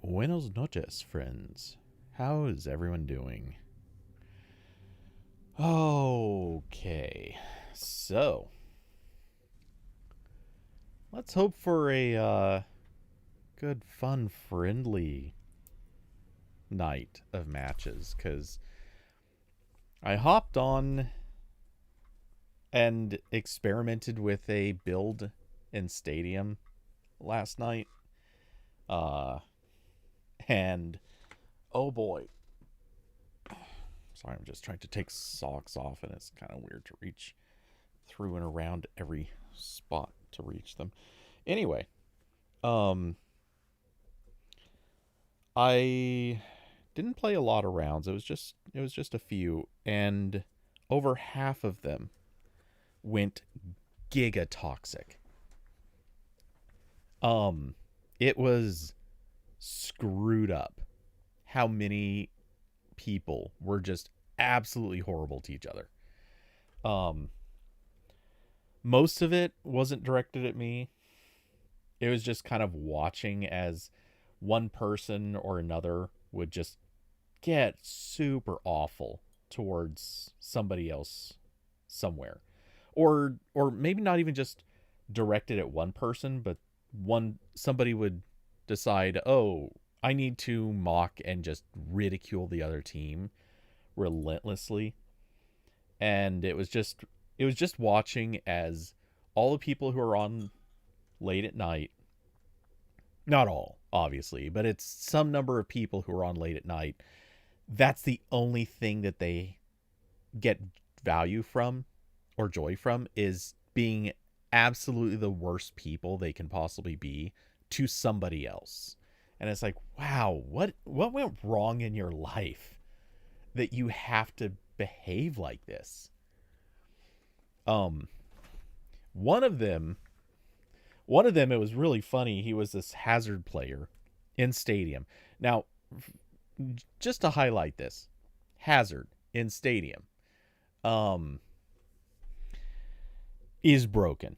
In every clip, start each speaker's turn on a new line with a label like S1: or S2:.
S1: Buenos noches, friends. How is everyone doing? Okay, so let's hope for a good, fun, friendly night of matches. Because I hopped on and experimented with a build in Stadium last night. Uh, and oh boy, sorry, I'm just trying to take socks off, and it's kind of weird to reach through and around every spot to reach them. Anyway, um, I didn't play a lot of rounds. It was just a few, and over half of them went giga toxic. Um, it was screwed up how many people were just absolutely horrible to each other. Um, Most of it wasn't directed at me. It was just kind of watching as one person or another would just get super awful towards somebody else somewhere. Or maybe not even just directed at one person, but one somebody would decide, "Oh, I need to mock and just ridicule the other team relentlessly." And it was just watching as all the people who are on late at night, not all obviously, but it's some number of people who are on late at night, that's the only thing that they get value from or joy from, is being absolutely the worst people they can possibly be to somebody else. And it's like, wow, what went wrong in your life that you have to behave like this? Um one of them it was really funny. He was this Hazard player in Stadium. Now, just to highlight this, Hazard in Stadium um is broken.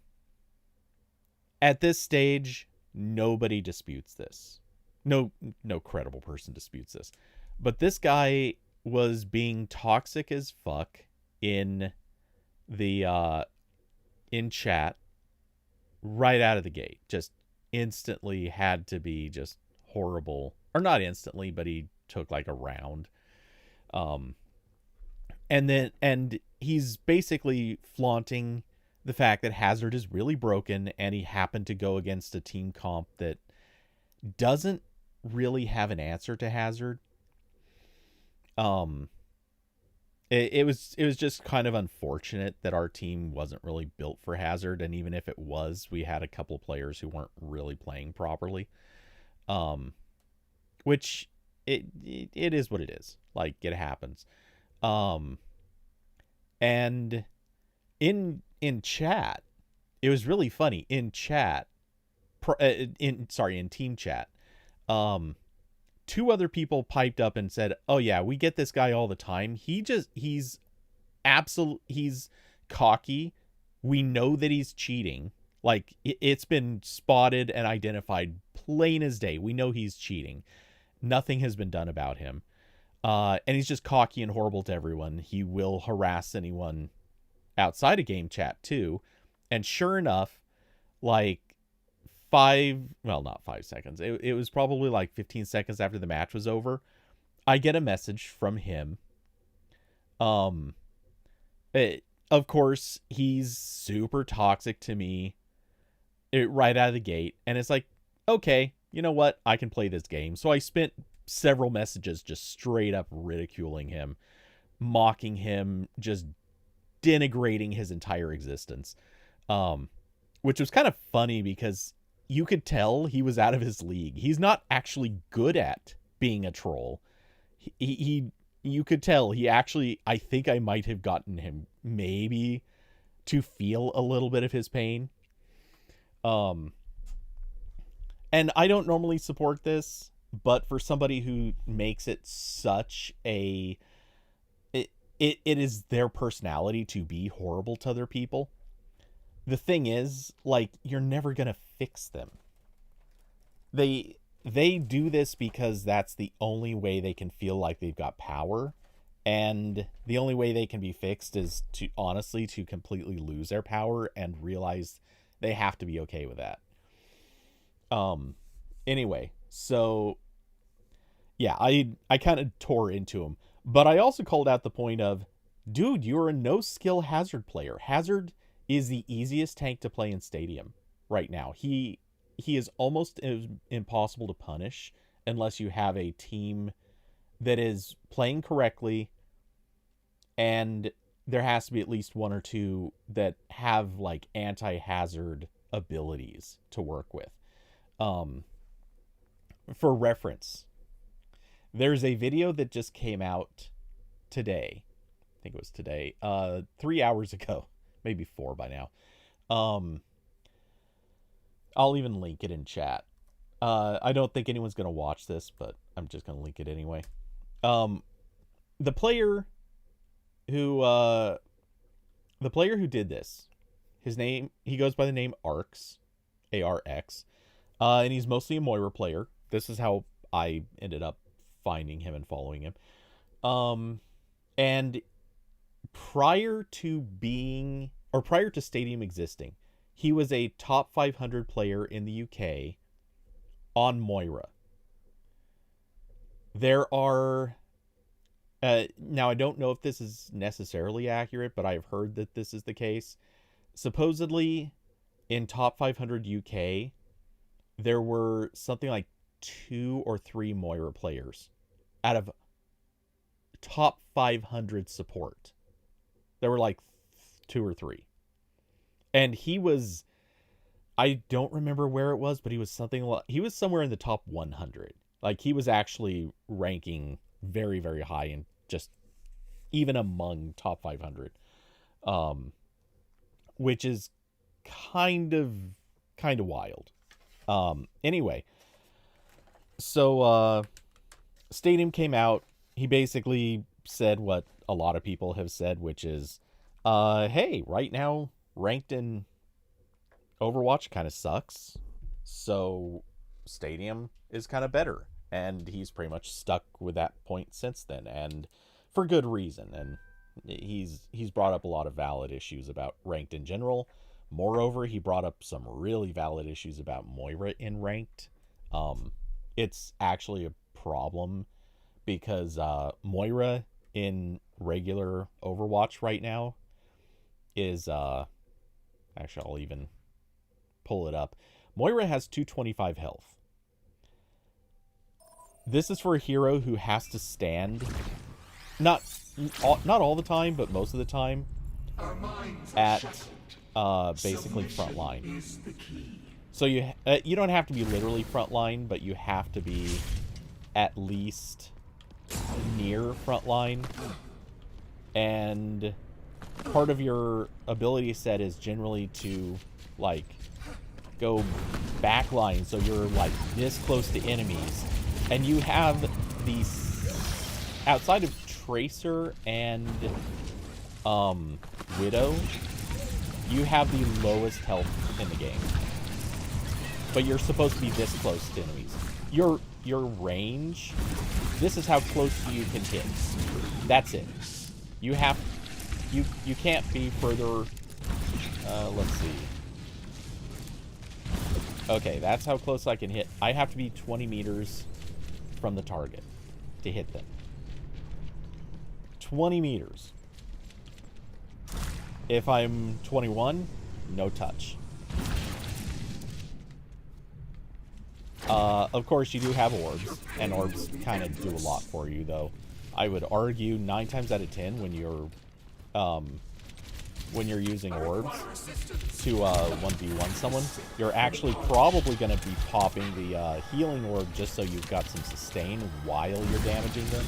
S1: At this stage, nobody disputes this. No credible person disputes this. But this guy was being toxic as fuck in the in chat right out of the gate. Just instantly had to be just horrible. Or not instantly, but he took like a round. Um and he's basically flaunting the fact that Hazard is really broken, and he happened to go against a team comp that doesn't really have an answer to Hazard. Um it was just kind of unfortunate that our team wasn't really built for Hazard, and even if it was, we had a couple of players who weren't really playing properly. Um which it is what it is. Like, it happens. Um and in chat, it was really funny. In chat, in team chat, um two other people piped up and said, "Oh yeah, we get this guy all the time. He's cocky. We know that he's cheating. Like, it's been spotted and identified plain as day. We know he's cheating. Nothing has been done about him. And he's just cocky and horrible to everyone. He will harass anyone outside of game chat too." And sure enough, like, not 5 seconds. It was probably like 15 seconds after the match was over, I get a message from him. Um, of course, he's super toxic to me right out of the gate. And it's like, okay, you know what? I can play this game. So I spent several messages just straight up ridiculing him, mocking him, just denigrating his entire existence. Which was kind of funny because you could tell he was out of his league. He's not actually good at being a troll. He you could tell he actually, I think I might have gotten him maybe to feel a little bit of his pain. Um and I don't normally support this, but for somebody who makes it such a it is their personality to be horrible to other people. The thing is, like, you're never gonna fix them. They they do this because that's the only way they can feel like they've got power. And the only way they can be fixed is to honestly to completely lose their power and realize they have to be okay with that. Anyway, so yeah, I kind of tore into him, but I also called out the point of, dude, you're a no skill Hazard player. Hazard is the easiest tank to play in Stadium right now. He is almost impossible to punish unless you have a team that is playing correctly, and there has to be at least one or two that have like anti-hazard abilities to work with. For reference, there's a video that just came out today. I think it was today, 3 hours ago, maybe 4 by now. I'll even link it in chat. I don't think anyone's going to watch this, but I'm just going to link it anyway. The player who did this, he goes by the name Arx, ARX, and he's mostly a Moira player. This is how I ended up finding him and following him. And prior to Stadium existing, he was a top 500 player in the UK on Moira. There are now I don't know if this is necessarily accurate, but I've heard that this is the case. Supposedly in top 500 UK, there were something like 2 or 3 Moira players out of top 500 support. There were like 2 or 3. And he was, I don't remember where it was, but he was somewhere in the top 100. Like, he was actually ranking very, very high and just even among top 500. Which is kind of wild. Anyway, so Stadium came out. He basically said what a lot of people have said, which is, hey, right now ranked in Overwatch kind of sucks, so Stadium is kind of better. And he's pretty much stuck with that point since then, and for good reason. And he's brought up a lot of valid issues about ranked in general. Moreover, he brought up some really valid issues about Moira in ranked. It's actually a problem because Moira in regular Overwatch right now is actually, I'll even pull it up. Moira has 225 health. This is for a hero who has to stand, not all the time, but most of the time, at basically front line. So you don't have to be literally front line, but you have to be at least near front line. And part of your ability set is generally to like go back line, so you're like this close to enemies. And you have these, outside of Tracer and Widow, you have the lowest health in the game. But you're supposed to be this close to enemies. Your range, this is how close you can hit. That's it. You can't be further, let's see. Okay, that's how close I can hit. I have to be 20 meters from the target to hit them. 20 meters. If I'm 21, no touch. Of course, you do have orbs, and orbs kind of do a lot for you, though. I would argue 9 times out of 10 when you're using orbs to 1v1 someone, you're actually probably going to be popping the healing orb just so you've got some sustain while you're damaging them.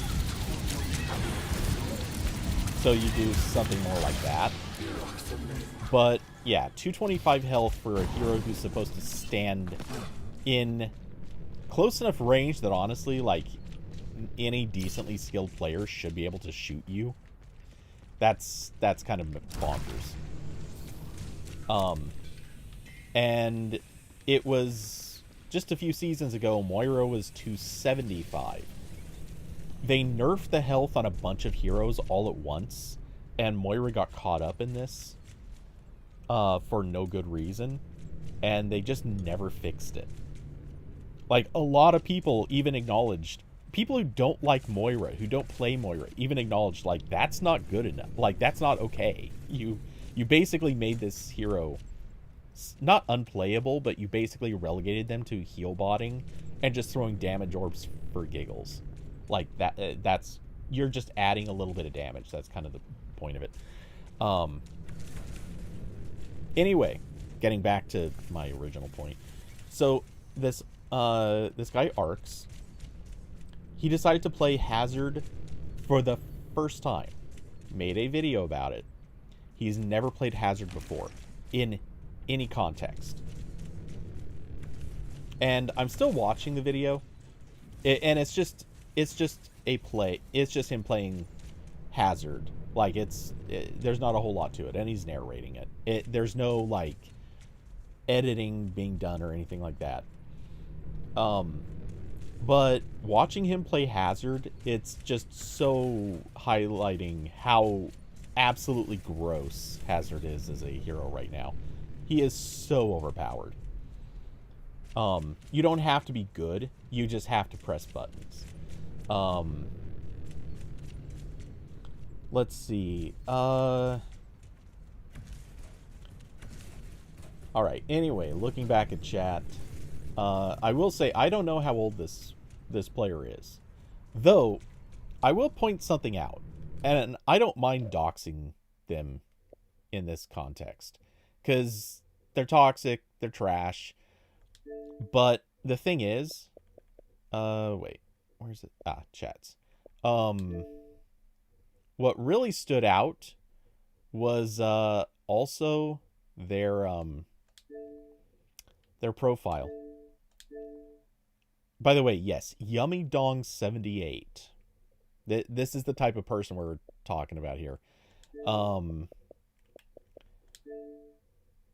S1: So you do something more like that. But yeah, 225 health for a hero who's supposed to stand in close enough range that honestly, like, any decently skilled player should be able to shoot you. That's kind of bonkers. And it was just a few seasons ago, Moira was 275. They nerfed the health on a bunch of heroes all at once, and Moira got caught up in this for no good reason, and they just never fixed it. Like, a lot of people even acknowledged, people who don't like Moira, who don't play Moira, even acknowledged, like, that's not good enough. Like, that's not okay. You basically made this hero not unplayable, but you basically relegated them to heal botting and just throwing damage orbs for giggles. Like, that's, you're just adding a little bit of damage. That's kind of the point of it. Anyway, getting back to my original point. So, this guy, Arcs, he decided to play Hazard for the first time. Made a video about it. He's never played Hazard before, in any context. And I'm still watching the video, and it's just a play. It's just him playing Hazard. Like, there's not a whole lot to it, and he's narrating it. There's no, like, editing being done or anything like that. But watching him play Hazard, it's just so highlighting how absolutely gross Hazard is as a hero right now. He is so overpowered. You don't have to be good. You just have to press buttons. Let's see. Alright, anyway, looking back at chat, I will say I don't know how old this player is. Though, I will point something out. And I don't mind doxing them in this context. Because they're toxic, they're trash. But the thing is... wait. Where's it? Ah, chats. What really stood out was also their profile. By the way, yes, Yummy Dong 78. This is the type of person we're talking about here.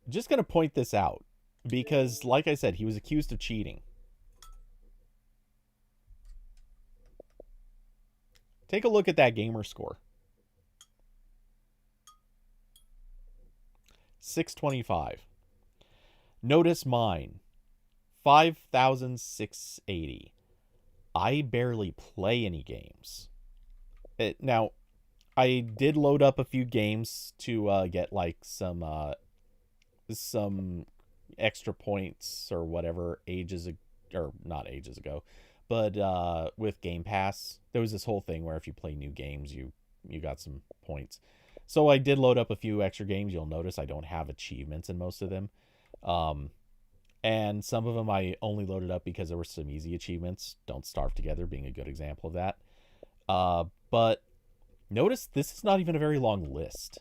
S1: Just gonna point this out because, like I said, he was accused of cheating. Take a look at that gamer score. 625. Notice mine. 5,680. I barely play any games. Now, I did load up a few games to get like some extra points or whatever not ages ago, but with Game Pass, there was this whole thing where if you play new games, you got some points. So I did load up a few extra games. You'll notice I don't have achievements in most of them. And some of them I only loaded up because there were some easy achievements. Don't Starve Together being a good example of that. But notice this is not even a very long list.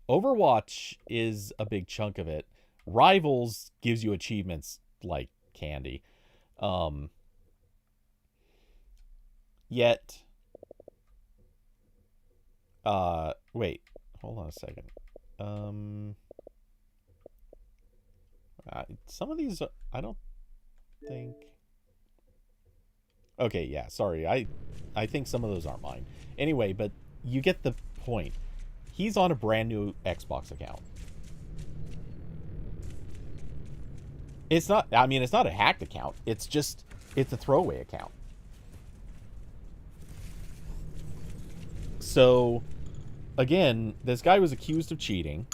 S1: Overwatch is a big chunk of it. Rivals gives you achievements like candy. Yet... wait. Hold on a second. Some of these, I don't think... Okay, yeah, sorry. I think some of those aren't mine. Anyway, but you get the point. He's on a brand new Xbox account. It's not, I mean, it's not a hacked account. It's a throwaway account. So, again, this guy was accused of cheating.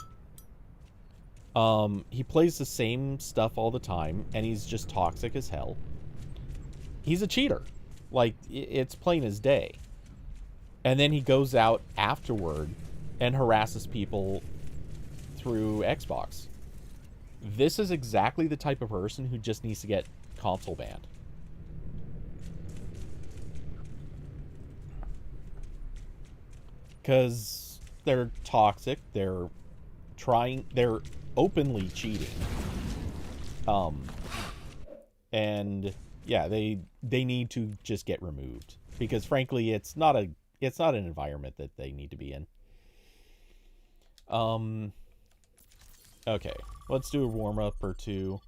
S1: He plays the same stuff all the time, and he's just toxic as hell. He's a cheater. Like, it's plain as day. And then he goes out afterward and harasses people through Xbox. This is exactly the type of person who just needs to get console banned. Because they're toxic, they're openly cheating. And yeah, they need to just get removed because frankly it's not an environment that they need to be in. Okay, let's do a warm-up or two.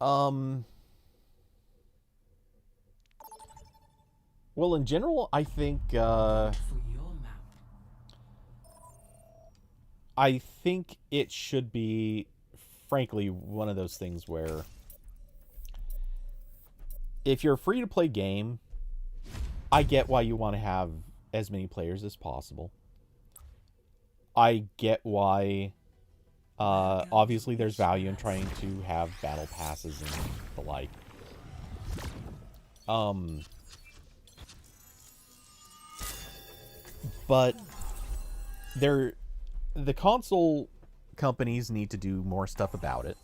S1: Well, in general, I think it should be, frankly, one of those things where if you're a free-to-play game, I get why you want to have as many players as possible. I get why, obviously, there's value in trying to have battle passes and the like. But the console companies need to do more stuff about it.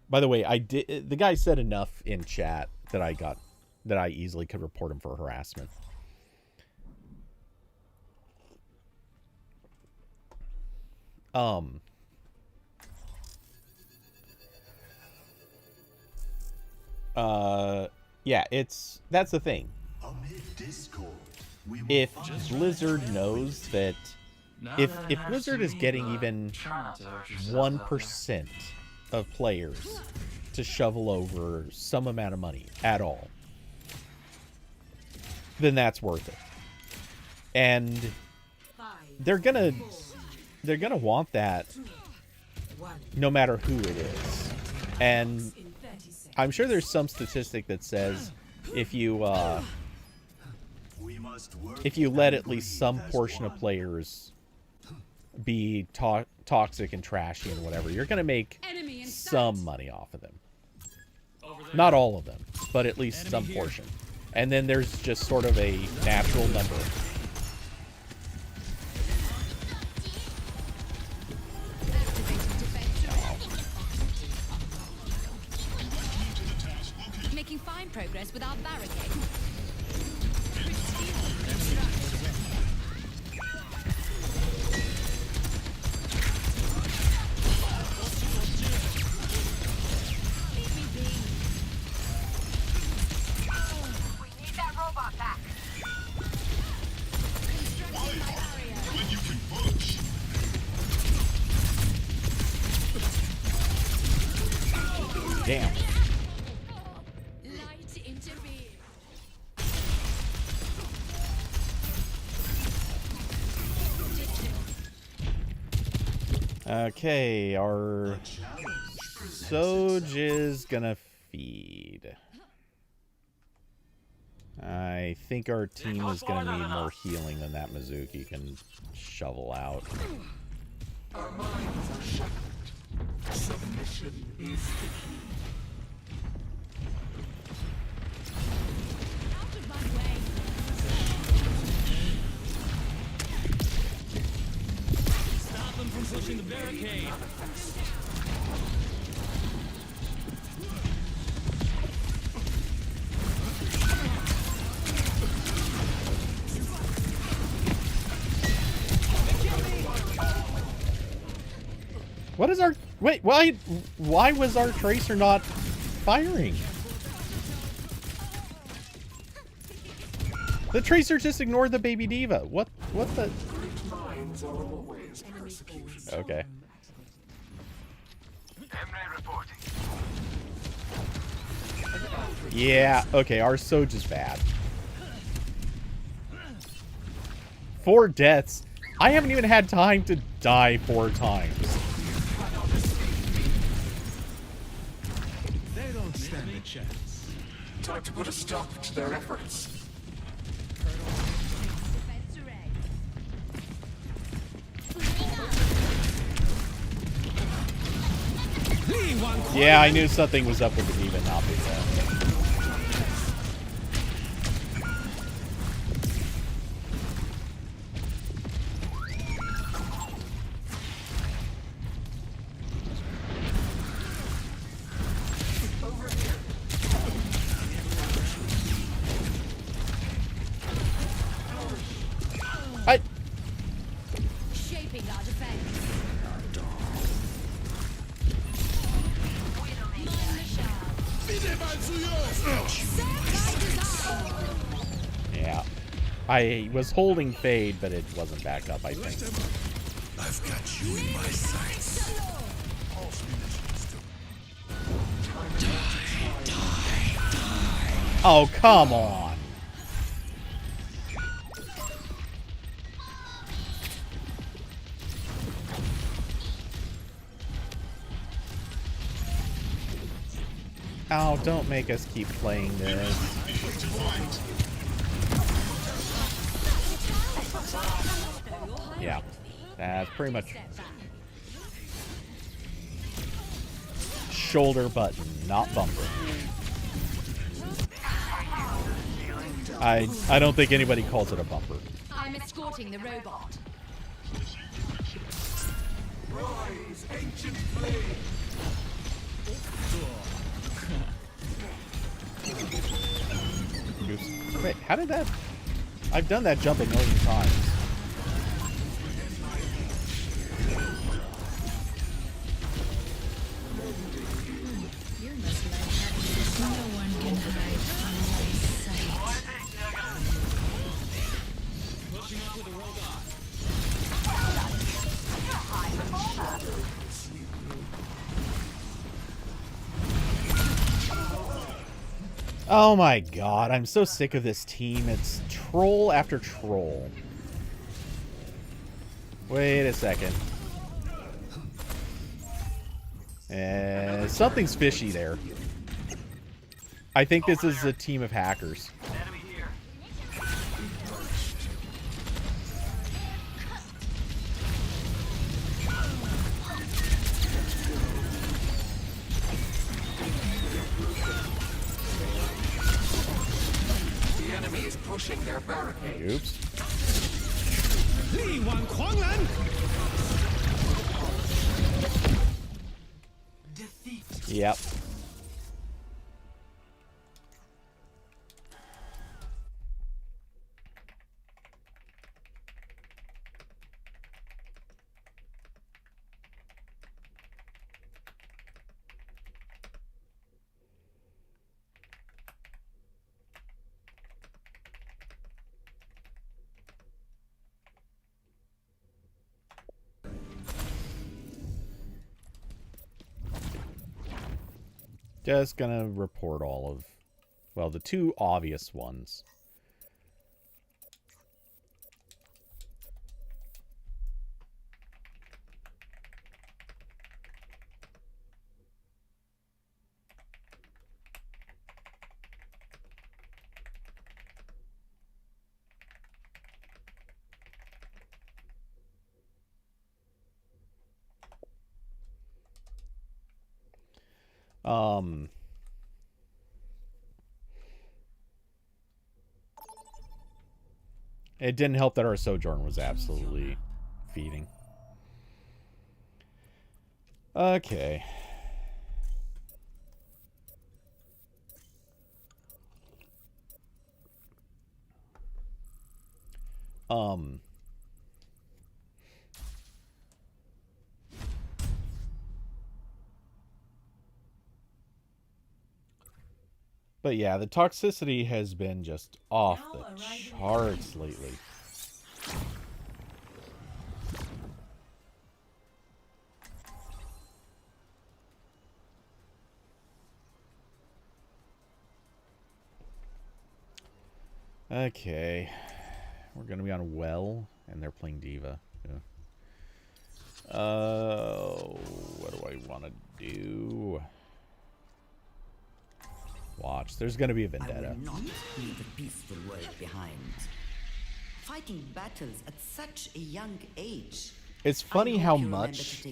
S1: By the way, the guy said enough in chat that I easily could report him for harassment. Yeah, that's the thing. If Blizzard knows that if Blizzard is getting even 1% of players to shovel over some amount of money at all, then that's worth it. And they're gonna want that no matter who it is. And I'm sure there's some statistic that says if you let at least some portion of players be toxic and trashy and whatever, you're going to make some money off of them. Not all of them, but at least some portion. And then there's just sort of a natural number.
S2: Making fine progress with our barricade.
S1: Damn. Okay, our Soj is gonna feed. I think our team is gonna need more healing than that Mizuki can shovel out.
S3: Our minds are shut. Submission is the key.
S2: Out of my way.
S4: Stop them from pushing the barricade.
S1: What is our... Wait, why was our Tracer not firing? The Tracer just ignored the baby diva. What the... Okay. Yeah, okay, our Soj is bad. 4 deaths. I haven't even had time to die 4 times.
S3: They don't stand a chance. Time to put a stop to their efforts.
S1: Yeah, I knew something was up with the diva not being there.
S2: Shaping our defense.
S1: Yeah. I was holding Fade, but it wasn't back up, I think.
S3: I've got you in my sights. Time to
S1: Oh, come on. Oh, don't make us keep playing this. Yeah, that's pretty much shoulder button, not bumper. I don't think anybody calls it a bumper.
S2: I'm escorting the robot.
S3: Rise, ancient flame.
S1: Oops. Wait, how did that... I've done that jump a million times.
S2: No one can hide from my sight.
S4: Pushing up with a robot.
S1: Oh my god, I'm so sick of this team. It's troll after troll. Wait a second. Something's fishy there. I think this is a team of hackers.
S4: Enemy here.
S3: The enemy is pushing their barricade.
S1: Oops.
S3: Defeat.
S1: Yep. Just gonna report all of, well, the two obvious ones. It didn't help that our Sojourn was absolutely feeding. Okay. But yeah, the toxicity has been just off the charts lately. Okay. We're going to be on Well, and they're playing Diva. Yeah. What do I want to do? Watch. There's going to be a vendetta.
S5: I will not leave the peaceful world behind. Fighting battles at such a young age.
S1: It's funny how much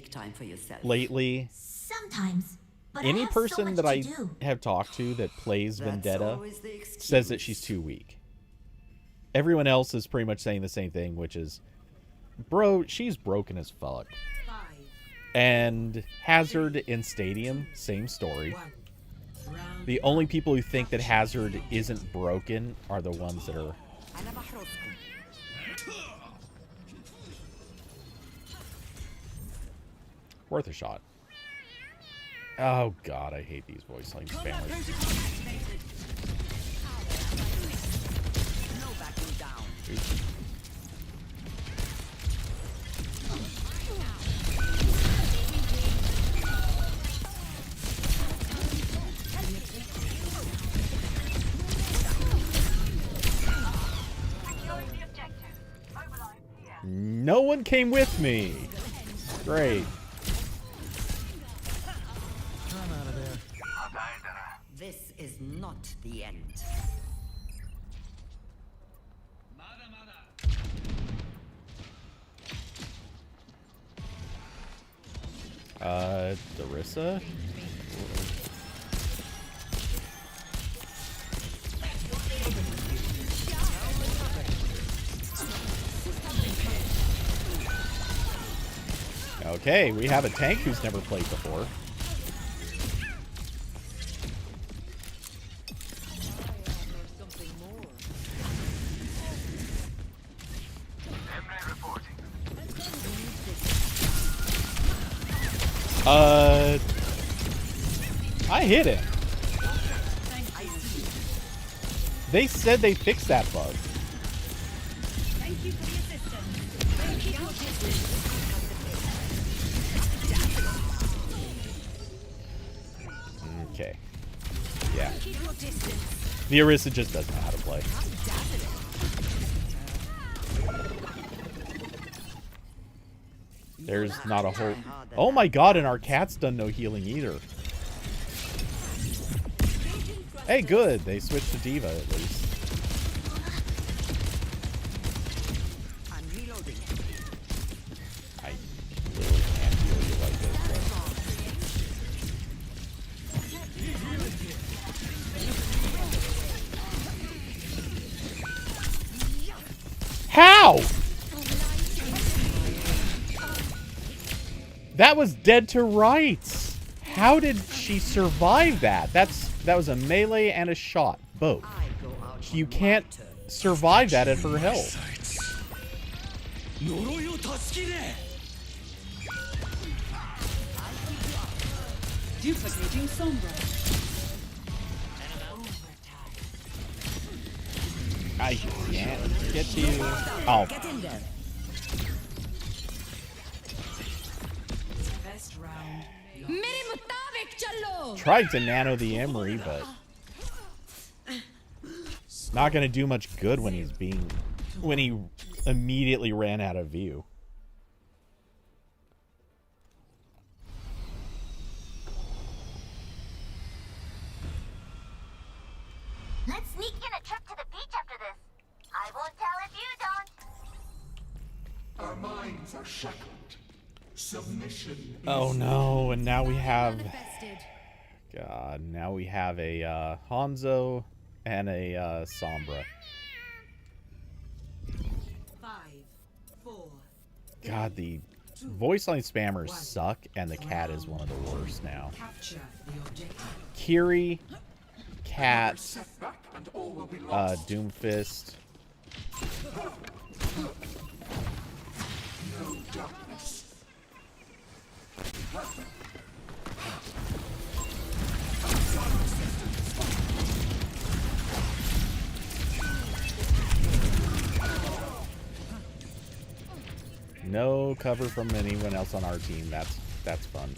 S1: lately
S6: Sometimes. But
S1: any
S6: I have
S1: person
S6: so much
S1: that
S6: to
S1: I
S6: do.
S1: have talked to that plays
S5: That's
S1: Vendetta
S5: always the excuse.
S1: says that she's too weak. Everyone else is pretty much saying the same thing, which is, bro, she's broken as fuck. And Hazard in Stadium, same story. The only people who think that Hazard isn't broken are the ones that are... worth a shot. Oh god, I hate these voice line spammers.
S5: No backing down.
S1: Oops. No one came with me. Great.
S4: I'm out of there.
S5: This is not the end.
S1: Darissa? Okay, we have a tank who's never played before. I hit him. They said they fixed that bug.
S2: Thank you for the assistance. Keep your distance.
S1: Okay. Yeah.
S2: Keep your distance.
S1: The Orisa just doesn't know how to play. There's not a whole... Oh my god, and our cat's done no healing either. Hey, good. They switched to Diva at least.
S5: I'm reloading.
S1: I literally can't heal you like this. But... How? That was dead to rights. How did she survive that? That was a melee and a shot, both. You can't survive that at her health.
S2: Duplicating Sombra.
S1: I can't get to you. Oh.
S5: Get in there.
S2: Best round. Mere mutabik chalo.
S1: Tried to nano the Emery, but it's not gonna do much good when he immediately ran out of view.
S6: Let's sneak in a trip to the beach after this. I won't tell if you don't.
S3: Our minds are shackled. Submission
S1: Oh
S3: is
S1: no, and now we have...
S2: Manifested.
S1: God, now we have a Hanzo and a Sombra.
S2: 5, 4.
S1: God, the voice line spammers suck, and the cat is one of the worst now.
S2: Capture the objective.
S1: Kiri, Cat,
S3: setback and all will be lost.
S1: Doomfist.
S3: No darkness.
S1: No cover from anyone else on our team. That's fun.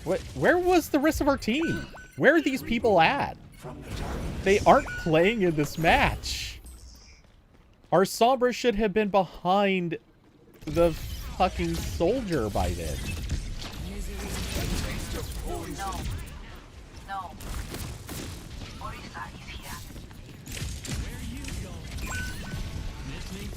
S1: What? Where was the rest of our team? Where are these people at? They aren't playing in this match. Our Sombra should have been behind the fucking soldier by then.
S6: No. Orisa is here.
S4: Miss me?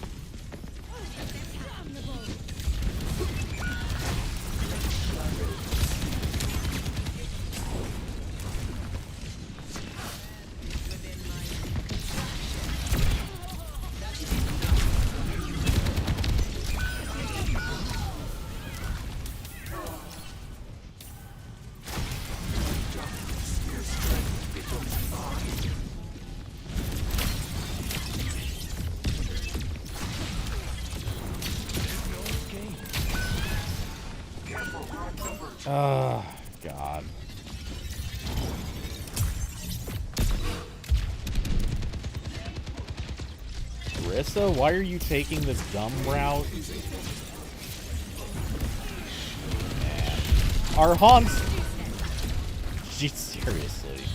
S1: Oh, God. Rissa, why are you taking this dumb route? Man. Our Hans... Jeez, seriously.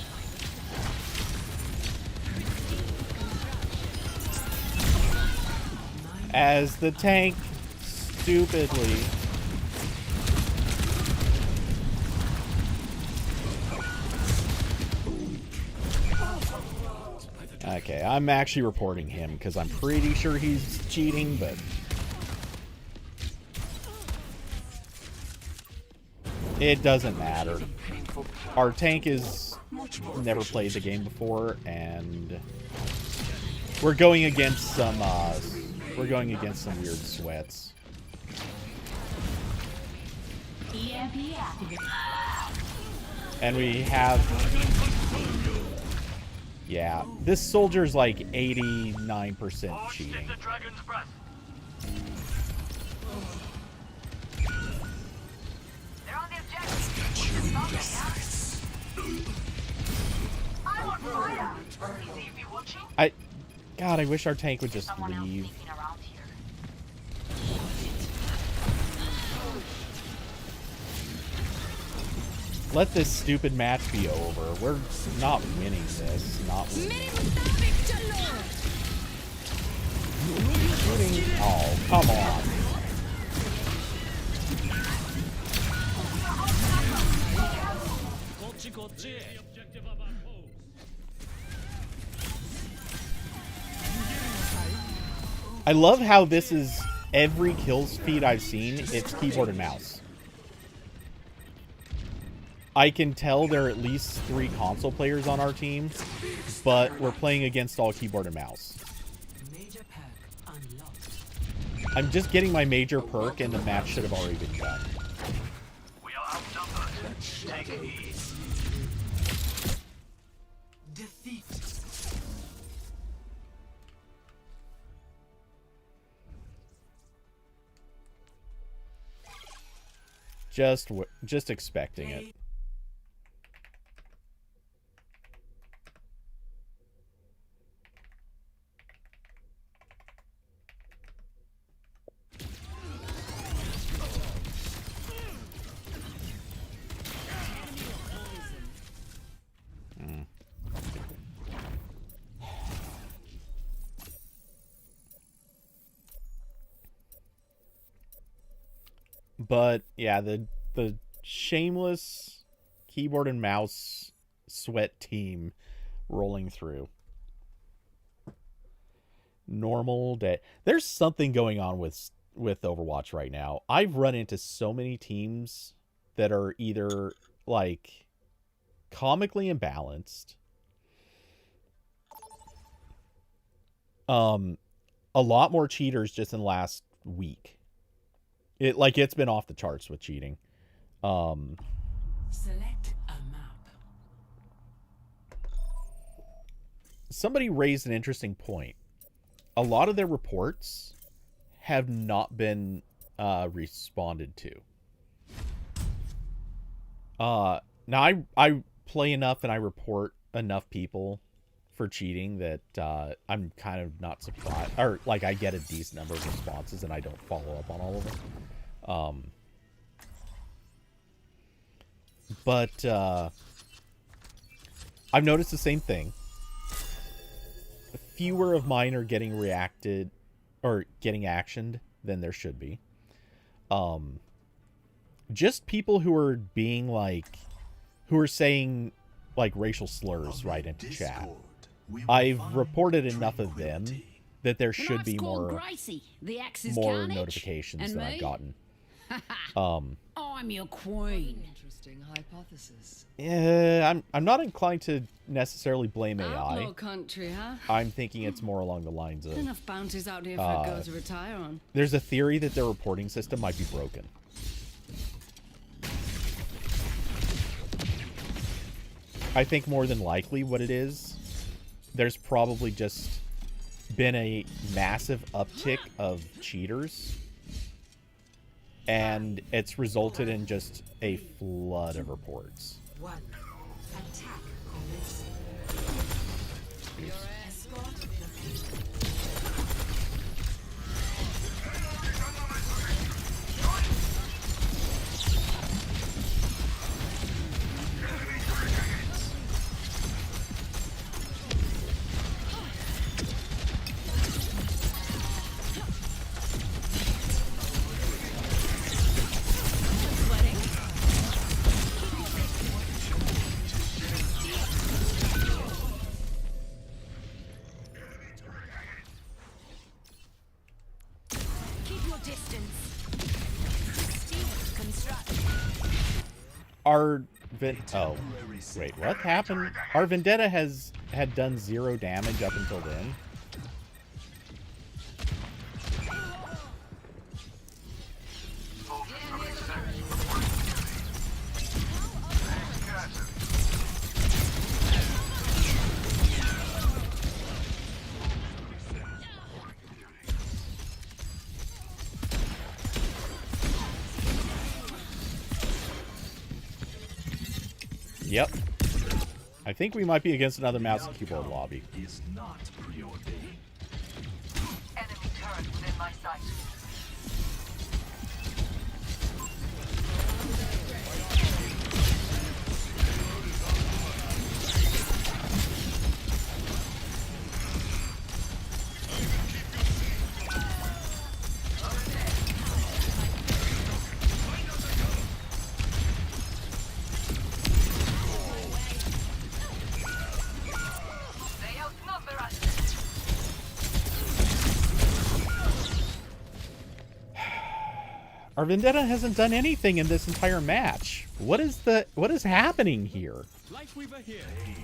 S1: As the tank stupidly... Okay, I'm actually reporting him because I'm pretty sure he's cheating, but... It doesn't matter. Our tank is never played the game before, and we're going against some weird sweats. And we have... Yeah, this soldier's like 89% cheating. God, I wish our tank would just leave. Let this stupid match be over. We're not winning this. Not winning. Oh, come on. I love how this is every kill feed I've seen, it's keyboard and mouse. I can tell there are at least 3 console players on our team, but we're playing against all keyboard and mouse. I'm just getting my major perk and the match should have already been done.
S3: We are outnumbered. Take it easy. Defeat.
S1: Just expecting it. But yeah, the shameless keyboard and mouse sweat team rolling through. Normal day. There's something going on with Overwatch right now. I've run into so many teams that are either like comically imbalanced, a lot more cheaters just in the last week. It's been off the charts with cheating.
S3: Select a map.
S1: Somebody raised an interesting point. A lot of their reports have not been responded to. Now I play enough and I report enough people for cheating that I'm kind of not surprised, or like I get a decent number of responses and I don't follow up on all of them. But I've noticed the same thing. Fewer of mine are getting reacted or getting actioned than there should be. Just people who are being like, who are saying like racial slurs right into chat. I've reported enough of them that there should be more notifications than I've gotten.
S2: I'm your queen.
S7: Interesting hypothesis.
S1: Yeah, I'm not inclined to necessarily blame AI.
S7: Outlaw country, huh?
S1: I'm thinking it's more along the lines of
S7: Enough bounties out here for a girl to retire on.
S1: there's a theory that their reporting system might be broken. I think more than likely what it is, there's probably just been a massive uptick of cheaters, and it's resulted in just a flood of reports.
S3: One. Attack commencing. Your escort
S1: our oh, wait, what happened? Our Vendetta had done 0 damage up until then. Yep. I think we might be against another mouse and keyboard lobby.
S3: Is not preordained.
S6: Enemy turret within my sight. They outnumber us.
S1: Our Vendetta hasn't done anything in this entire match. What is happening here?
S4: Light Weaver here.
S3: Pain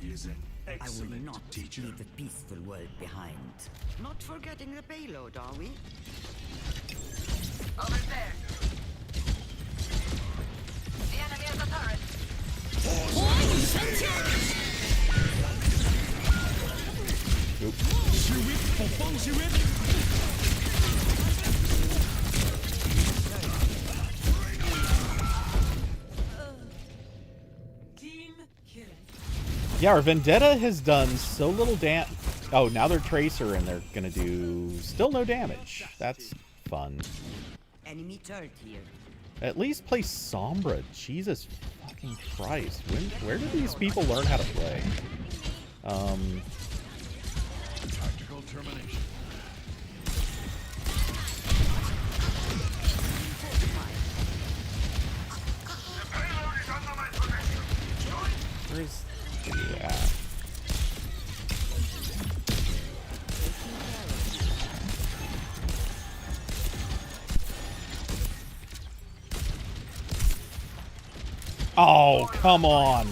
S3: is an
S5: I will
S3: excellent
S5: not
S3: teacher.
S5: leave the peaceful world behind. Not forgetting the payload, are we?
S6: Over there. The enemy has a turret.
S1: Yeah, our Vendetta has done so little damage. Oh, now they're Tracer and they're gonna do still no damage. That's fun.
S5: Enemy turret here.
S1: At least play Sombra. Jesus fucking Christ. Where do these people learn how to play?
S3: Tactical termination.
S1: Where's... Yeah. Oh, come on.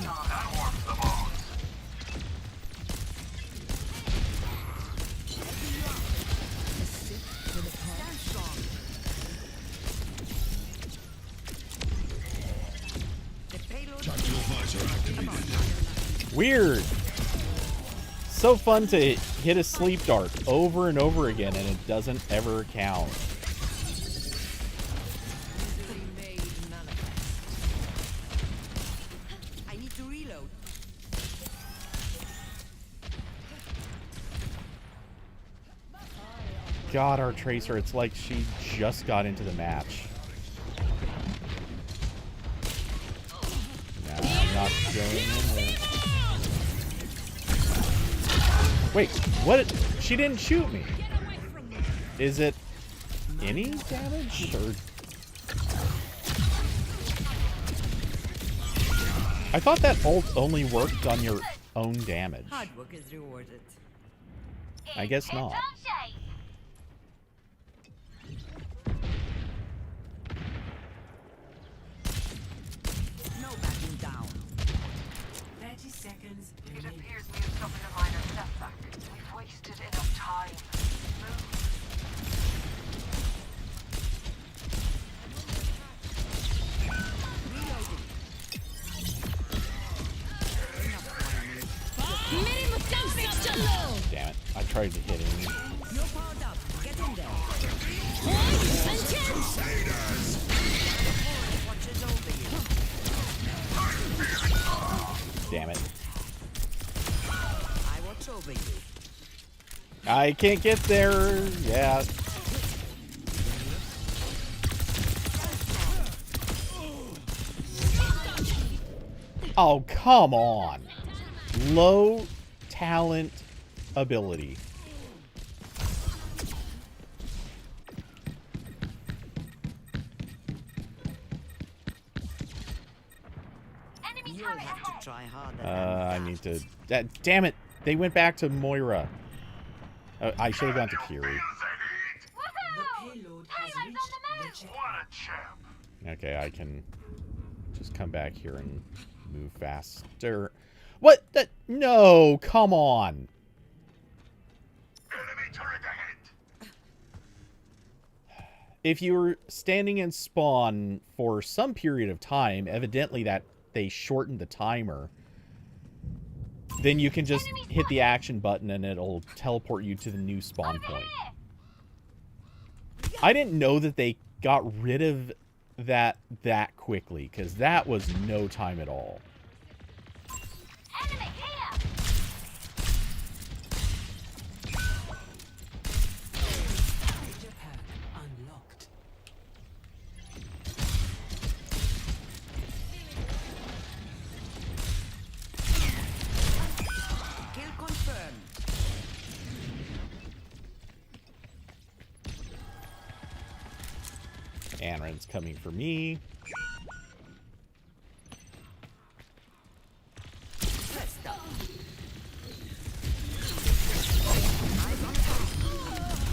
S1: Weird. So fun to hit a sleep dart over and over again and it doesn't ever count.
S5: I need to reload.
S1: God, our Tracer, it's like she just got into the match. Nah, I'm not going in there. Wait, what? She didn't shoot me. Is it any damage? Or... I thought that ult only worked on your own damage.
S5: Hard work is rewarded.
S1: I guess not.
S5: No backing down.
S2: 30 seconds
S6: It
S2: remaining.
S6: appears we have suffered a minor setback. We've wasted enough time.
S1: Damn it. I tried to hit him.
S5: You're powered up. Get in there. Watches over you.
S1: Damn it.
S5: I watch over you.
S1: I can't get there. Yeah. Oh, come on. Low talent ability.
S6: Enemy
S5: You'll
S6: turret
S5: have
S6: ahead.
S5: to try harder.
S1: I need to... damn it. They went back to Moira. I should have gone to Kiri.
S2: The
S6: Woohoo!
S2: payload has
S6: Payload's on
S2: reached
S6: the
S2: the
S6: move.
S2: checkpoint.
S3: What a champ.
S1: Okay, I can Just come back here and move faster. What? No, come on.
S3: Enemy turret ahead.
S1: If you were standing in spawn for some period of time, evidently that they shortened the timer, then you can just hit the action button and it'll teleport you to the new spawn point. I didn't know that they got rid of that quickly, because that was no time at all.
S6: Enemy here!
S5: Japan unlocked. Kill confirmed.
S1: Aaron's coming for me.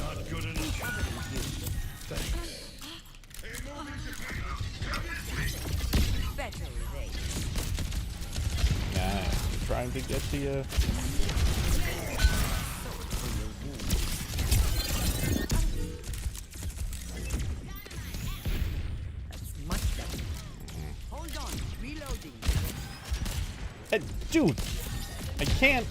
S3: Not good enough.
S5: Better they.
S1: Yeah, I'm trying to get to you.
S5: That's much better. Hold on, reloading.
S1: Hey, dude, I can't.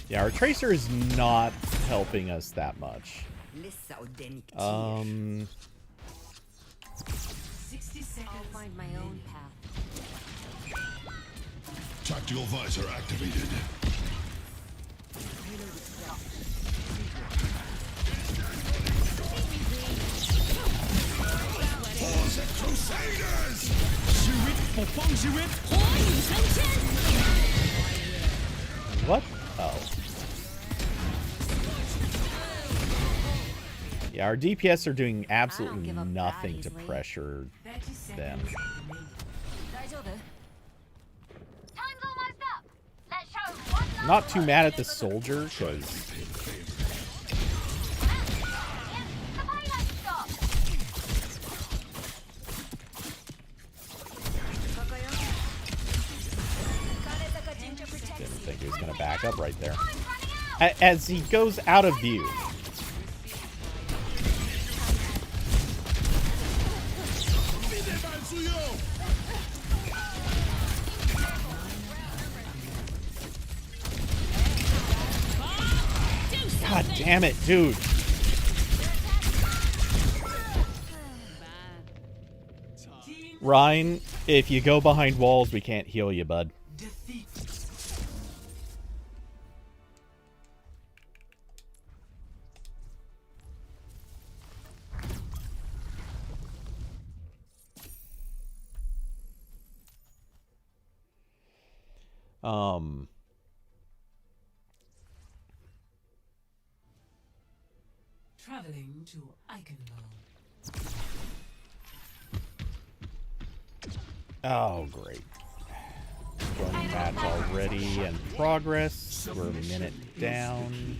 S1: Yeah, our tracer is not helping us that much.
S5: 60 seconds. I'll find my own path.
S3: Tactical visor activated. For the Crusaders!
S1: What? Oh. Yeah, our DPS are doing absolutely nothing to pressure them.
S6: Time's almost up. Let's show one last
S1: Not too mad at the soldier, because
S6: the payload stop.
S1: didn't think he was going to back up right there.
S6: Time's running out.
S1: As he goes out of view. God damn it, dude. Ryan, if you go behind walls, we can't heal you, bud.
S8: Traveling to Eichenwald.
S1: Oh, great. Joining match already in progress. We're a minute down.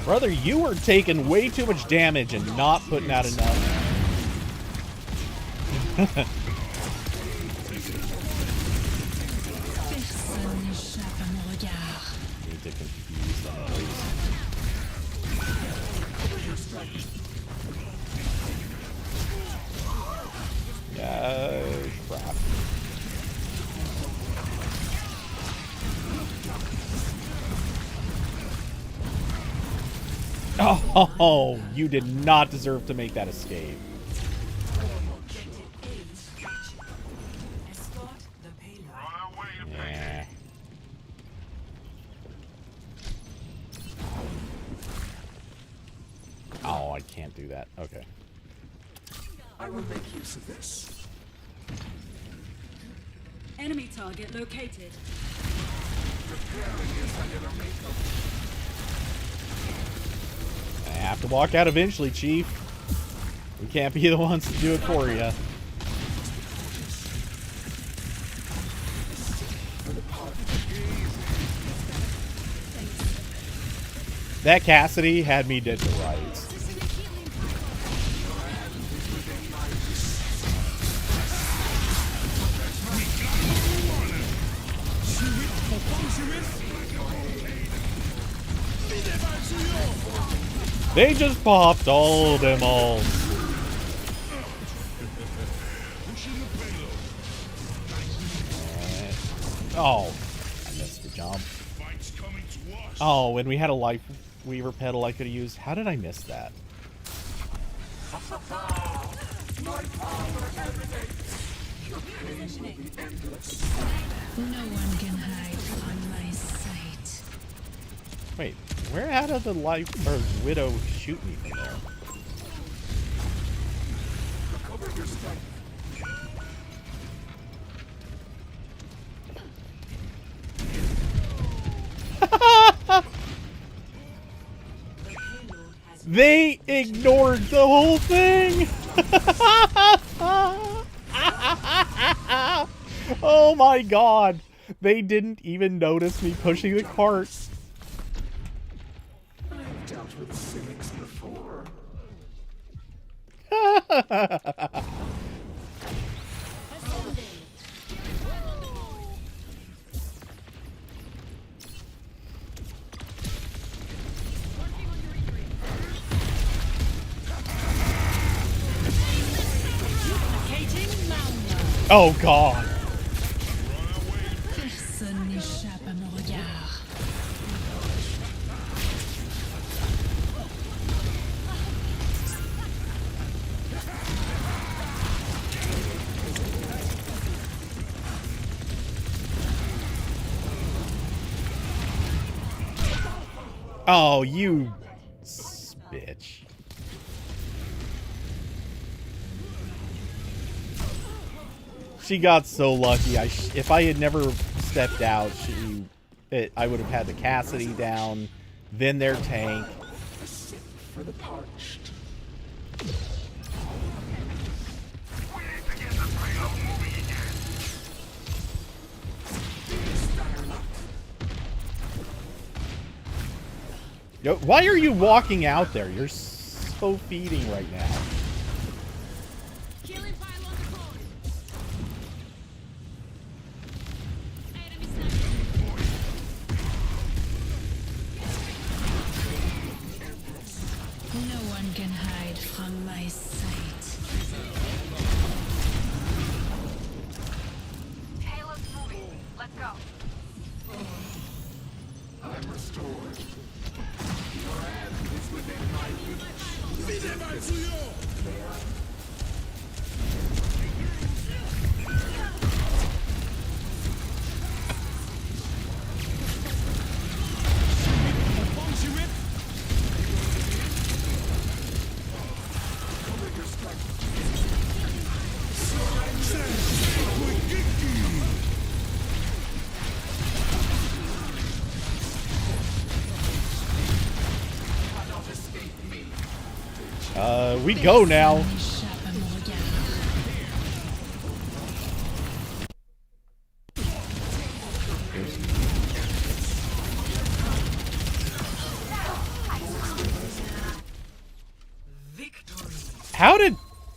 S1: Brother, you were taking way too much damage and not putting out enough.
S2: Personne n'échappe à mon regard.
S1: Need to confuse them at least. Crap. Oh, you did not deserve to make that escape.
S8: Escort the payload.
S1: Yeah. Oh, I can't do that. Okay.
S3: I will make use of this.
S7: Enemy target located.
S1: I have to walk out eventually, Chief. We can't be the ones to do it for you. That Cassidy had me dead to rights. They just popped all of them all. Oh, I missed the jump. Oh, and we had a life weaver pedal I could have used. How did I miss that?
S2: No one can hide from my sight.
S1: Wait, where out of the life or widow shoot me from there? They ignored the whole thing. Oh my god. They didn't even notice me pushing the cart.
S3: I've dealt with cynics before.
S1: Oh god.
S2: Personne n'échappe à mon regard.
S1: Oh, you bitch. She got so lucky. If I had never stepped out, I would have had the Cassidy down, then their tank.
S3: For the parched.
S1: Yo, why are you walking out there? You're so feeding right now.
S2: Killing pile on the corner. Enemy sniper. No one can hide from my sight.
S6: Halo's moving. Let's go.
S3: I'm restored. Your hand is within my reach.
S1: We go now.
S2: N'échappe à mon regard.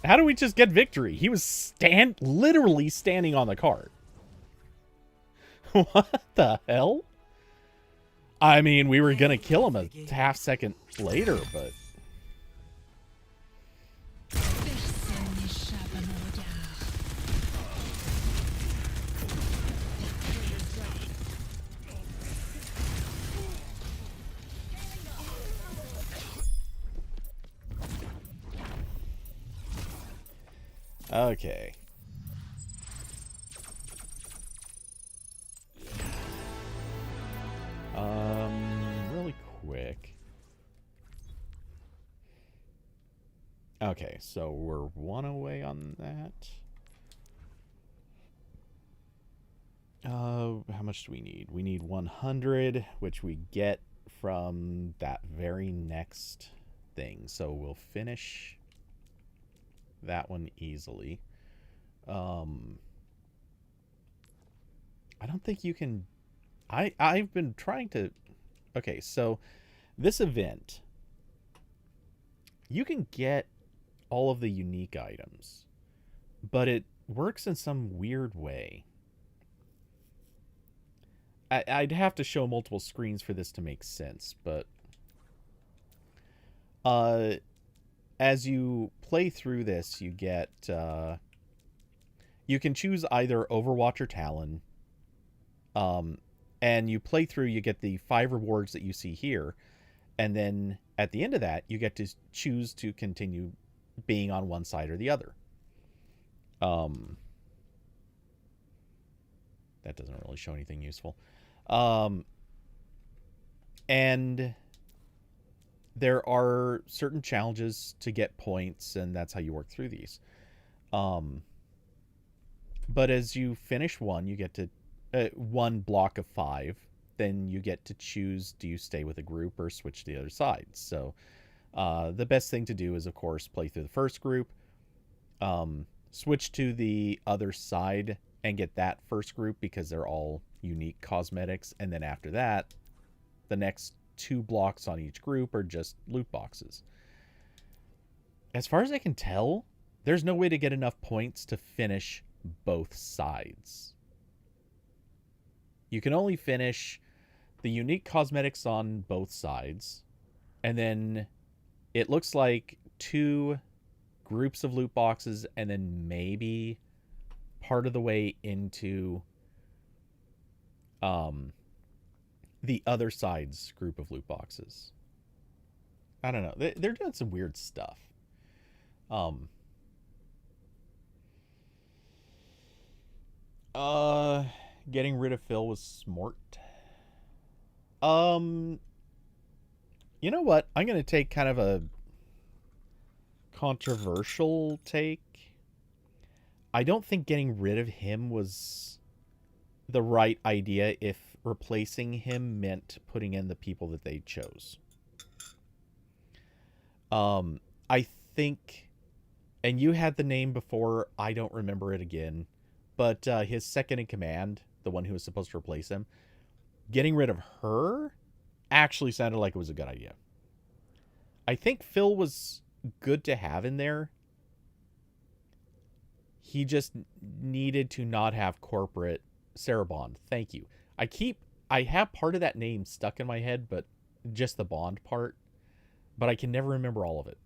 S1: How did we just get victory? He was literally standing on the cart. What the hell? I mean, we were gonna kill him a half second later, but
S2: Personne n'échappe à mon regard.
S1: Okay. Really quick. Okay, so we're one away on that. How much do we need? We need 100, which we get from that very next thing. So we'll finish that one easily. I don't think you can... I've been trying to... Okay, so this event, you can get all of the unique items, but it works in some weird way. I'd have to show multiple screens for this to make sense, but as you play through this, you get you can choose either Overwatch or Talon. And you play through, you get the 5 rewards that you see here, and then at the end of that, you get to choose to continue being on one side or the other. That doesn't really show anything useful. And there are certain challenges to get points, and that's how you work through these. But as you finish one, you get to one block of 5. Then you get to choose, do you stay with a group or switch to the other side? So the best thing to do is, of course, play through the first group, switch to the other side and get that first group because they're all unique cosmetics. And then after that, the next 2 blocks on each group are just loot boxes. As far as I can tell, there's no way to get enough points to finish both sides. You can only finish the unique cosmetics on both sides, and then it looks like 2 groups of loot boxes, and then maybe part of the way into the other side's group of loot boxes. I don't know. They're doing some weird stuff. Getting rid of Phil was smart. You know what? I'm going to take kind of a controversial take. I don't think getting rid of him was the right idea if replacing him meant putting in the people that they chose. I think, and you had the name before, I don't remember it again, but his second in command, the one who was supposed to replace him, getting rid of her actually sounded like it was a good idea. I think Phil was good to have in there. He just needed to not have corporate Sarah Bond. Thank you. I have part of that name stuck in my head, but just the Bond part. But I can never remember all of it.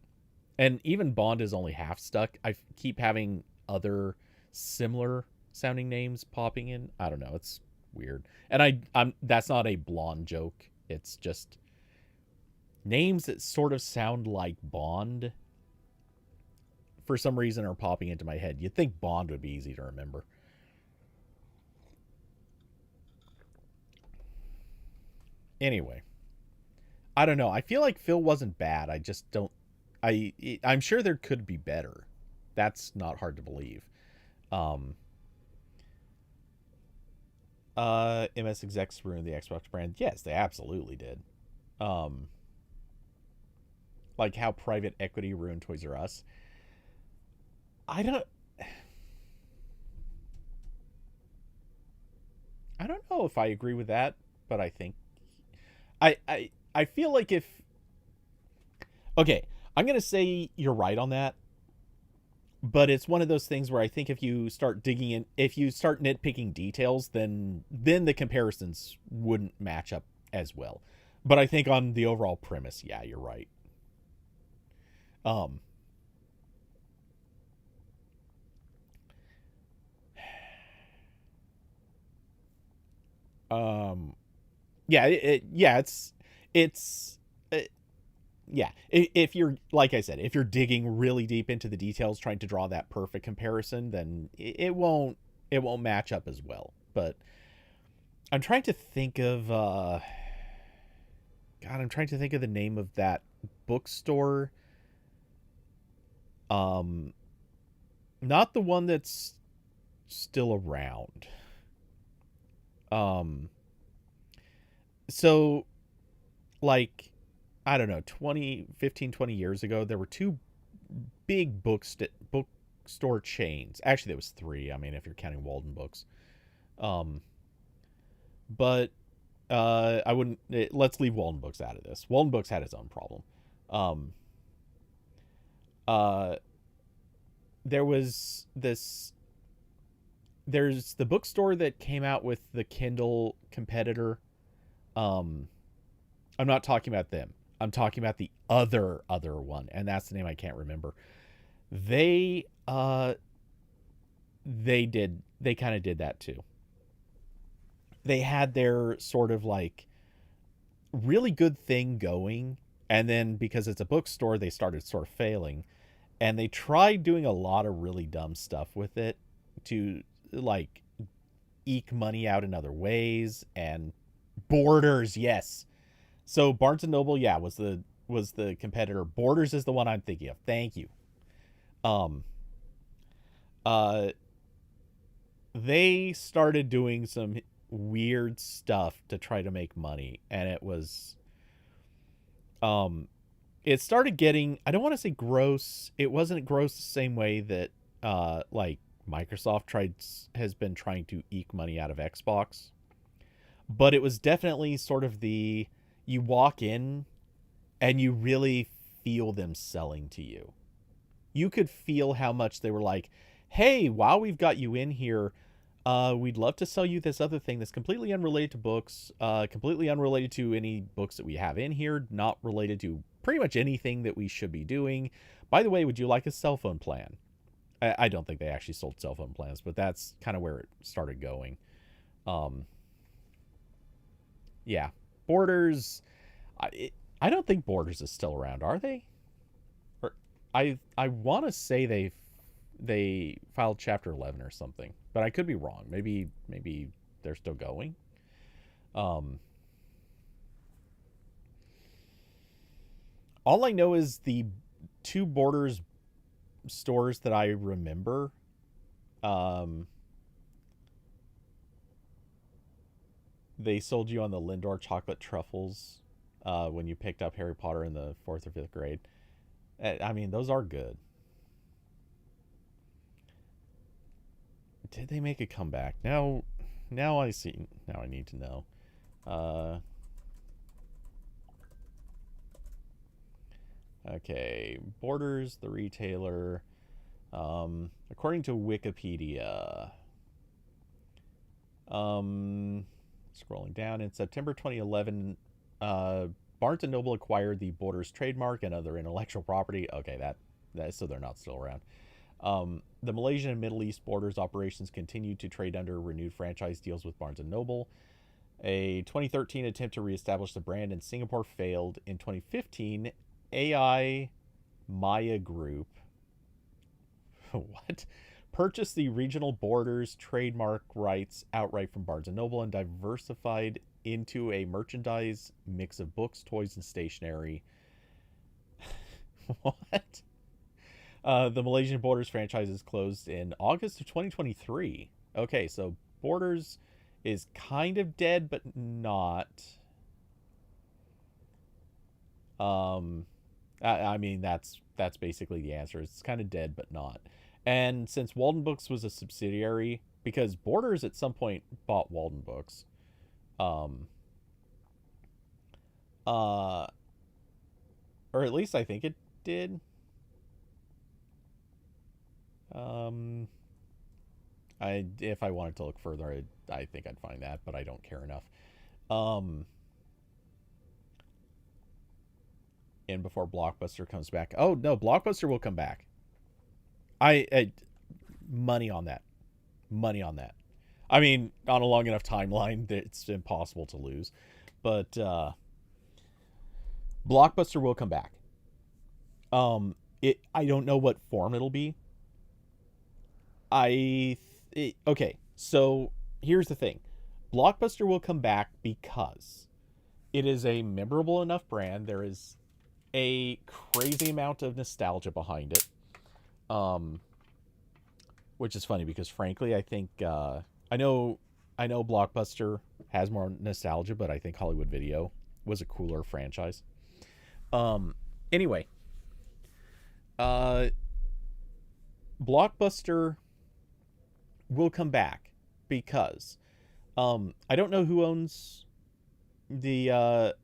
S1: And even Bond is only half stuck. I keep having other similar sounding names popping in. I don't know. It's weird. And I'm that's not a blonde joke. It's just names that sort of sound like Bond for some reason are popping into my head. You'd think Bond would be easy to remember. Anyway, I don't know. I feel like Phil wasn't bad. I just don't. I'm sure there could be better. That's not hard to believe. MS execs ruined the Xbox brand. Yes, they absolutely did. Like how private equity ruined Toys R Us. I don't know if I agree with that, but I think I feel like if... Okay, I'm going to say you're right on that, but it's one of those things where I think if you start digging in, if you start nitpicking details, then the comparisons wouldn't match up as well. But I think on the overall premise, yeah, you're right. Yeah, it's yeah, if you're, like I said, if you're digging really deep into the details trying to draw that perfect comparison, then it won't match up as well. But I'm trying to think of I'm trying to think of the name of that bookstore. Not the one that's still around. So like, I don't know, 20 years ago, there were two big bookstore chains. Actually, there was three. I mean, if you're counting Walden Books. But I wouldn't. Let's leave Walden Books out of this. Walden Books had its own problem. There was this. There's the bookstore that came out with the Kindle competitor. I'm not talking about them. I'm talking about the other one, and that's the name I can't remember. They kind of did that too. They had their sort of like really good thing going, and then because it's a bookstore, they started sort of failing, and they tried doing a lot of really dumb stuff with it to like eke money out in other ways. And Borders, yes. So Barnes and Noble, yeah, was the competitor. Borders is the one I'm thinking of. Thank you. They started doing some weird stuff to try to make money, and it was it started getting, I don't want to say gross. It wasn't gross the same way that like Microsoft has been trying to eke money out of Xbox, but it was definitely sort of you walk in and you really feel them selling to you. You could feel how much they were like, hey, while we've got you in here, we'd love to sell you this other thing that's completely unrelated to books, completely unrelated to any books that we have in here, not related to pretty much anything that we should be doing. By the way, would you like a cell phone plan? I don't think they actually sold cell phone plans, but that's kind of where it started going. Yeah. Borders, I don't think Borders is still around, are they? Or I want to say they filed Chapter 11 or something, but I could be wrong. Maybe they're still going. All I know is the two Borders stores that I remember. They sold you on the Lindor chocolate truffles when you picked up Harry Potter in the 4th or 5th grade. I mean, those are good. Did they make a comeback? Now I see. Now I need to know. Okay, Borders, the retailer. According to Wikipedia, scrolling down, in September 2011, Barnes & Noble acquired the Borders trademark and other intellectual property. Okay, that so they're not still around. The Malaysian and Middle East Borders operations continue to trade under renewed franchise deals with Barnes & Noble. A 2013 attempt to reestablish the brand in Singapore failed. In 2015, AI Maya Group purchased the regional Borders trademark rights outright from Barnes & Noble and diversified into a merchandise mix of books, toys, and stationery. What? The Malaysian Borders franchise is closed in August of 2023. Okay, so Borders is kind of dead, but not. I mean, that's basically the answer. It's kind of dead, but not. And since Walden Books was a subsidiary, because Borders at some point bought Walden Books, or at least I think it did. If I wanted to look further, I think I'd find that, but I don't care enough. And before Blockbuster comes back. Oh no, Blockbuster will come back. I money on that. Money on that. I mean, on a long enough timeline that it's impossible to lose. But Blockbuster will come back. I don't know what form it'll be. Okay, so here's the thing. Blockbuster will come back because it is a memorable enough brand. There is a crazy amount of nostalgia behind it. Which is funny because frankly, I think I know Blockbuster has more nostalgia, but I think Hollywood Video was a cooler franchise. Anyway, Blockbuster will come back because I don't know who owns the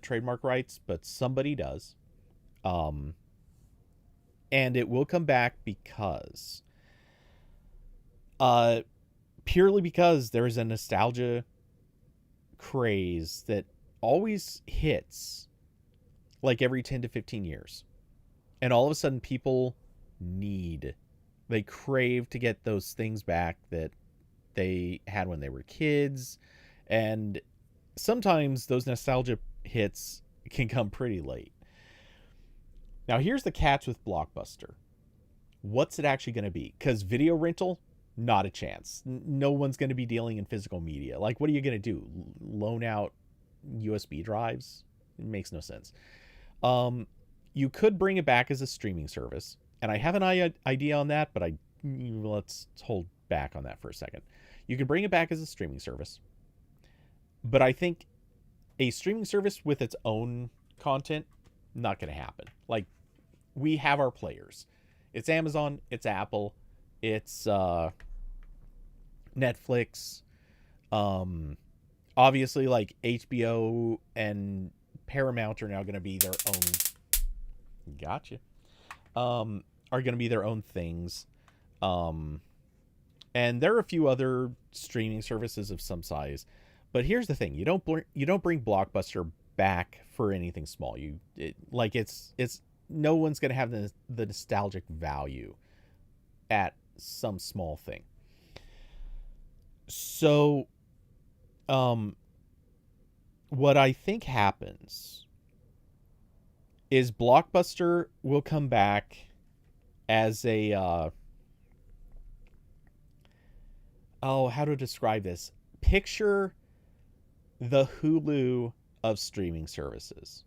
S1: trademark rights, but somebody does. And it will come back because purely because there is a nostalgia craze that always hits like every 10 to 15 years. And all of a sudden people they crave to get those things back that they had when they were kids. And sometimes those nostalgia hits can come pretty late. Now, here's the catch with Blockbuster. What's it actually going to be? Because video rental, not a chance. No one's going to be dealing in physical media. Like, what are you going to do? Loan out USB drives? It makes no sense. You could bring it back as a streaming service. And I have an idea on that, but let's hold back on that for a second. You could bring it back as a streaming service. But I think a streaming service with its own content, not going to happen. Like, we have our players. It's Amazon, it's Apple, it's Netflix. Obviously, like, HBO and Paramount are now going to be their own. Gotcha. Are going to be their own things. And there are a few other streaming services of some size. But here's the thing: you don't bring Blockbuster back for anything small. It's no one's going to have the nostalgic value at some small thing. So, what I think happens is Blockbuster will come back as a how to describe this? Picture the Hulu of streaming services.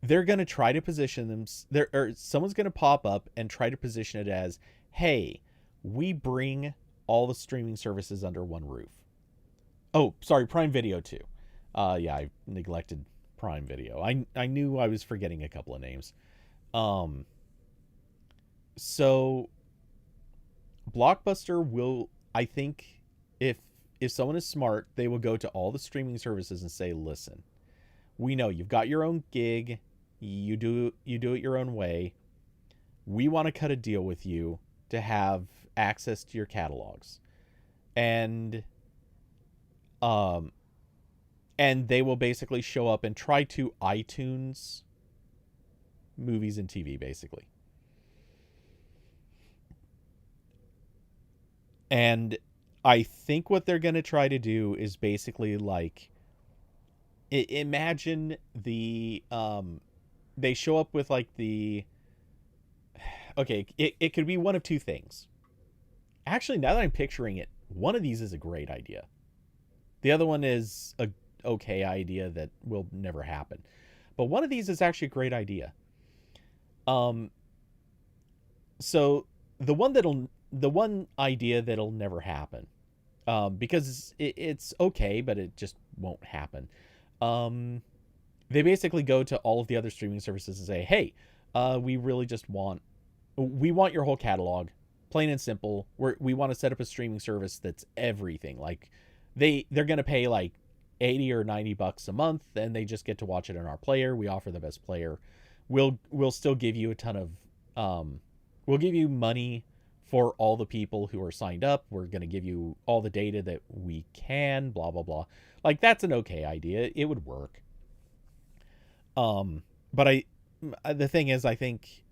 S1: They're going to try to position them there, or someone's going to pop up and try to position it as, hey, we bring all the streaming services under one roof. Oh, sorry, Prime Video too. Yeah, I neglected Prime Video. I knew I was forgetting a couple of names. So Blockbuster will, I think, if someone is smart, they will go to all the streaming services and say, listen, we know you've got your own gig. You do it your own way. We want to cut a deal with you to have access to your catalogs. And they will basically show up and try to iTunes movies and TV, basically. And I think what they're going to try to do is basically like, imagine the, they show up with like okay, it could be one of two things. Actually, now that I'm picturing it, one of these is a great idea. The other one is a okay idea that will never happen. But one of these is actually a great idea. So the one idea that'll never happen, because it's okay, but it just won't happen. They basically go to all of the other streaming services and say, hey, we really just want your whole catalog, plain and simple. We want to set up a streaming service that's everything. Like they're going to pay like $80 or $90 a month, and they just get to watch it on our player. We offer the best player. We'll still give you a ton of, we'll give you money for all the people who are signed up. We're going to give you all the data that we can, blah, blah, blah. Like, that's an okay idea. It would work. But the thing is, I think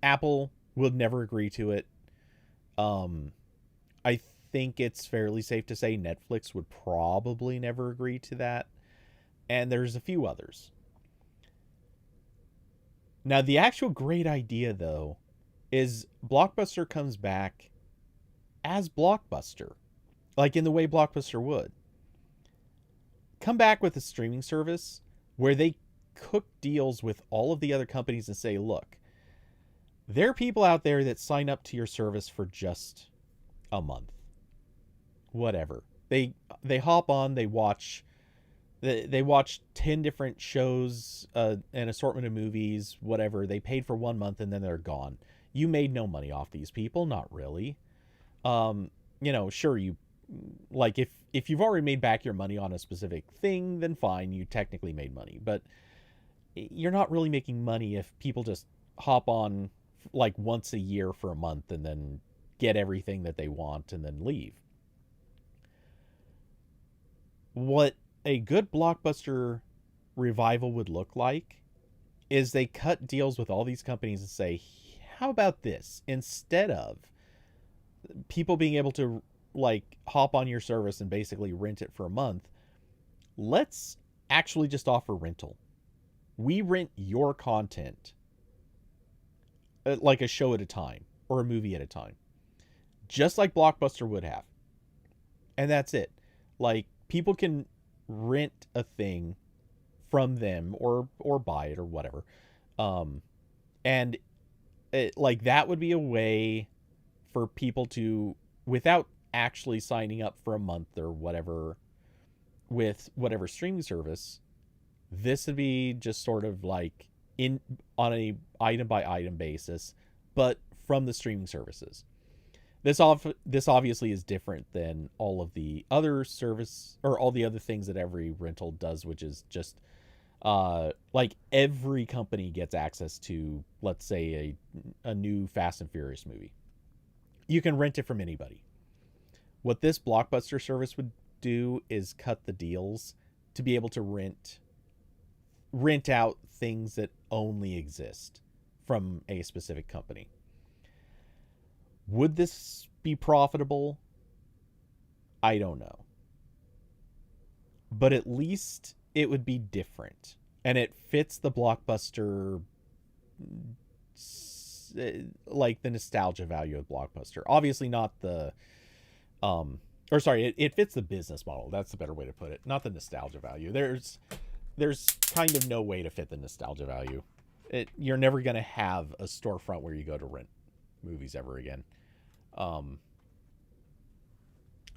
S1: Apple would never agree to it. I think it's fairly safe to say Netflix would probably never agree to that. And there's a few others. Now, the actual great idea, though, is Blockbuster comes back as Blockbuster, like in the way Blockbuster would. Come back with a streaming service where they cook deals with all of the other companies and say, look, there are people out there that sign up to your service for just a month. Whatever. They hop on, they watch 10 different shows, an assortment of movies, whatever. They paid for 1 month and then they're gone. You made no money off these people, not really. Sure, you like if you've already made back your money on a specific thing, then fine, you technically made money. But you're not really making money if people just hop on like once a year for a month and then get everything that they want and then leave. What a good Blockbuster revival would look like is they cut deals with all these companies and say, how about this? Instead of people being able to like hop on your service and basically rent it for a month, let's actually just offer rental. We rent your content like a show at a time or a movie at a time, just like Blockbuster would have. And that's it. Like, people can rent a thing from them or buy it or whatever. And like that would be a way for people to, without actually signing up for a month or whatever with whatever streaming service, this would be just sort of like on a item by item basis, but from the streaming services. This obviously is different than all of the other service or all the other things that every rental does, which is just like every company gets access to, let's say, a new Fast and Furious movie. You can rent it from anybody. What this Blockbuster service would do is cut the deals to be able to rent out things that only exist from a specific company. Would this be profitable? I don't know. But at least it would be different. And it fits the Blockbuster, like the nostalgia value of Blockbuster. Obviously not the, it fits the business model. That's the better way to put it. Not the nostalgia value. There's kind of no way to fit the nostalgia value. You're never going to have a storefront where you go to rent movies ever again.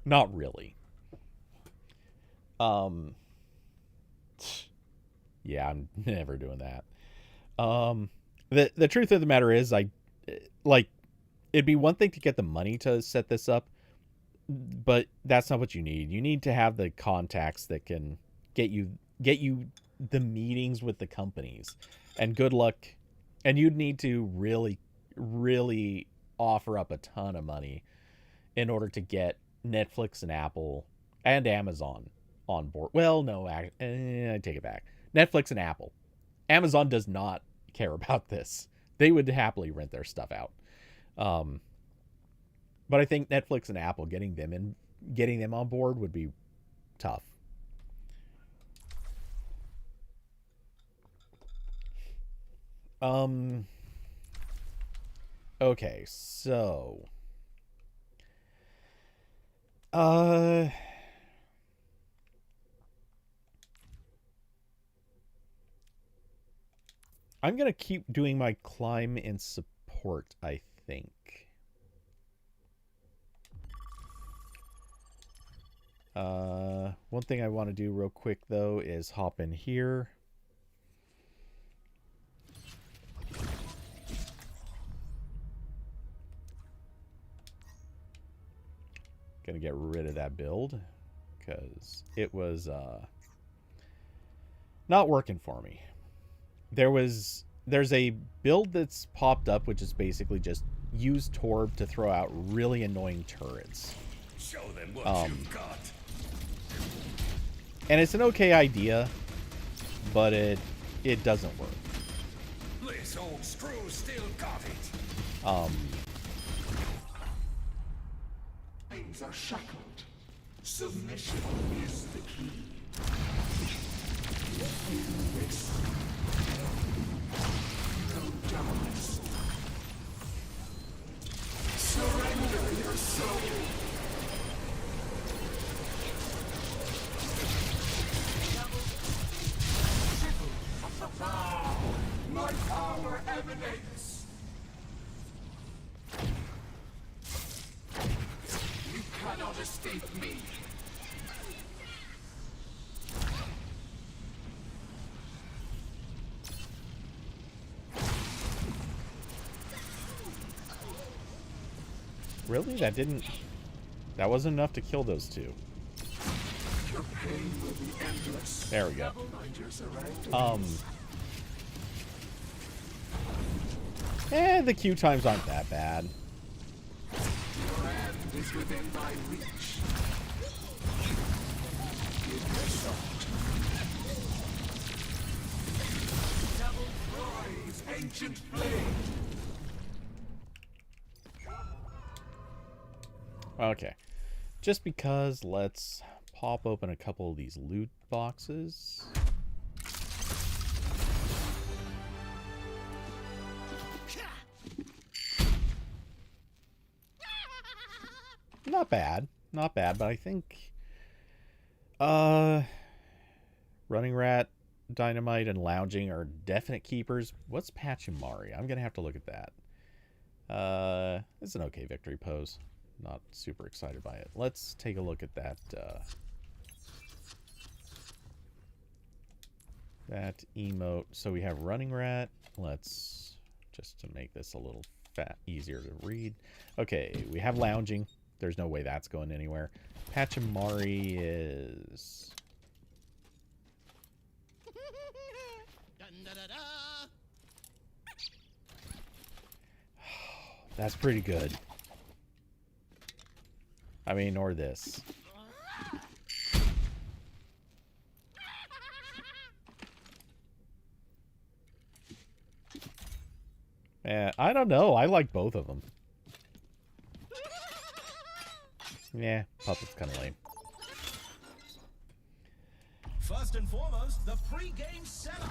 S1: Not really. Yeah, I'm never doing that. The truth of the matter is, it'd be one thing to get the money to set this up, but that's not what you need. You need to have the contacts that can get you the meetings with the companies, and good luck. And you'd need to really, really offer up a ton of money in order to get Netflix and Apple and Amazon on board. Well, no, I take it back. Netflix and Apple. Amazon does not care about this. They would happily rent their stuff out. But I think Netflix and Apple, getting them on board would be tough. Okay, so I'm gonna keep doing my climb and support, I think. One thing I want to do real quick though is hop in here. Gonna get rid of that build because it was not working for me. There's a build that's popped up which is basically just use Torb to throw out really annoying turrets.
S3: Show them what you've got.
S1: And it's an okay idea, but it doesn't work.
S3: This old screw still got it. Minds are shackled. Submission is the key. This emanates. You cannot escape me.
S1: Really? That wasn't enough to kill those two.
S3: Your pain will be endless.
S1: There we go.
S3: Fighters arrived.
S1: The queue times aren't that bad.
S3: Your hand is within my reach. Give me a shot. Double rise, ancient flame.
S1: Okay. Just because, let's pop open a couple of these loot boxes. Not bad. Not bad, but I think Running Rat, Dynamite, and Lounging are definite keepers. What's Pachimari? I'm gonna have to look at that. It's an okay victory pose. Not super excited by it. Let's take a look at that that emote. So we have Running Rat. Let's just to make this a little easier to read. Okay, we have Lounging. There's no way that's going anywhere. Pachimari is that's pretty good. I mean, or this. I don't know. I like both of them. Yeah, Puppet's kind of lame.
S4: First and foremost, the pre-game setup.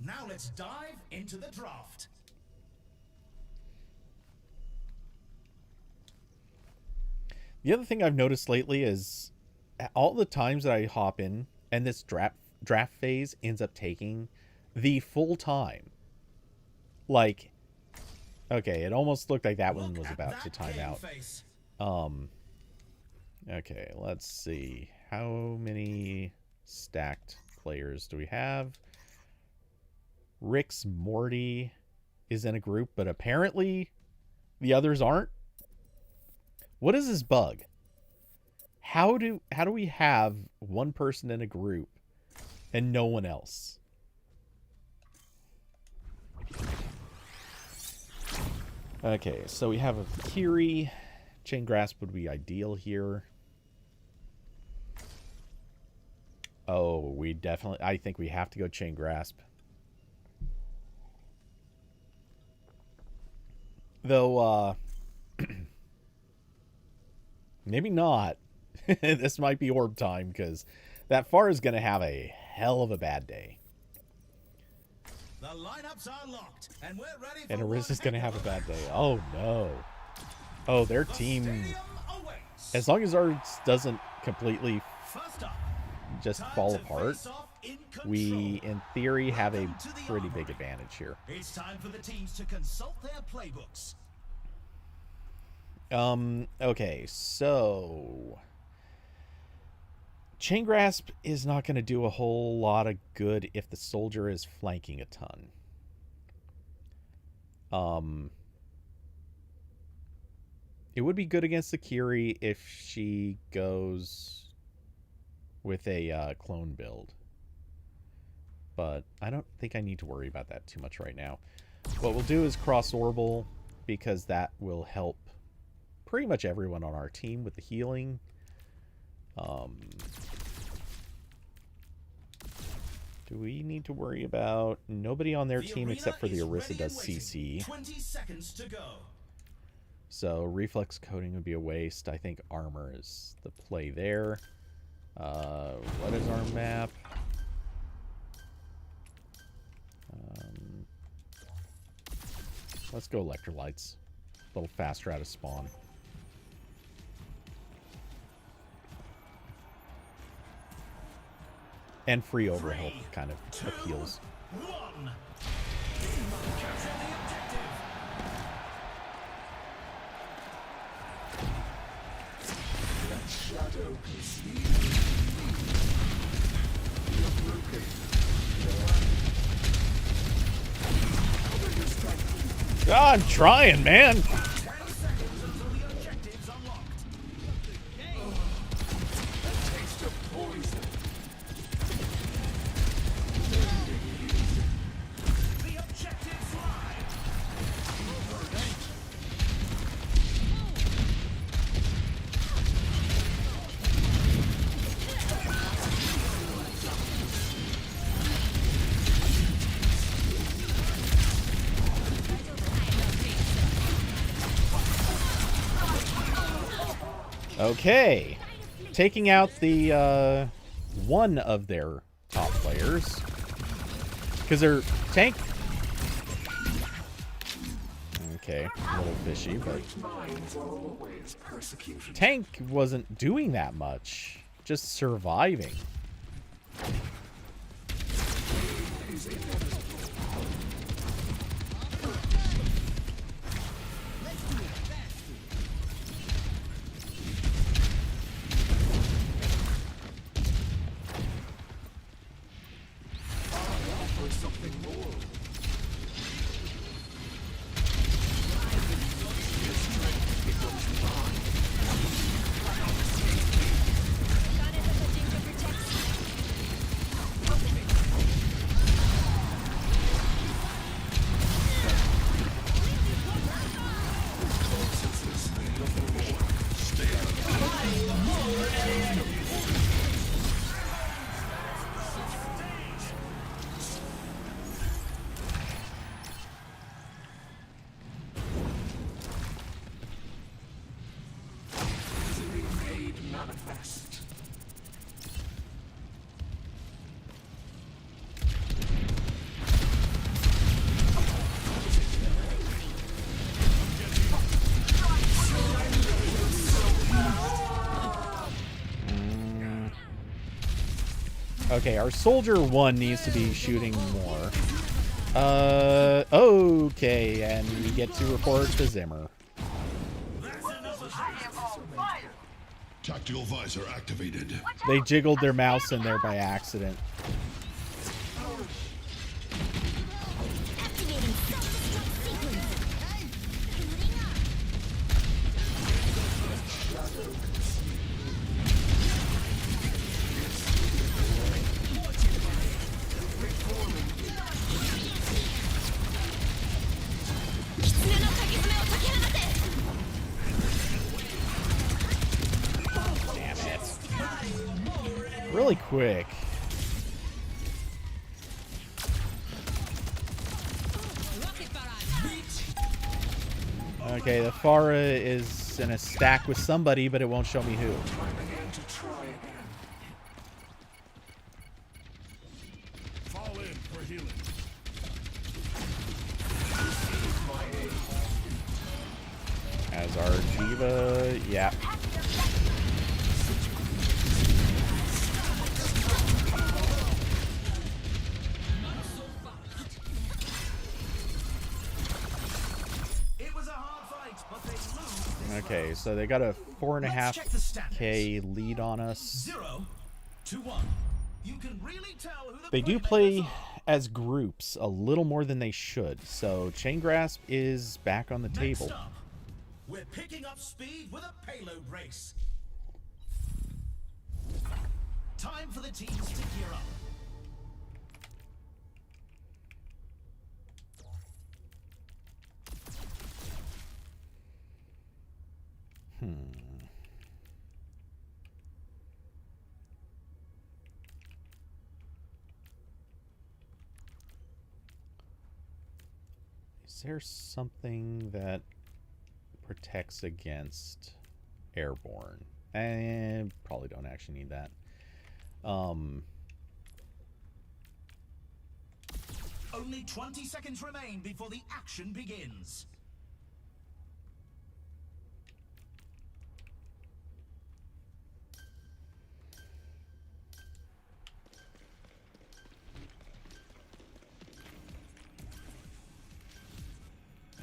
S4: Now let's dive into the draft.
S1: The other thing I've noticed lately is all the times that I hop in and this draft phase ends up taking the full time. Like, okay, it almost looked like that one was about to time out. Okay, let's see. How many stacked players do we have? Rick's Morty is in a group, but apparently the others aren't. What is this bug? How do we have one person in a group and no one else? Okay, so we have a Kiri. Chain Grasp would be ideal here. Oh, I think we have to go Chain Grasp. Though, maybe not. This might be orb time, because that Far is going to have a hell of a bad day.
S4: The lineups are locked, and we're ready for
S1: And Arisa's going to have a bad day. Oh, no. Oh, their team... As long as ours doesn't completely just fall apart, we, in theory, have a pretty big advantage here.
S4: It's time for the teams to consult their playbooks.
S1: Okay, so... Chain Grasp is not going to do a whole lot of good if the soldier is flanking a ton. It would be good against the Kiri if she goes with a clone build. But I don't think I need to worry about that too much right now. What we'll do is cross Orbital, because that will help pretty much everyone on our team with the healing. Do we need to worry about nobody on their team except for the Orisa does CC?
S4: 20 seconds to go.
S1: So reflex coating would be a waste. I think armor is the play there. What is our map? Let's go electrolytes. little faster out of spawn. And free overhealth kind of appeals.
S4: 1.
S3: Shadow perceive. You're broken.
S1: I'm trying, man.
S4: 10 seconds until the objective's unlocked.
S3: Taste of poison.
S4: The objective's live.
S1: Okay. Taking out the one of their top players. Because their tank... Okay, a little fishy, but...
S3: Minds are always persecuted.
S1: Tank wasn't doing that much. Just surviving.
S3: For something more. Misery made manifest.
S1: Okay, our soldier 1 needs to be shooting more. Okay, and we get to report to Zimmer.
S9: Tactical visor activated.
S1: They jiggled their mouse in there by accident. Damn it. Really quick. Okay, the Pharah is in a stack with somebody, but it won't show me who.
S3: I began to try again.
S9: Fall in for healing.
S1: As our diva, yeah.
S4: It was a hard fight, but they lose.
S1: Okay, so they got a 4.5k lead on us.
S4: 0 to 1. You can really tell who the
S1: They do
S4: playmakers
S1: play
S4: are.
S1: as groups a little more than they should, so Chain Grasp is back on the table.
S4: Next up, we're picking up speed with a payload race. Time for the teams to gear up.
S1: Is there something that protects against airborne? And probably don't actually need that.
S4: Only 20 seconds remain before the action begins.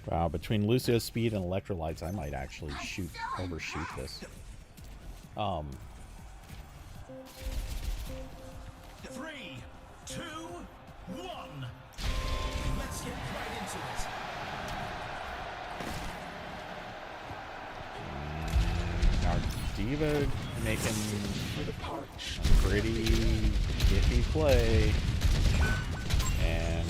S1: Wow, between Lucio's speed and electrolytes, I might actually overshoot this.
S4: 3, 2, 1. Let's get right into it.
S1: Our Diva making a pretty iffy play. And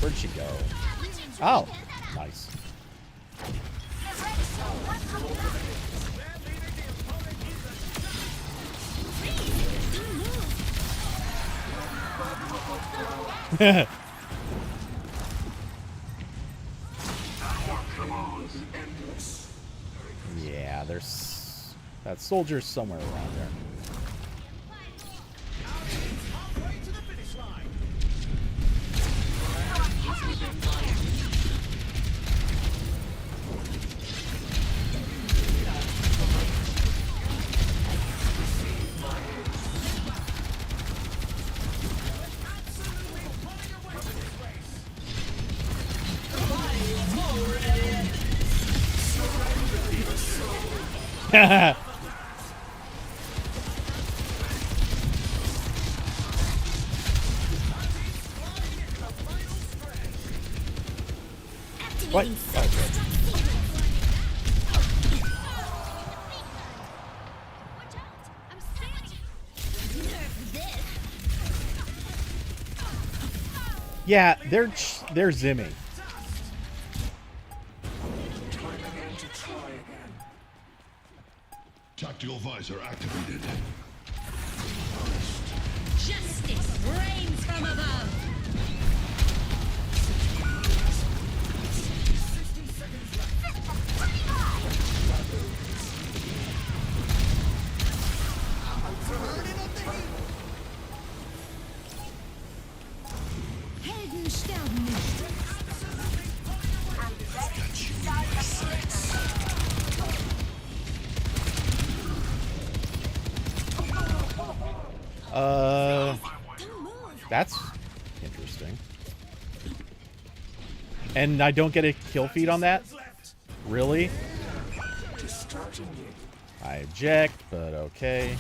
S1: where'd she go? Oh, nice. Yeah, there's that soldier's somewhere around there.
S4: Halfway to the finish line.
S1: What? Oh, yeah, they're zimming.
S9: Tactical visor activated.
S2: Justice reigns from above. Helden sterben nicht.
S1: That's interesting. And I don't get a kill feed on that? Really? I object, but okay.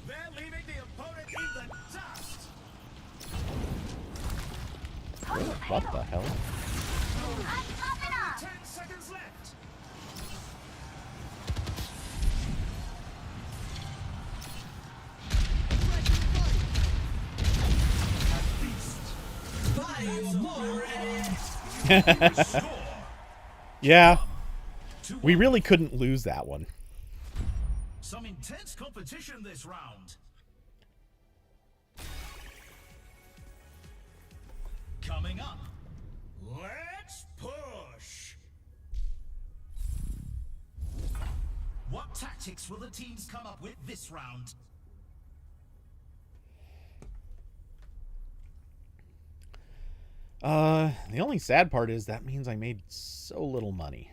S4: They're leaving the opponent in the dust.
S1: What the hell?
S4: 10 seconds left.
S1: Yeah. We really couldn't lose that one.
S4: Some intense competition this round. Coming up, let's push. What tactics will the teams come up with this round?
S1: The only sad part is that means I made so little money.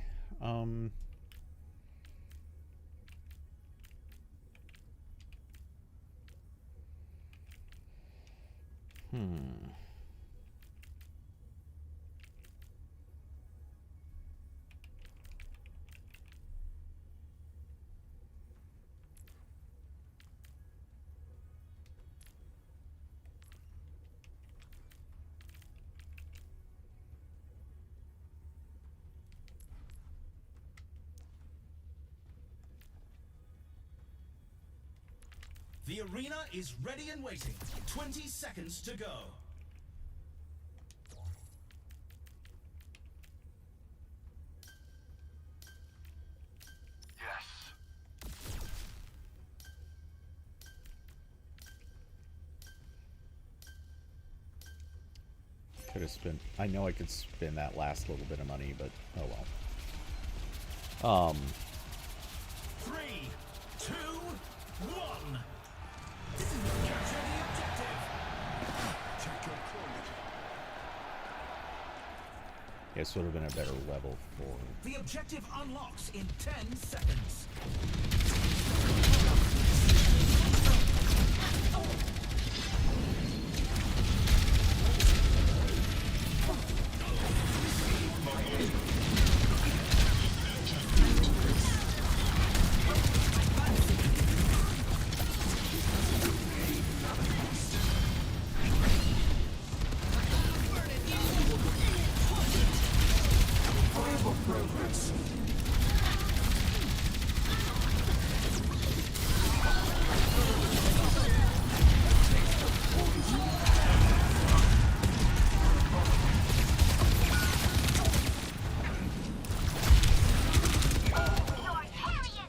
S4: The arena is ready and waiting. 20 seconds to go.
S1: Could have spent. I know I could spend that last little bit of money, but oh well.
S4: 3, 2, 1. Capture the objective.
S3: Take your point.
S1: This would have been a better level for.
S4: The objective unlocks in 10 seconds.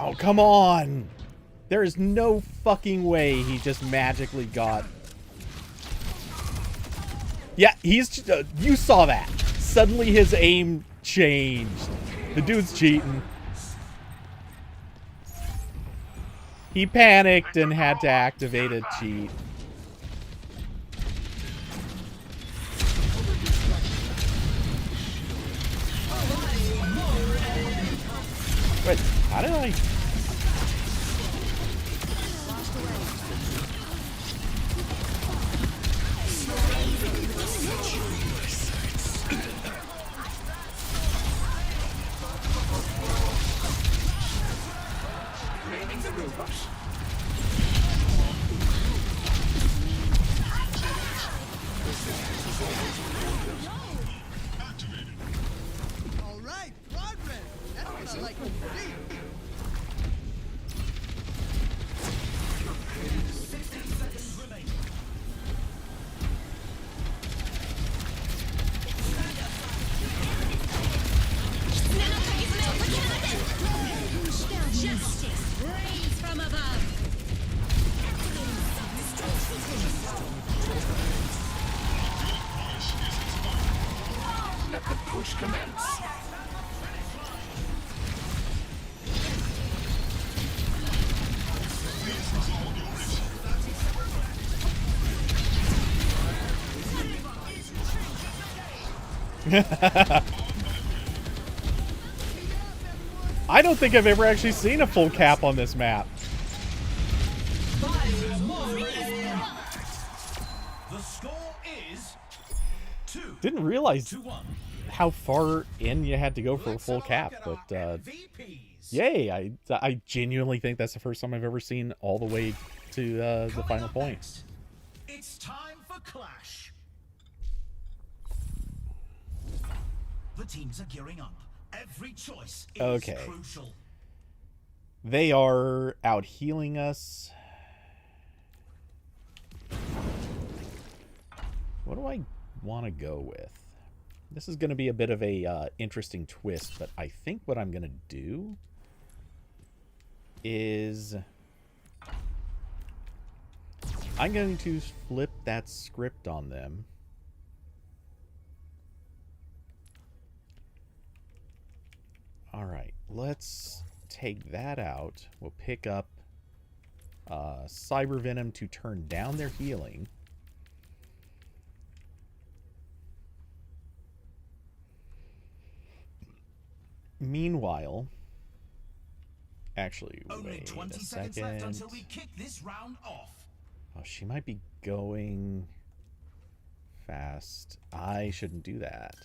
S1: Oh, come on! There is no fucking way he just magically got... Yeah, he's... you saw that. Suddenly his aim changed. The dude's cheating. He panicked and had to activate a cheat. Wait, how did I...
S10: All right, progress. That's what I like to see.
S4: 60 seconds remaining.
S2: Justice reigns from above.
S3: Let the push commence.
S1: I don't think I've ever actually seen a full cap on this map.
S4: The score is 2.
S1: Didn't realize
S4: 2-1.
S1: how far in you had to go for a full cap, but
S4: MVPs.
S1: yay! I genuinely think that's the first time I've ever seen all the way to the
S4: Coming
S1: final
S4: up
S1: point.
S4: next, it's time for Clash. The teams are gearing up. Every choice is
S1: Okay.
S4: crucial.
S1: They are out healing us. What do I want to go with? This is going to be a bit of a interesting twist, but I think what I'm going to do is I'm going to flip that script on them. All right, let's take that out. We'll pick up Cyber Venom to turn down their healing. Meanwhile, actually,
S4: Only
S1: wait
S4: 20
S1: a
S4: seconds left
S1: second.
S4: until we kick this round off.
S1: Oh, she might be going fast. I shouldn't do that.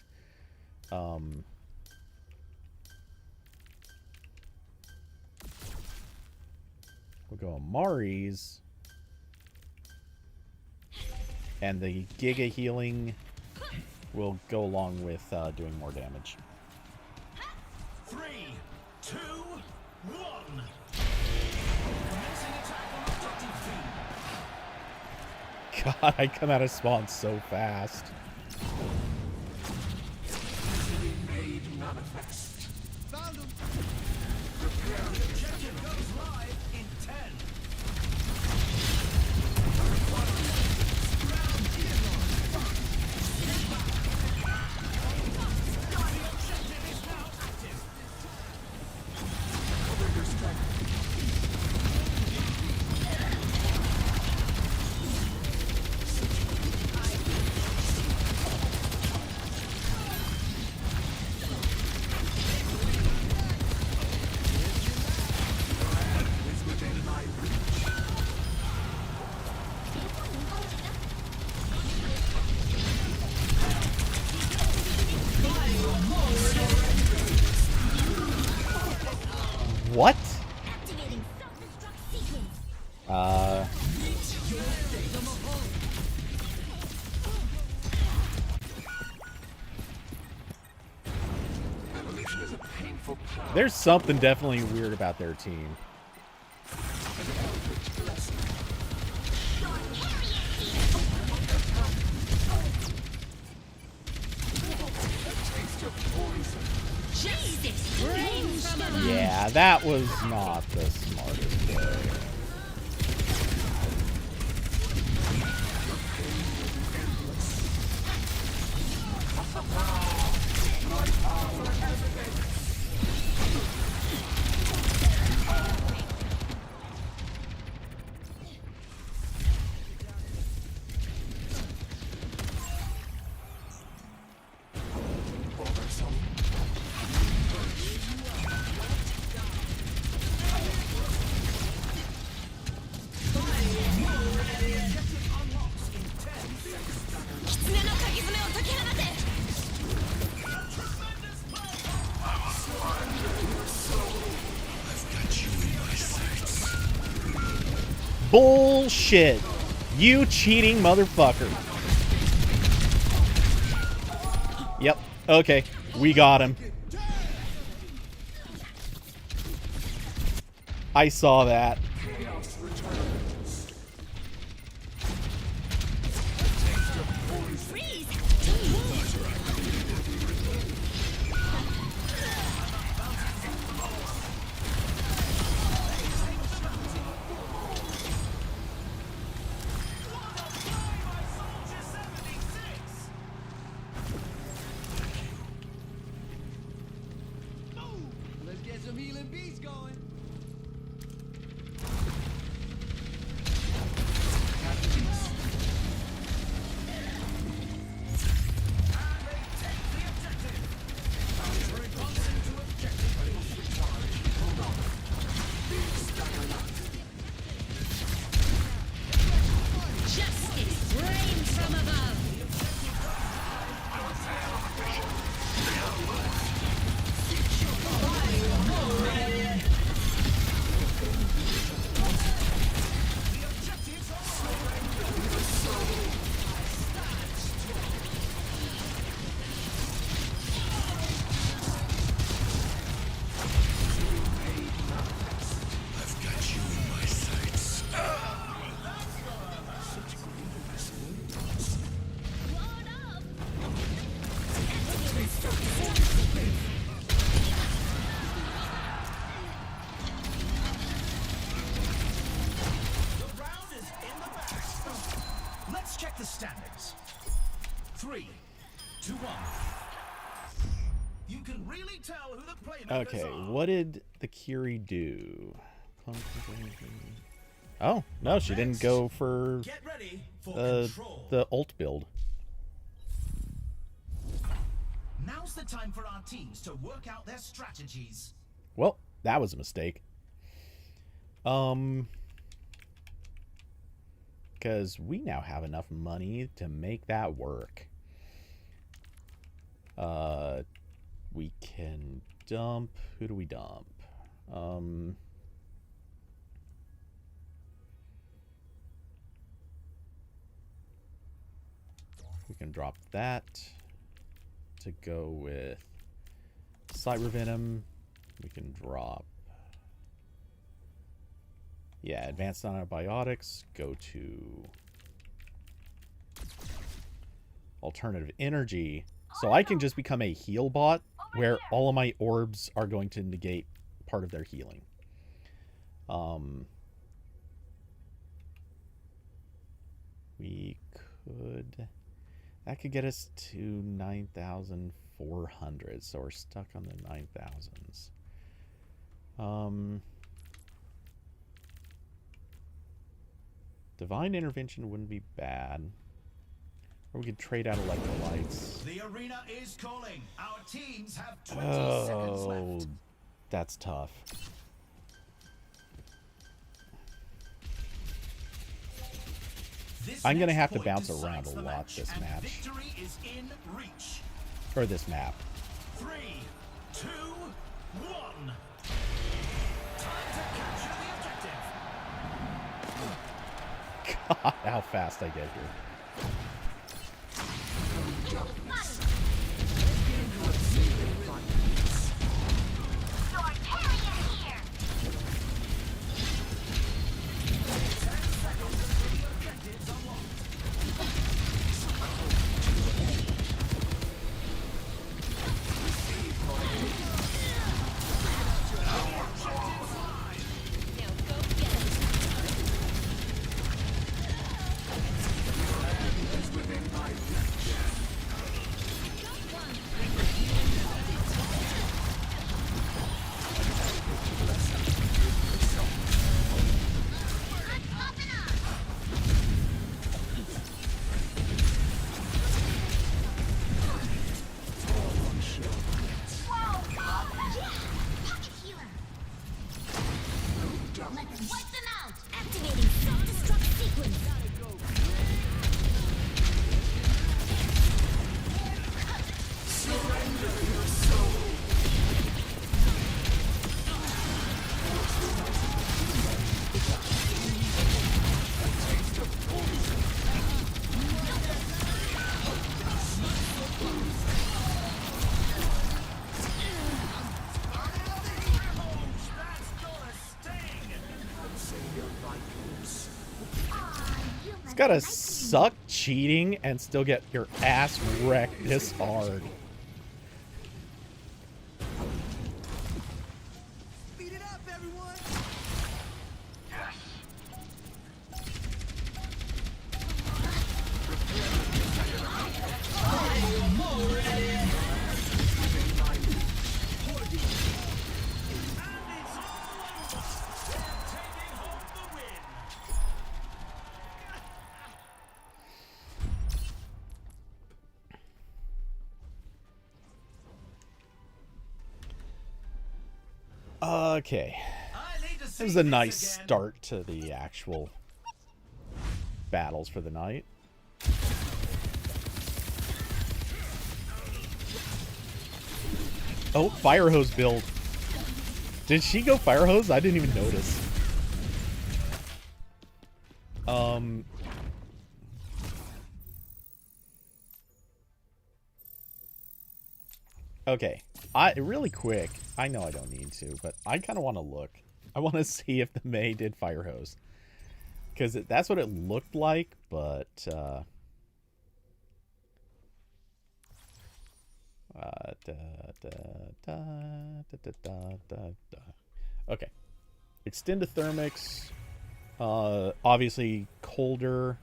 S1: We'll go Amari's. And the Giga healing will go along with doing more damage.
S4: 3, 2, 1. Commencing attack on objective B.
S1: God, I come out of spawn so fast.
S3: Made manifest.
S10: Found him.
S4: The objective goes live in 10.
S1: What?
S6: Activating self-destruct sequence.
S3: Evolution is a painful process.
S1: There's something definitely weird about their team. Yeah, that was not the smartest play. Bullshit. You cheating motherfucker. Yep. Okay. We got him. I saw that.
S10: Let's get some healing beats going.
S2: Justice reigns from above.
S9: I've got you in my sights.
S4: The round is in the bag. Let's check the standings. 3, 2, 1. You can really tell who the playmakers
S1: Okay,
S4: are.
S1: what did the Curie do? Oh, no, she didn't go for
S4: Get ready for control.
S1: the ult build.
S4: Now's the time for our teams to work out their strategies.
S1: Well, that was a mistake. Because we now have enough money to make that work. We can dump. Who do we dump? We can drop that to go with Cyber Venom. We can drop. Yeah, advanced antibiotics. Go to alternative energy. So I can just become a heal bot where all of my orbs are going to negate part of their healing. We could... That could get us to 9,400. So we're stuck on the 9,000s. Divine Intervention wouldn't be bad. Or we could trade out electrolytes.
S4: The arena is calling. Our teams have 20 seconds
S1: Oh,
S4: left.
S1: that's tough.
S4: This
S1: I'm gonna
S4: next
S1: have to
S4: point
S1: bounce
S4: decides
S1: around a
S4: the
S1: lot
S4: match,
S1: this
S4: and
S1: match.
S4: Victory is in reach.
S1: Or this map.
S4: 3, 2, 1.
S1: How fast I get here.
S6: Your carrier here! Let's wipe them out! Activating self-destruct sequence!
S1: It's gotta suck cheating and still get your ass wrecked this hard.
S10: Speed it up, everyone!
S1: Okay. It was a nice start to the actual battles for the night. Oh, fire hose build. Did she go fire hose? I didn't even notice. Okay. Really quick. I know I don't need to, but I kind of want to look. I want to see if the Mei did fire hose. Because that's what it looked like, but... Okay. Extend to thermics. Obviously colder.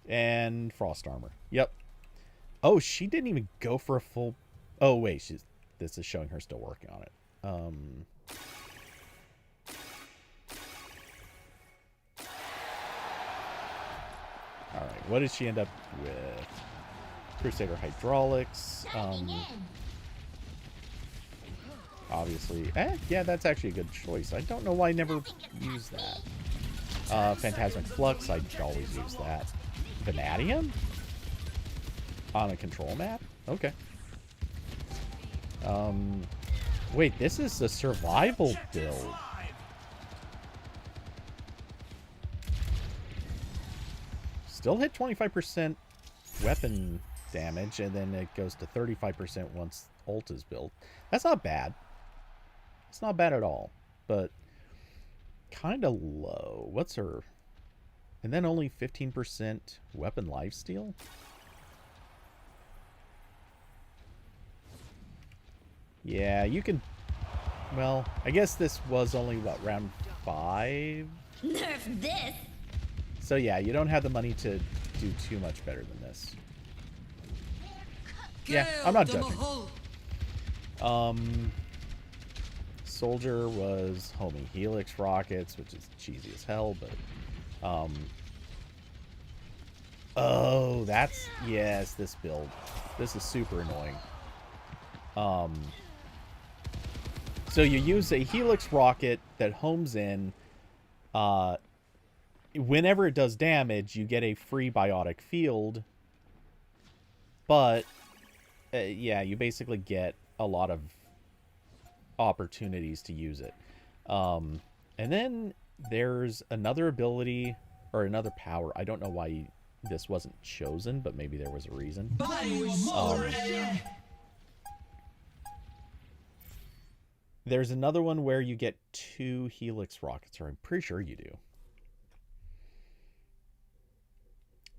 S1: And frost armor. Yep. Oh, she didn't even go for a full... Oh, wait. This is showing her still working on it. Alright, what did she end up with? Crusader Hydraulics. Obviously. Yeah, that's actually a good choice. I don't know why I never used that. Phantasmic Flux, I always use that. Vanadium? On a control map? Okay. Wait, this is a survival build. Still hit 25% weapon damage, and then it goes to 35% once ult is built. That's not bad. It's not bad at all, but kind of low. What's her... And then only 15% weapon lifesteal? Yeah, you can... Well, I guess this was only, what, round 5?
S6: Nerf this!
S1: So yeah, you don't have the money to do too much better than this. Yeah, I'm not judging. Soldier was homing Helix rockets, which is cheesy as hell, but... Oh, that's... Yes, this build. This is super annoying. So you use a Helix rocket that homes in. Whenever it does damage, you get a free biotic field. But, yeah, you basically get a lot of opportunities to use it. And then there's another ability or another power. I don't know why this wasn't chosen, but maybe there was a reason. There's another one where you get 2 Helix rockets, or I'm pretty sure you do.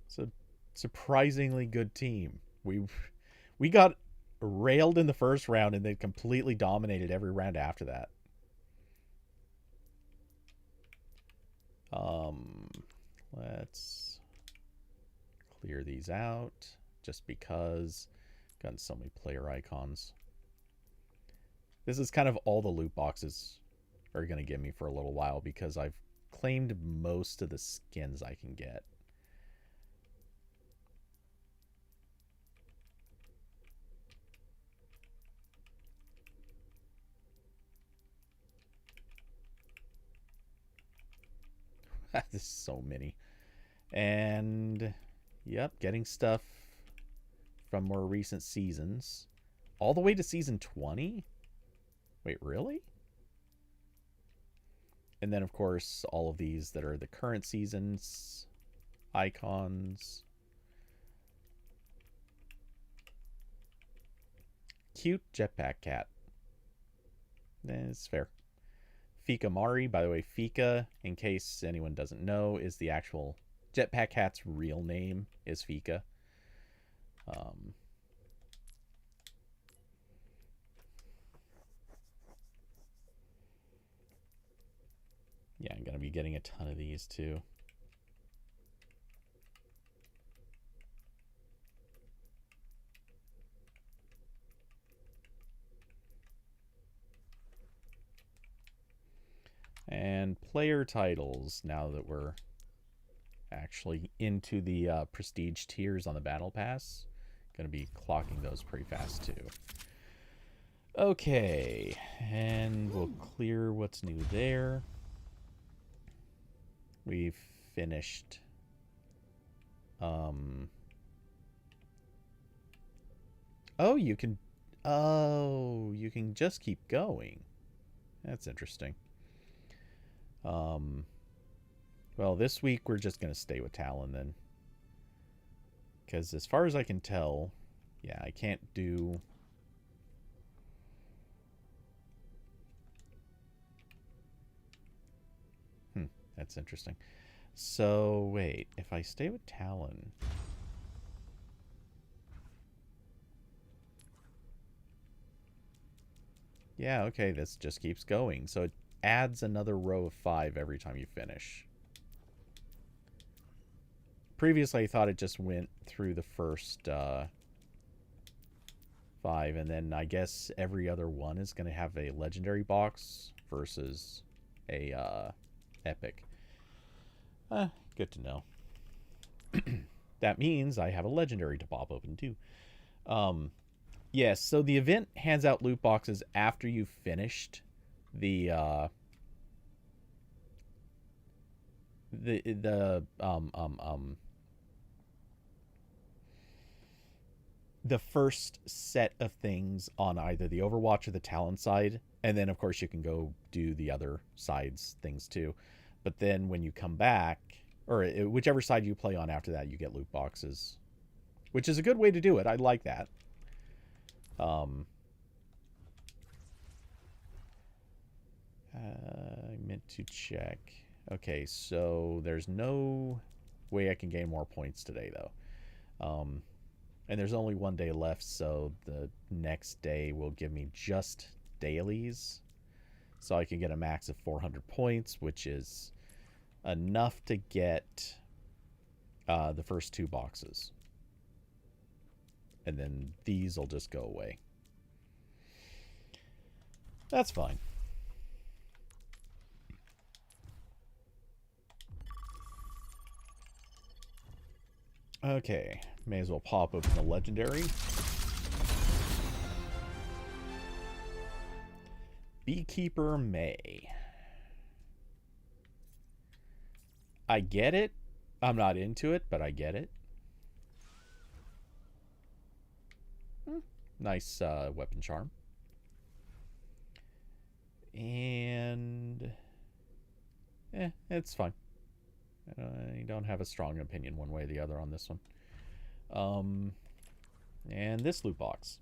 S1: It's a surprisingly good team. We got railed in the first round and then completely dominated every round after that. Let's clear these out just because I've gotten so many player icons. This is kind of all the loot boxes are going to give me for a little while because I've claimed most of the skins I can get. This is so many. And yep, getting stuff from more recent seasons. All the way to season 20? Wait, really? And then, of course, all of these that are the current seasons, icons. Cute jetpack cat. It's fair. Fika Mari, by the way, Fika, in case anyone doesn't know, is the actual jetpack cat's real name is Fika. Yeah, I'm going to be getting a ton of these too. And player titles, now that we're actually into the prestige tiers on the battle pass. Going to be clocking those pretty fast too. Okay, and we'll clear what's new there. We've finished oh, you can just keep going. That's interesting. Well, this week we're just going to stay with Talon then. Because as far as I can tell, yeah, I can't do... That's interesting. So, wait, if I stay with Talon... Yeah, okay, this just keeps going. So it adds another row of 5 every time you finish. Previously, I thought it just went through the first 5, and then I guess every other one is going to have a legendary box versus a epic. Good to know. That means I have a legendary to pop open too. Yes, so the event hands out loot boxes after you've finished the first set of things on either the Overwatch or the Talon side, and then of course you can go do the other side's things too. But then when you come back, or whichever side you play on after that, you get loot boxes, which is a good way to do it. I like that. I meant to check. Okay, so there's no way I can gain more points today, though. And there's only one day left, so the next day will give me just dailies. So I can get a max of 400 points, which is enough to get the first 2 boxes. And then these will just go away. That's fine. Okay, may as well pop open the legendary. Beekeeper May. I get it. I'm not into it, but I get it. Nice weapon charm. And it's fine. I don't have a strong opinion one way or the other on this one. And this loot box.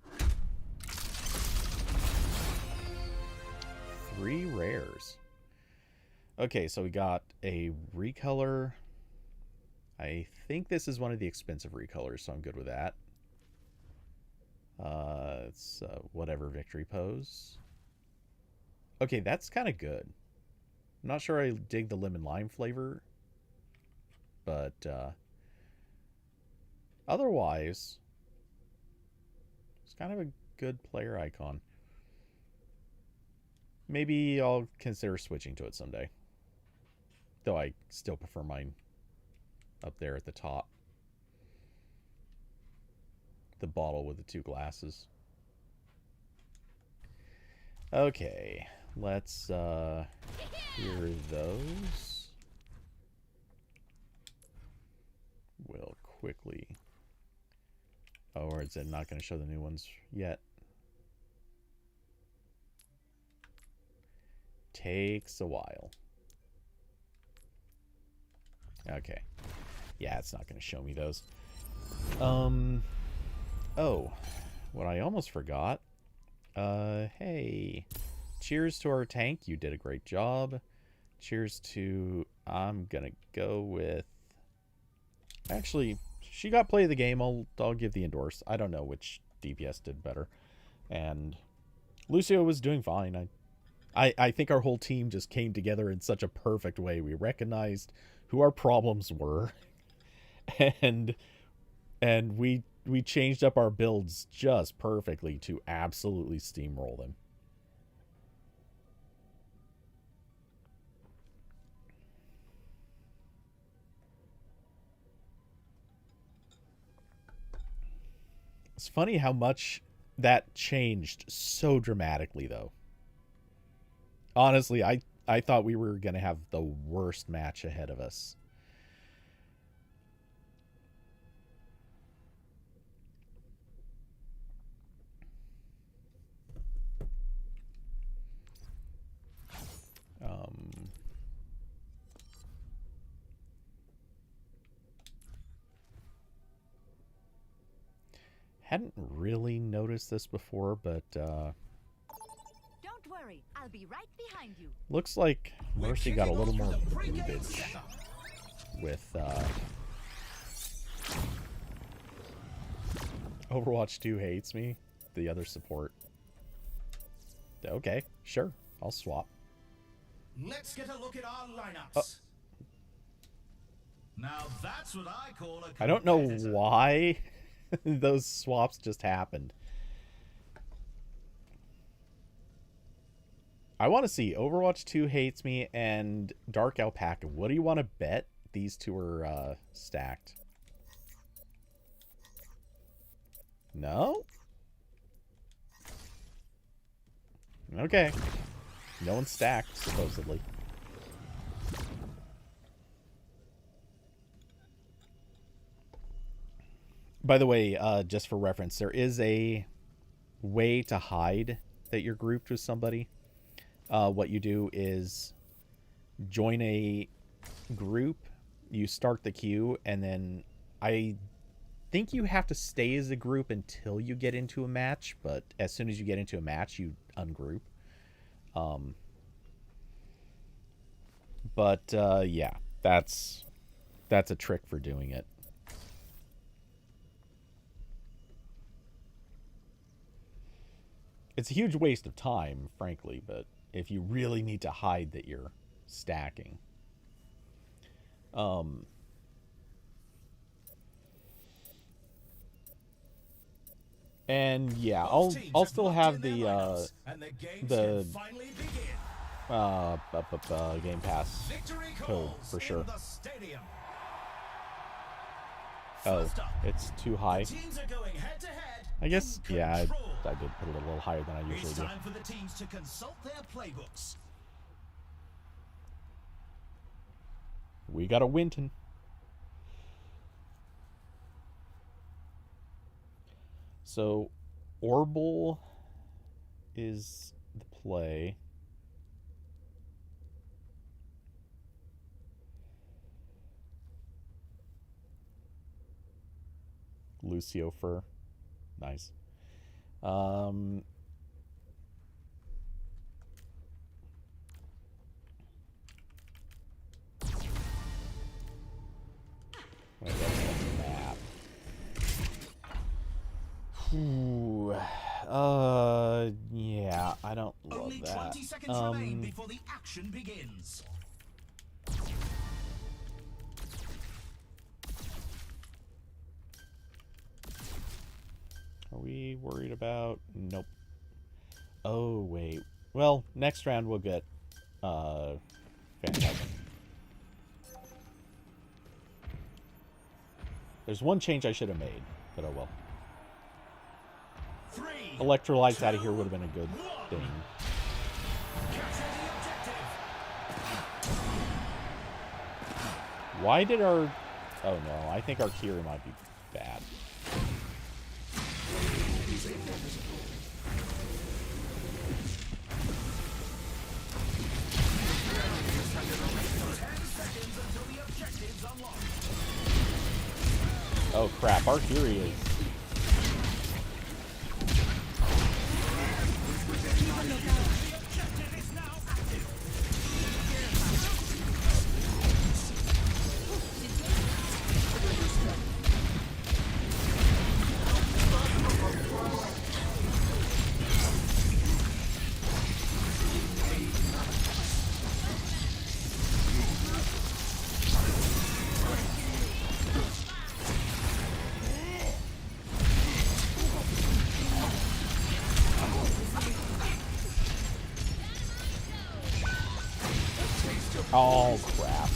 S1: 3 rares. Okay, so we got a recolor. I think this is one of the expensive recolors, so I'm good with that. It's whatever victory pose. Okay, that's kind of good. I'm not sure I dig the lemon lime flavor, but otherwise, it's kind of a good player icon. Maybe I'll consider switching to it someday. Though I still prefer mine up there at the top. The bottle with the 2 glasses. Okay, let's clear those. We'll quickly... Oh, or is it not going to show the new ones yet? Takes a while. Okay. Yeah, it's not going to show me those. Oh, what I almost forgot. Hey. Cheers to our tank. You did a great job. Cheers to... I'm going to go with... Actually, she got play of the game. I'll give the endorse. I don't know which DPS did better. And Lucio was doing fine. I think our whole team just came together in such a perfect way. We recognized who our problems were, and we changed up our builds just perfectly to absolutely steamroll them. It's funny how much that changed so dramatically, though. Honestly, I thought we were going to have the worst match ahead of us. Hadn't really noticed this before, but
S6: Don't worry, I'll be right behind you.
S1: Looks like Mercy got a little more boobage with Overwatch 2 hates me. The other support. Okay, sure. I'll swap.
S4: Let's get a look at our lineups. Now that's what I call a...
S1: I don't know why those swaps just happened. I want to see Overwatch 2 hates me and Dark Alpaca. What do you want to bet these two are stacked? No? Okay. No one's stacked, supposedly. By the way, just for reference, there is a way to hide that you're grouped with somebody. What you do is join a group, you start the queue, and then I think you have to stay as a group until you get into a match, but as soon as you get into a match, you ungroup. Yeah, that's a trick for doing it. It's a huge waste of time, frankly, but if you really need to hide that you're stacking. And yeah, I'll still have the Game Pass code for sure. Oh, it's too high. I guess, yeah, I did put it a little higher than I usually do.
S4: It's time for the teams to consult their playbooks.
S1: We got a Winton. So, Orbital is the play. Lucio fur. Nice. Wait, that's the map. Ooh. Yeah, I don't love
S4: Only
S1: that.
S4: 20 seconds remain before the action begins.
S1: Are we worried about? Nope. Oh, wait. Well, next round we'll get, Phantasm. There's one change I should have made, but oh well.
S4: 3,
S1: Electrolytes out of here would have been a good thing.
S4: capture the objective.
S1: Why did our... Oh no, I think our Kiri might be bad. Oh crap, our Kiri is... Oh crap.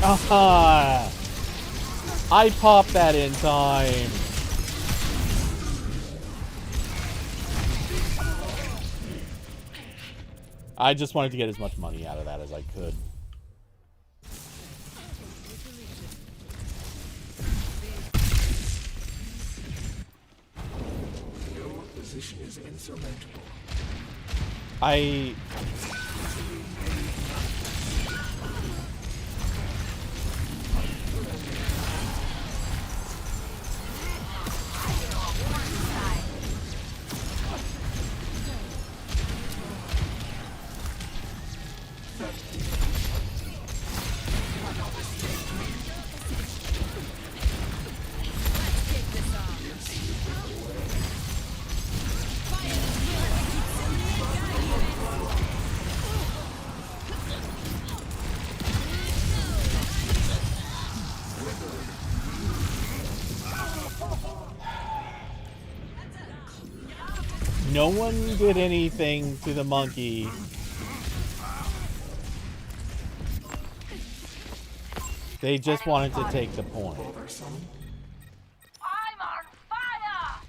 S1: Aha! I popped that in time. I just wanted to get as much money out of that as I could.
S3: Your position is insurmountable.
S1: No one did anything to the monkey. They just wanted to take the point.
S6: I'm on fire!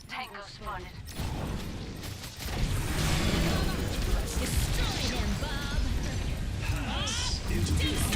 S6: Tango spotted.
S2: Destroy him, Bob.
S9: Into the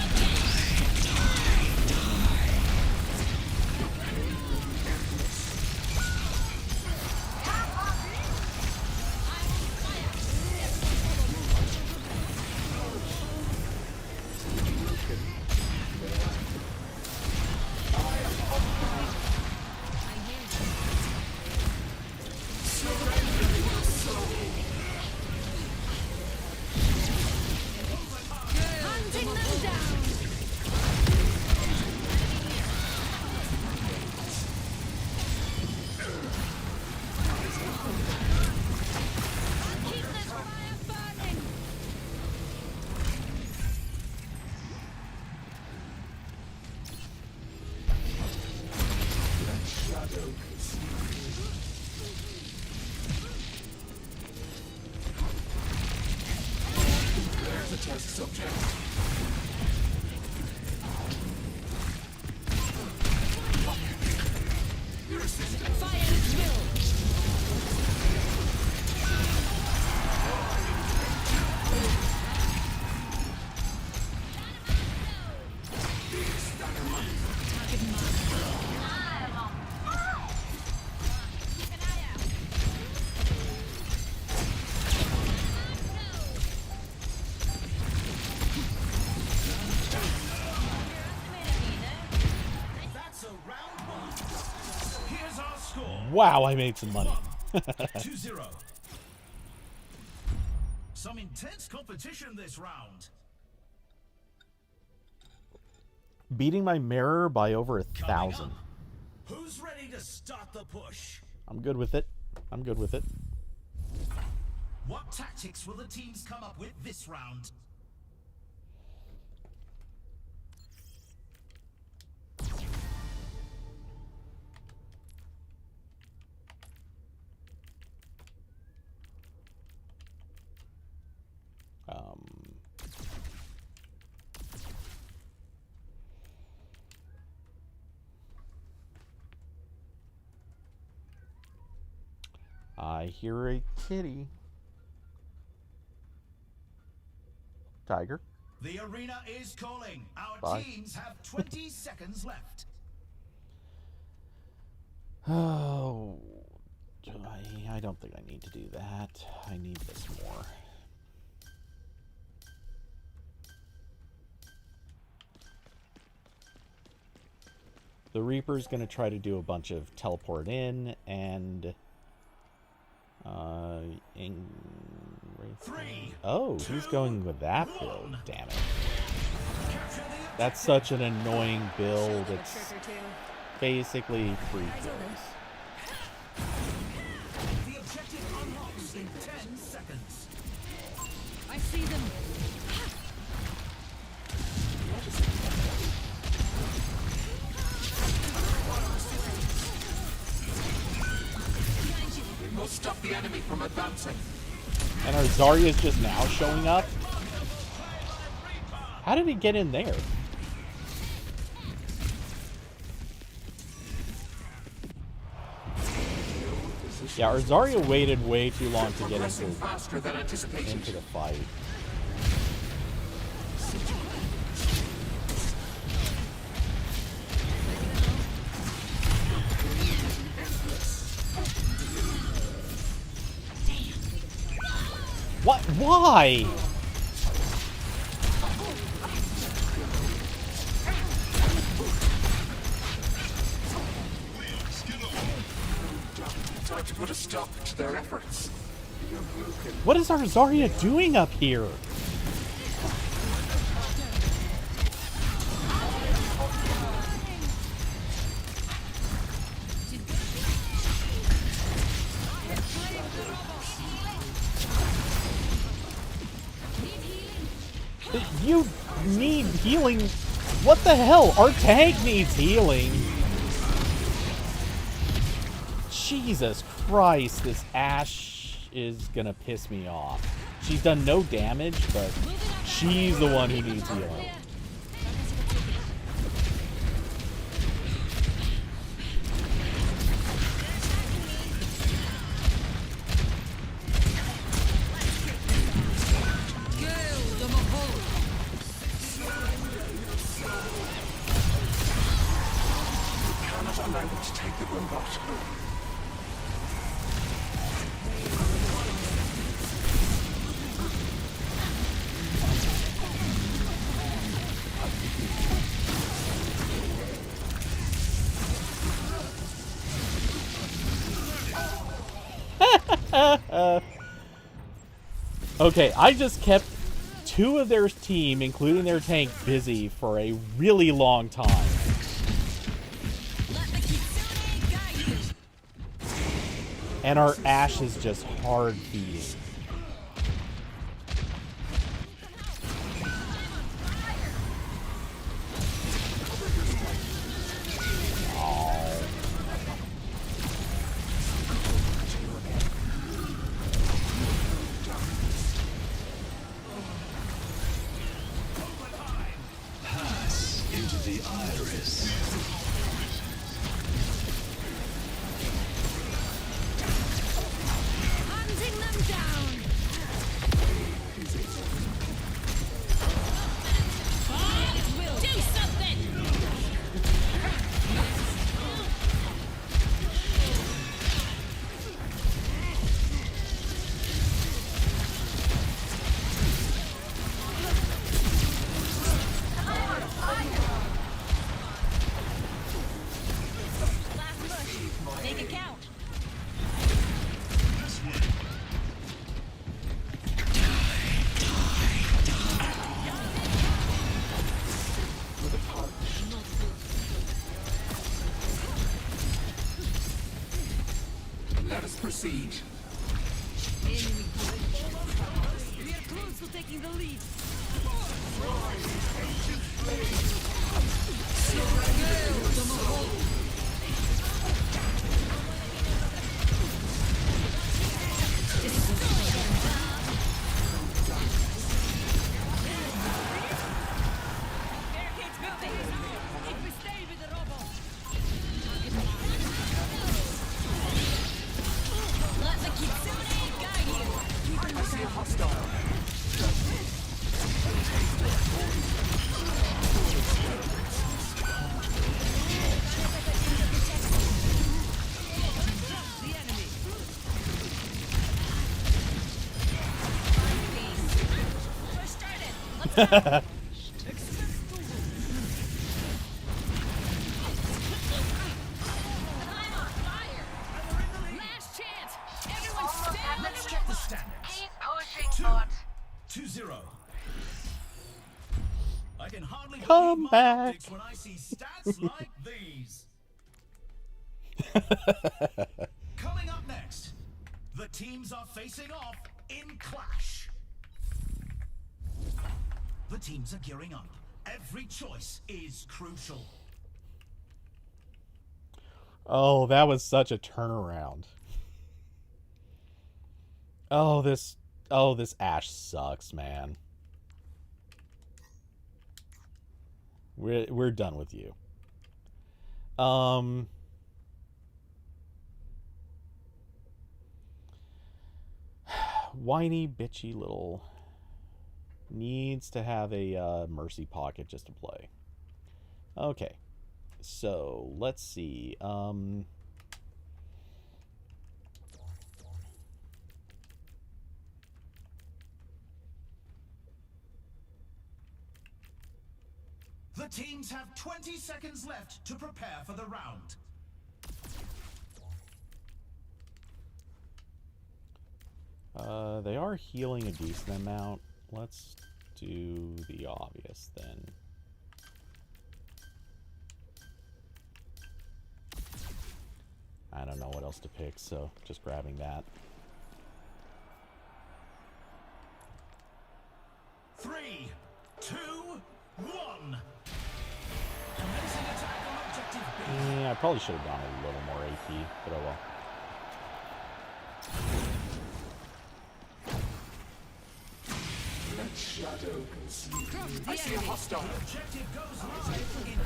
S4: score.
S1: Wow, I made some money.
S4: 2-0. Some intense competition this round.
S1: Beating my mirror by over 1,000.
S4: Who's ready to start the push?
S1: I'm good with it. I'm good with it.
S4: What tactics will the teams come up with this round?
S1: I hear a kitty. Tiger.
S4: The arena is calling. Our
S1: Bye.
S4: teams have 20 seconds left.
S1: Oh, I don't think I need to do that. I need this more. The Reaper's going to try to do a bunch of teleport in and... Oh, he's going with that build. Damn it. That's such an annoying build. It's basically 3 kills.
S4: The objective unlocks in 10 seconds.
S2: I see them.
S3: We must stop the enemy from advancing.
S1: And our Zarya's just now showing up? How did he get in there? Yeah, our Zarya waited way too long to get into the fight. What? Why?
S3: Time to put a stop to their efforts.
S1: What is our Zarya doing up here? You need healing. What the hell? Our tank needs healing. Jesus Christ, this Ashe is gonna piss me off. She's done no damage, but she's the one who needs healing.
S3: To take the robot.
S1: Okay, I just kept 2 of their team, including their tank, busy for a really long time. And our Ashe is just hard feeding.
S9: Pass into the iris.
S2: Hunting them down.
S3: Let us proceed.
S7: Enemy good. We are close to taking the lead. Barricades building. If we stay with the robots. Let the Kitsune guide you.
S3: I see a hostile.
S7: The enemy. We're started. Let's go. I'm on fire. Last chance. Everyone stand with
S4: Let's
S7: the
S4: check the
S7: robots.
S4: standings.
S6: Keep pushing, bot.
S4: 2-0. I can hardly
S1: Come
S4: believe my
S1: back.
S4: optics when I see stats like these. Coming up next, the teams are facing off in Clash. The teams are gearing up. Every choice is crucial.
S1: Oh, that was such a turnaround. Oh, this Ashe sucks, man. We're done with you. Whiny, bitchy little needs to have a mercy pocket just to play. Okay, so let's see.
S4: The teams have 20 seconds left to prepare for the round.
S1: They are healing a decent amount. Let's do the obvious then. I don't know what else to pick, so just grabbing that.
S4: 3, 2, 1. Commencing attack on objective B.
S1: Yeah, I probably should have gone a little more AP, but oh well.
S3: Let shadow consume you. I see a hostile.
S4: Objective goes live in 10.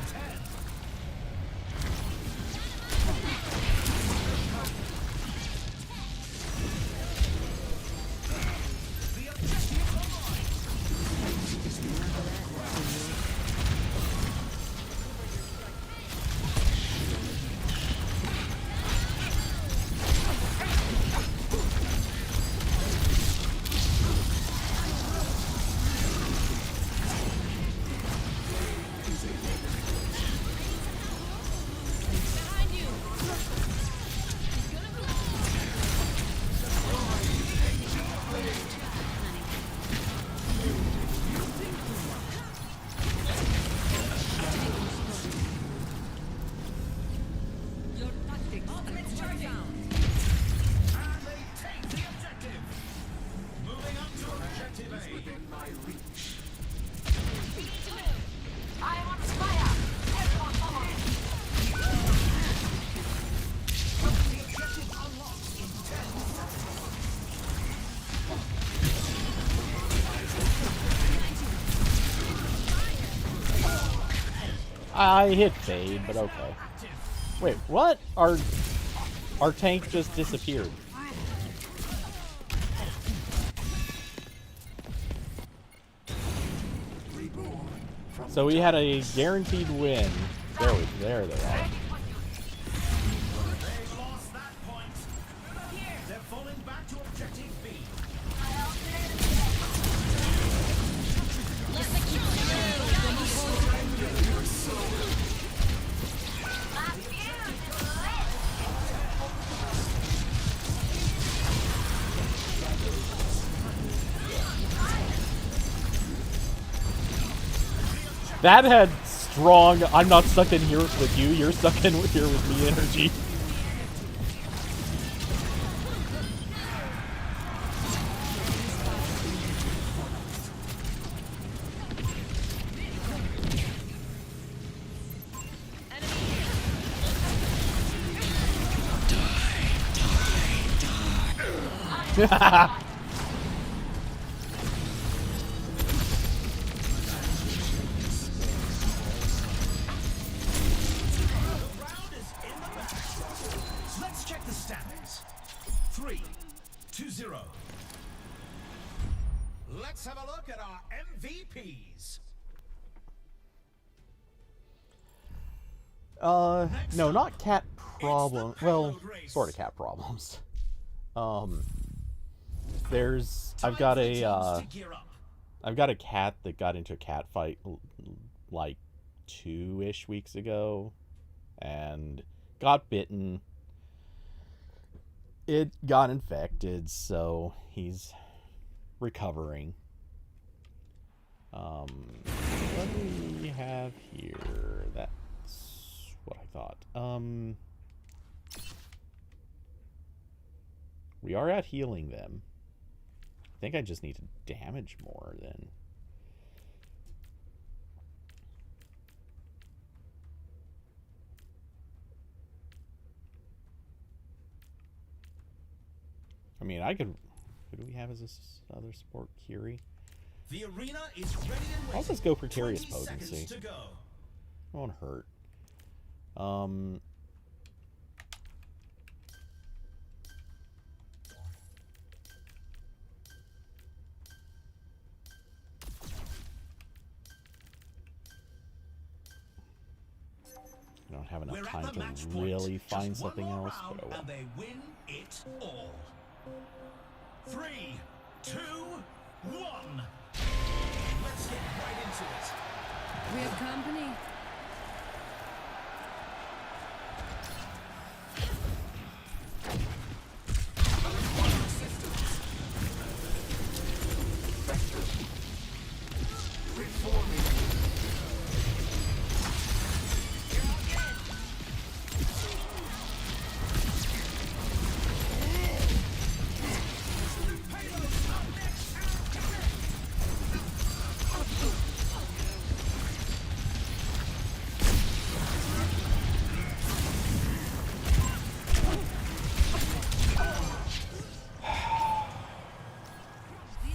S4: The objective online.
S7: Behind you. He's gonna blow. Your tactics ultimate charge down.
S4: And they take the objective. Moving up to objective A.
S3: Within my reach.
S7: We need to move.
S6: I am on fire. Everyone follow me.
S4: The objective unlocks in 10.
S1: I hit fade, but okay. Wait, what? Our tank just disappeared. So we had a guaranteed win. There they are.
S4: They lost that point. They're falling back to objective B.
S7: Let the
S1: That had strong, I'm not stuck in here with you, you're stuck in here with me energy.
S4: round is in the bag. Let's check the standings. 3-0. Let's have a look at our MVPs.
S1: No, not cat problem. Well, sort of cat problems. I've got a cat that got into a cat fight like 2-ish weeks ago and got bitten. It got infected, so he's recovering. What do we have here? That's what I thought. We are at healing them. I think I just need to damage more then. I mean, I could... Who do we have as this other support? Kiri?
S4: The arena is ready and waiting.
S1: I'll just go for Kiri's
S4: 20 seconds
S1: potency.
S4: to go.
S1: Won't hurt. I don't have enough time to really find something else, but I will.
S4: And they win it all. 3, 2, 1. Let's get right into it.
S7: We have company.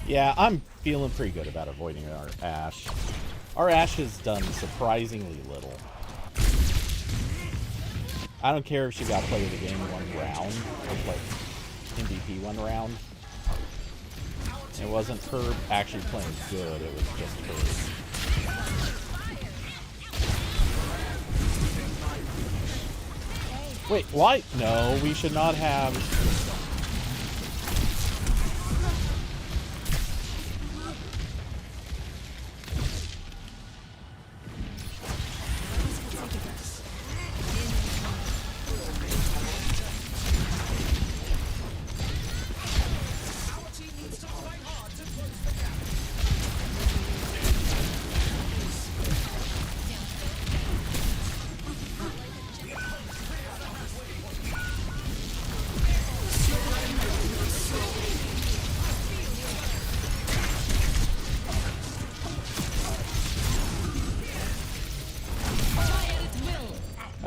S1: Yeah, I'm feeling pretty good about avoiding our Ashe. Our Ashe has done surprisingly little. I don't care if she got play of the game 1 round, or play MVP 1 round. It wasn't her actually playing good, it was just her. Wait, why? No, we should not have...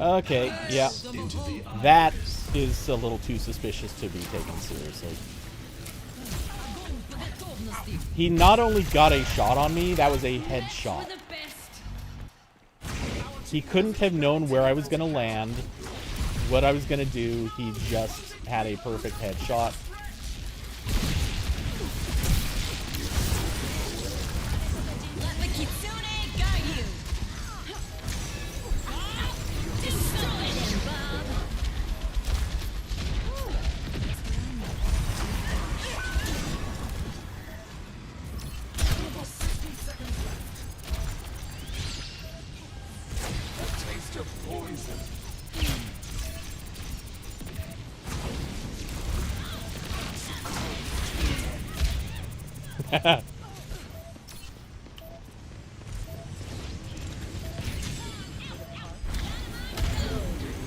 S1: Okay, yeah. That is a little too suspicious to be taken seriously. He not only got a shot on me, that was a headshot. He couldn't have known where I was going to land, what I was going to do. He just had a perfect headshot.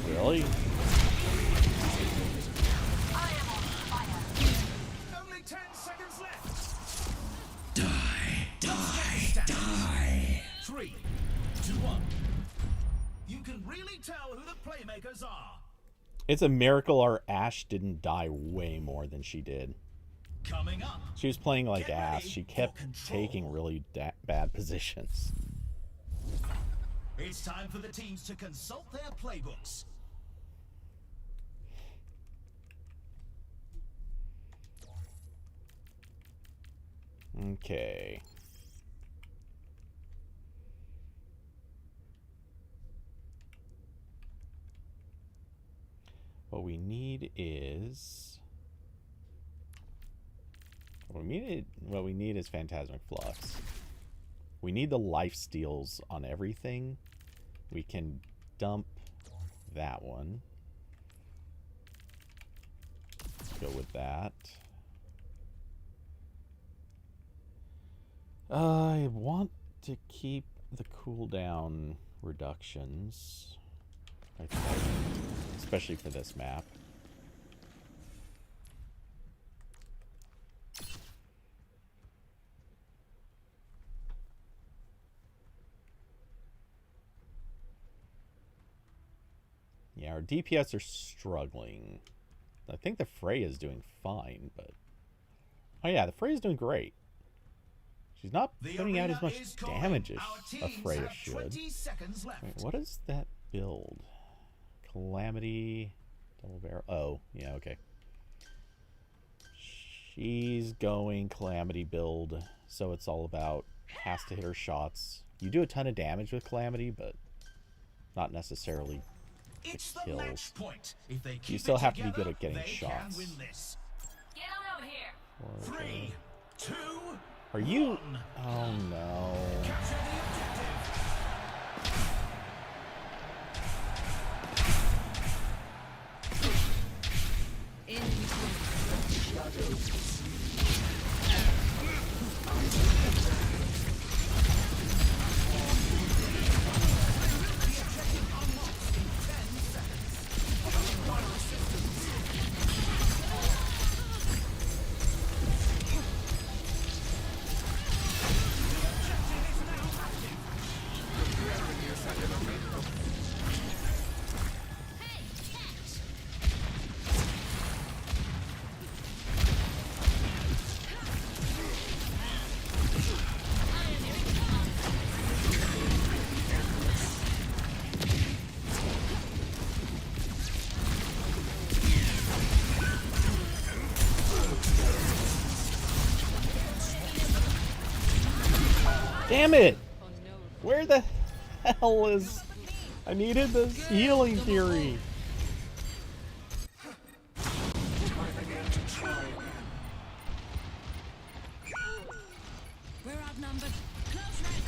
S1: Really?
S4: Only 10 seconds left.
S9: Die, die, die.
S4: 3, 2, 1. You can really tell who the playmakers are.
S1: It's a miracle our Ashe didn't die way more than she did.
S4: Coming up.
S1: She was playing like
S4: Get
S1: ass.
S4: ready
S1: She
S4: for
S1: kept
S4: control.
S1: taking really bad positions.
S4: It's time for the teams to consult their playbooks.
S1: Okay. What we need is what we need is Phantasmic Flux. We need the life steals on everything. We can dump that one. Let's go with that. I want to keep the cooldown reductions, I think, especially for this map. Yeah, our DPS are struggling. I think the Freya is doing fine, but... Oh yeah, the Freya's doing great. She's not putting out as much damage as a Freya should. Wait, what is that build? Calamity... Double barrel... Oh, yeah, okay. She's going Calamity build, so it's all about has to hit her shots. You do a ton of damage with Calamity, but not necessarily
S4: It's
S1: the
S4: the match
S1: kills.
S4: point. If they keep
S1: You still
S4: it
S1: have to be
S4: together,
S1: good at getting
S4: they
S1: shots.
S4: Can win this.
S2: Get on over here.
S4: 3, 2,
S1: Are you...
S4: 1.
S1: Oh no.
S4: Capture the objective.
S7: Enemy
S1: Damn it! Where the hell is... I needed this healing theory.
S7: We're outnumbered. Close rank.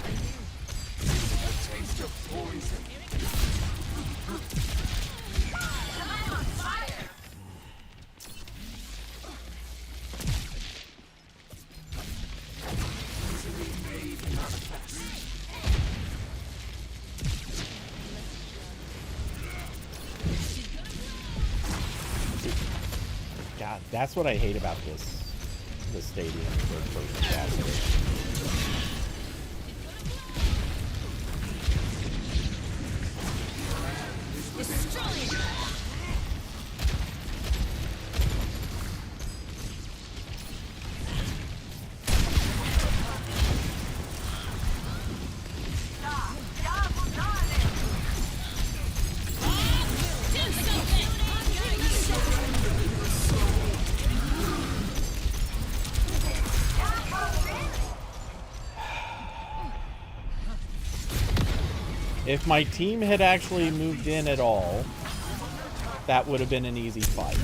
S3: A taste of poison.
S6: I'm on fire!
S3: Easily made manifest.
S1: God, that's what I hate about this stadium third-person capture. If my team had actually moved in at all, that would have been an easy fight.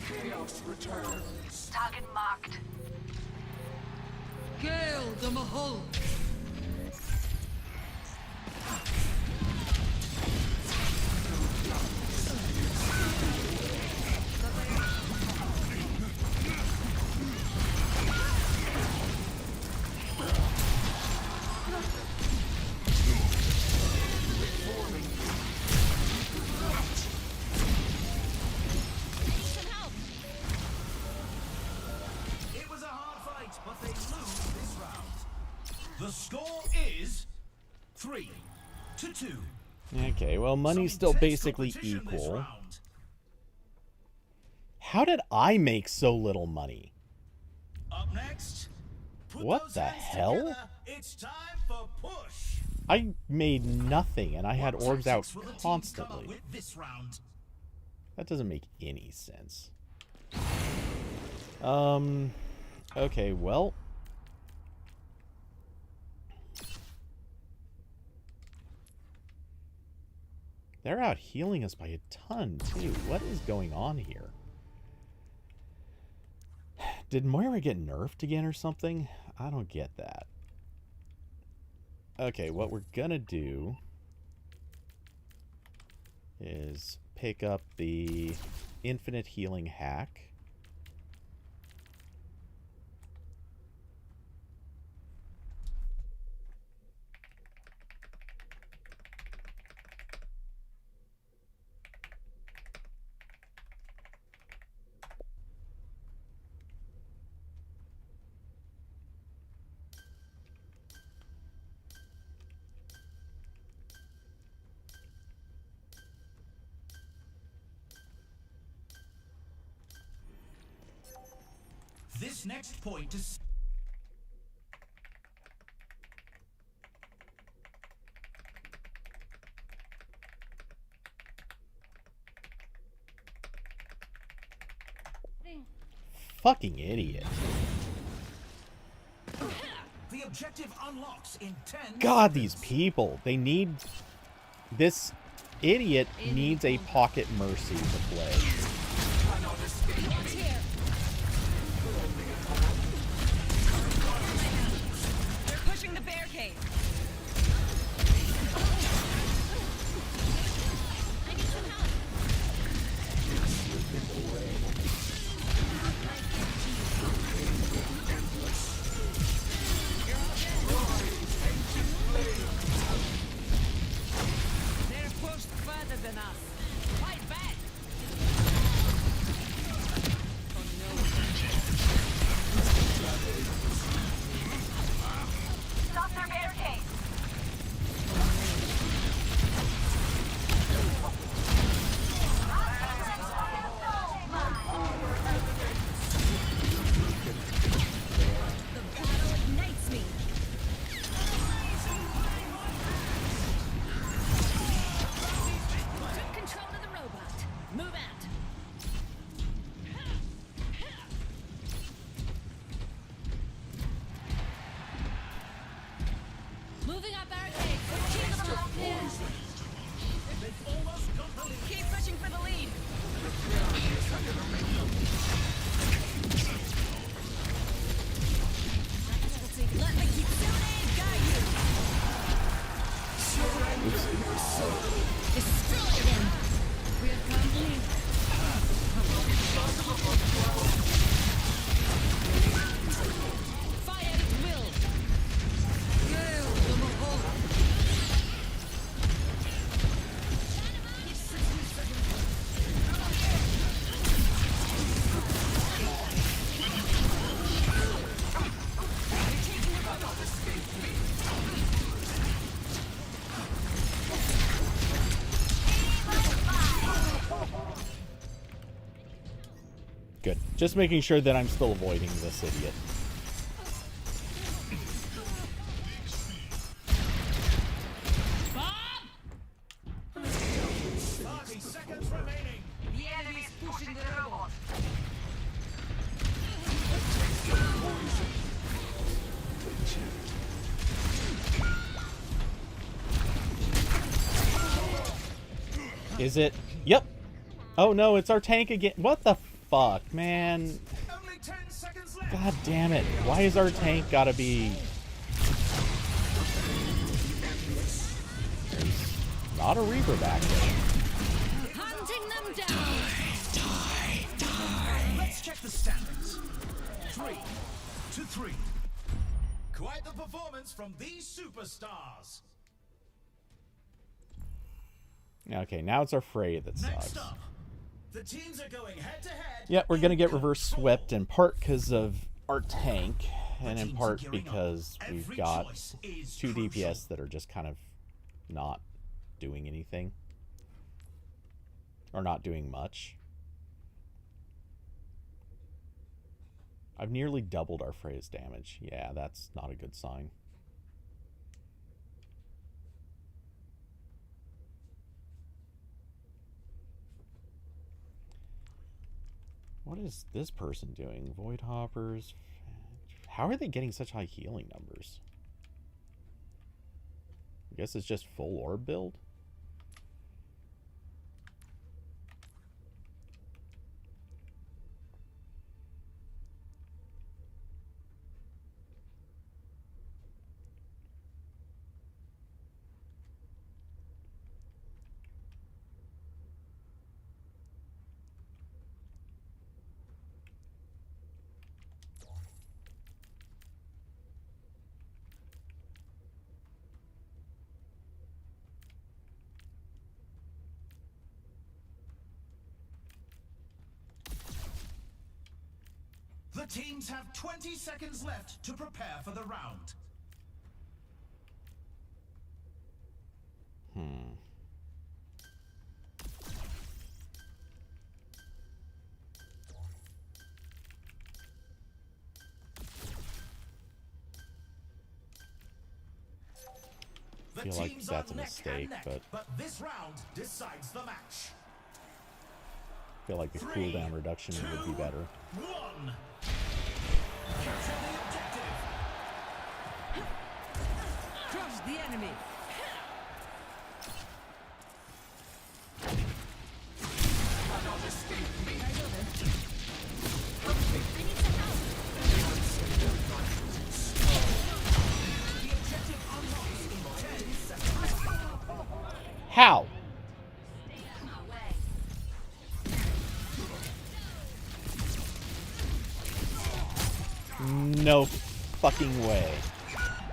S3: Chaos returns.
S6: Target marked.
S7: Gale the Mahal.
S4: It was a hard fight, but they lose this round. The score is 3-2.
S1: Okay, well, money's
S4: Some
S1: still
S4: intense
S1: basically
S4: competition this
S1: equal.
S4: round.
S1: How did I make so little money?
S4: Up next, put
S1: What
S4: those
S1: the
S4: hands
S1: hell?
S4: together. It's time for push.
S1: I made nothing, and I had
S4: What
S1: orbs out
S4: tactics will the teams come up
S1: constantly.
S4: with this round?
S1: That doesn't make any sense. Okay, well. They're out healing us by a ton, too. What is going on here? Did Moira get nerfed again or something? I don't get that. Okay, what we're gonna do is pick up the infinite healing hack.
S4: This next point is...
S1: Fucking idiot.
S4: The objective unlocks in 10
S1: God,
S4: seconds.
S1: these people. They need... This idiot needs a pocket mercy to play.
S7: What's here? They're pushing the barricade. I need some help. They're pushed further than us. Fight back.
S6: Stop their barricade.
S7: The battle ignites me. Took control of the robot. Move out. Moving up barricade. Keep them up. Keep pushing for the lead. Let me keep shooting. Guide you. Destroy them. We have company. Fire at will.
S1: Good. Just making sure that I'm still avoiding this idiot.
S7: Bob!
S4: 30 seconds remaining.
S6: The enemy's pushing the robot.
S1: Is it? Yep. Oh no, it's our tank again. What the fuck, man?
S4: Only 10 seconds left.
S1: God damn it. Why is our tank gotta be... There's not a Reaper back there.
S7: Hunting them down.
S4: Let's check the standings. 3-3. Quite the performance from these superstars.
S1: Okay, now it's our Frey that
S4: Next
S1: sucks.
S4: up, the teams are going head to head.
S1: Yeah, we're gonna
S4: in
S1: get reverse
S4: control.
S1: swept in part because of our tank, and in
S4: teams are
S1: part
S4: gearing up.
S1: because we've
S4: Every
S1: got
S4: choice is
S1: 2
S4: crucial.
S1: DPS that are just kind of not doing anything. Or not doing much. I've nearly doubled our Freya's damage. Yeah, that's not a good sign. What is this person doing? Void Hoppers. How are they getting such high healing numbers? I guess it's just full orb build.
S4: The teams have 20 seconds left to prepare for the round.
S1: I feel like that's a mistake,
S4: but this round decides the match.
S1: I feel like the cooldown reduction would be better.
S4: 1. Capture the objective.
S7: Crush the enemy.
S1: How? No fucking way.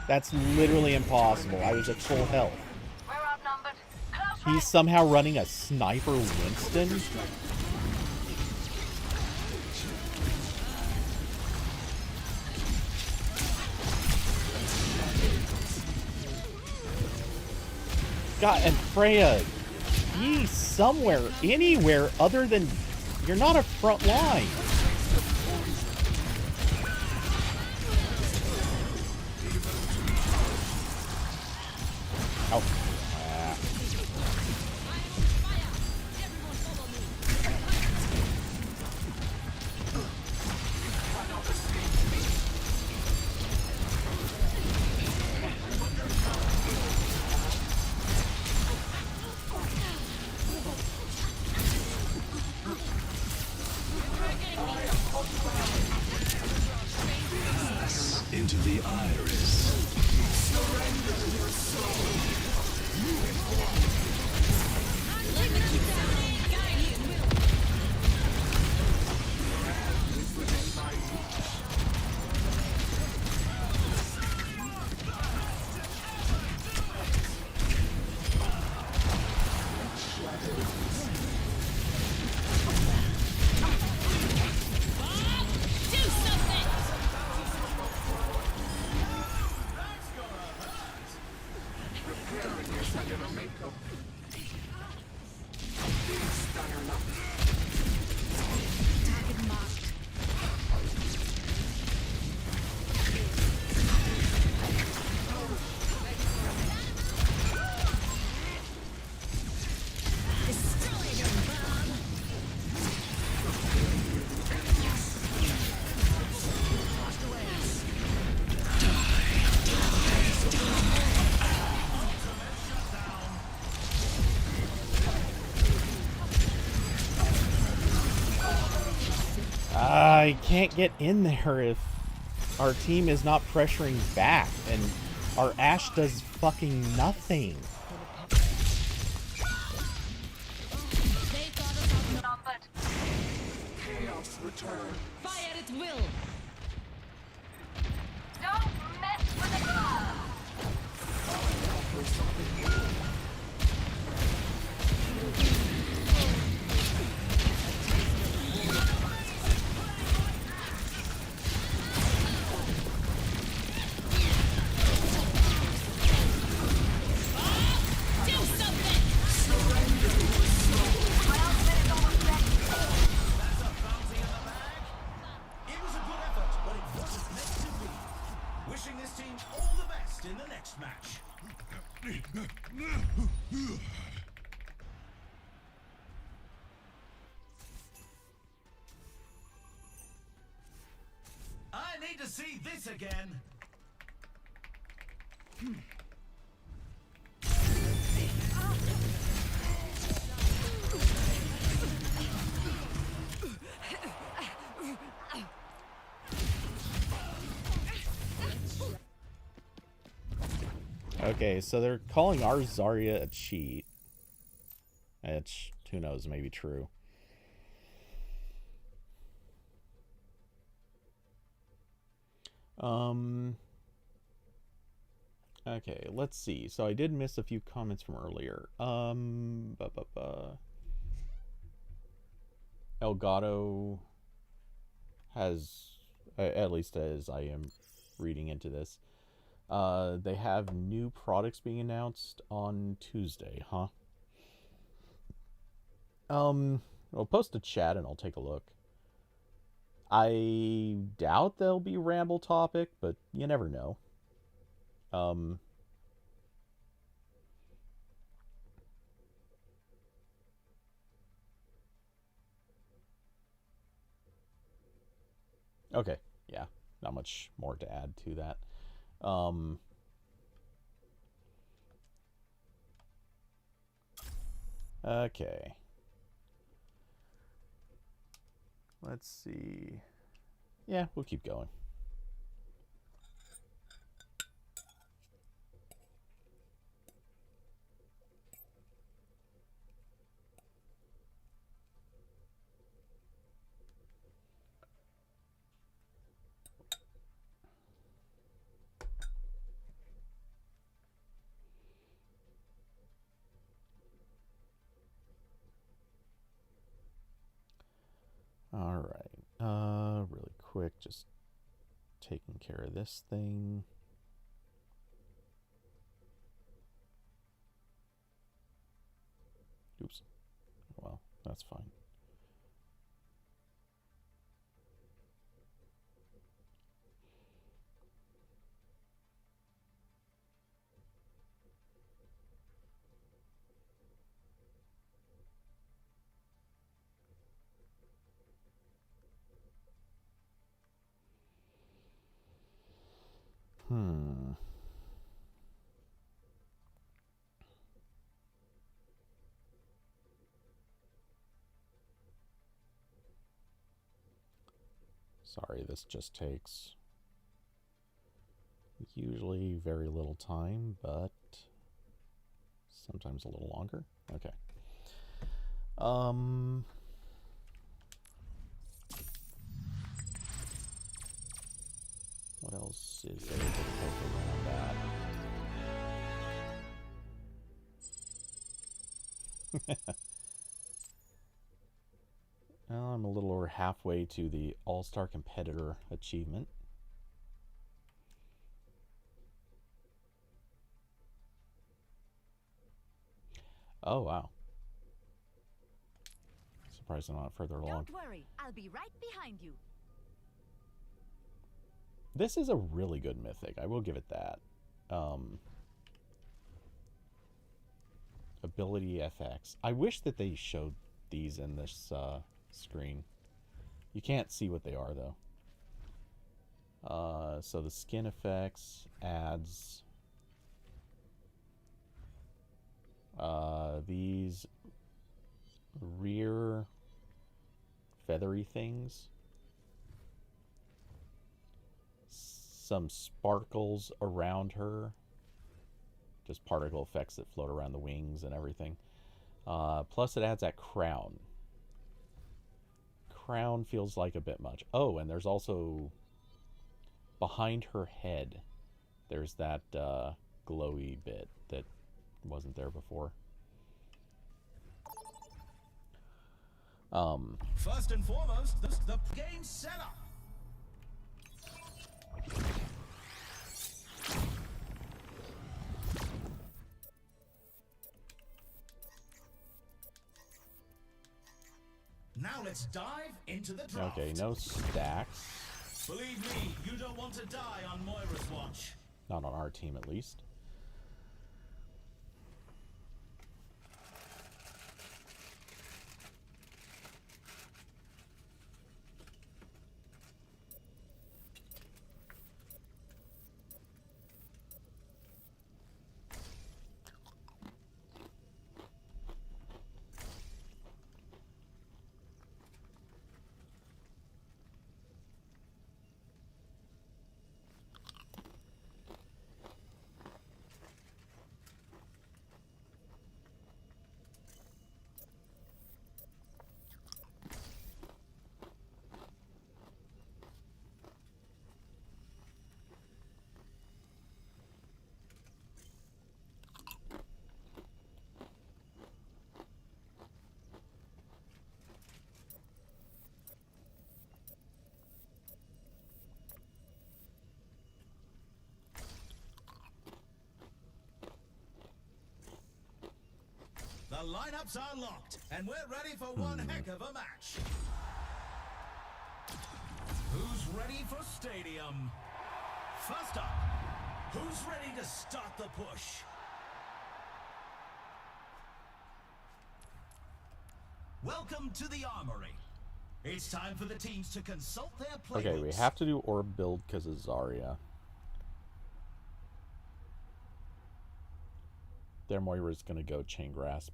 S1: That's literally impossible. I was at full health.
S6: We're outnumbered.
S1: He's somehow running a sniper Winston? God, and Freya, be somewhere, anywhere other than... You're not a front line. Oh.
S9: Into the iris.
S3: Surrender your soul.
S1: I can't get in there if our team is not pressuring back, and our Ashe does fucking nothing.
S6: Outnumbered.
S3: Chaos return.
S7: Fire at will.
S6: Don't mess with the glove.
S4: It was a good effort. see this again.
S1: Okay, so they're calling our Zarya a cheat. It's, who knows, maybe true. Okay, let's see. So I did miss a few comments from earlier. Elgato has, at least as I am reading into this, they have new products being announced on Tuesday, huh? I'll post a chat and I'll take a look. I doubt they'll be Ramble topic, but you never know. Okay, yeah, not much more to add to that. Okay. Let's see. Yeah, we'll keep going. All right. Really quick, just taking care of this thing. Oops. Well, that's fine. Sorry, this just takes usually very little time, but sometimes a little longer. Okay. What else is there to poke around that? Well, I'm a little over halfway to the All-Star Competitor achievement. Oh, wow. Surprised I'm not further along.
S7: Don't worry, I'll be right behind you.
S1: This is a really good mythic. I will give it that. Ability FX. I wish that they showed these in this screen. You can't see what they are, though. So the skin effects adds these rear feathery things, some sparkles around her, just particle effects that float around the wings and everything. Plus it adds that crown. Crown feels like a bit much. Oh, and there's also behind her head, there's that glowy bit that wasn't there before.
S4: First and foremost, the game setup. Now let's dive into the draft.
S1: Okay, no stacks.
S4: Believe me, you don't want to die on Moira's watch.
S1: Not on our team, at least.
S4: lineups are locked, and we're ready for one heck of a match. Who's ready for Stadium? First up, who's ready to start the push? Welcome to the Armory. It's time for the teams to consult their playbooks.
S1: Okay, we have to do orb build because of Zarya. Their Moira's gonna go Chain Grasp.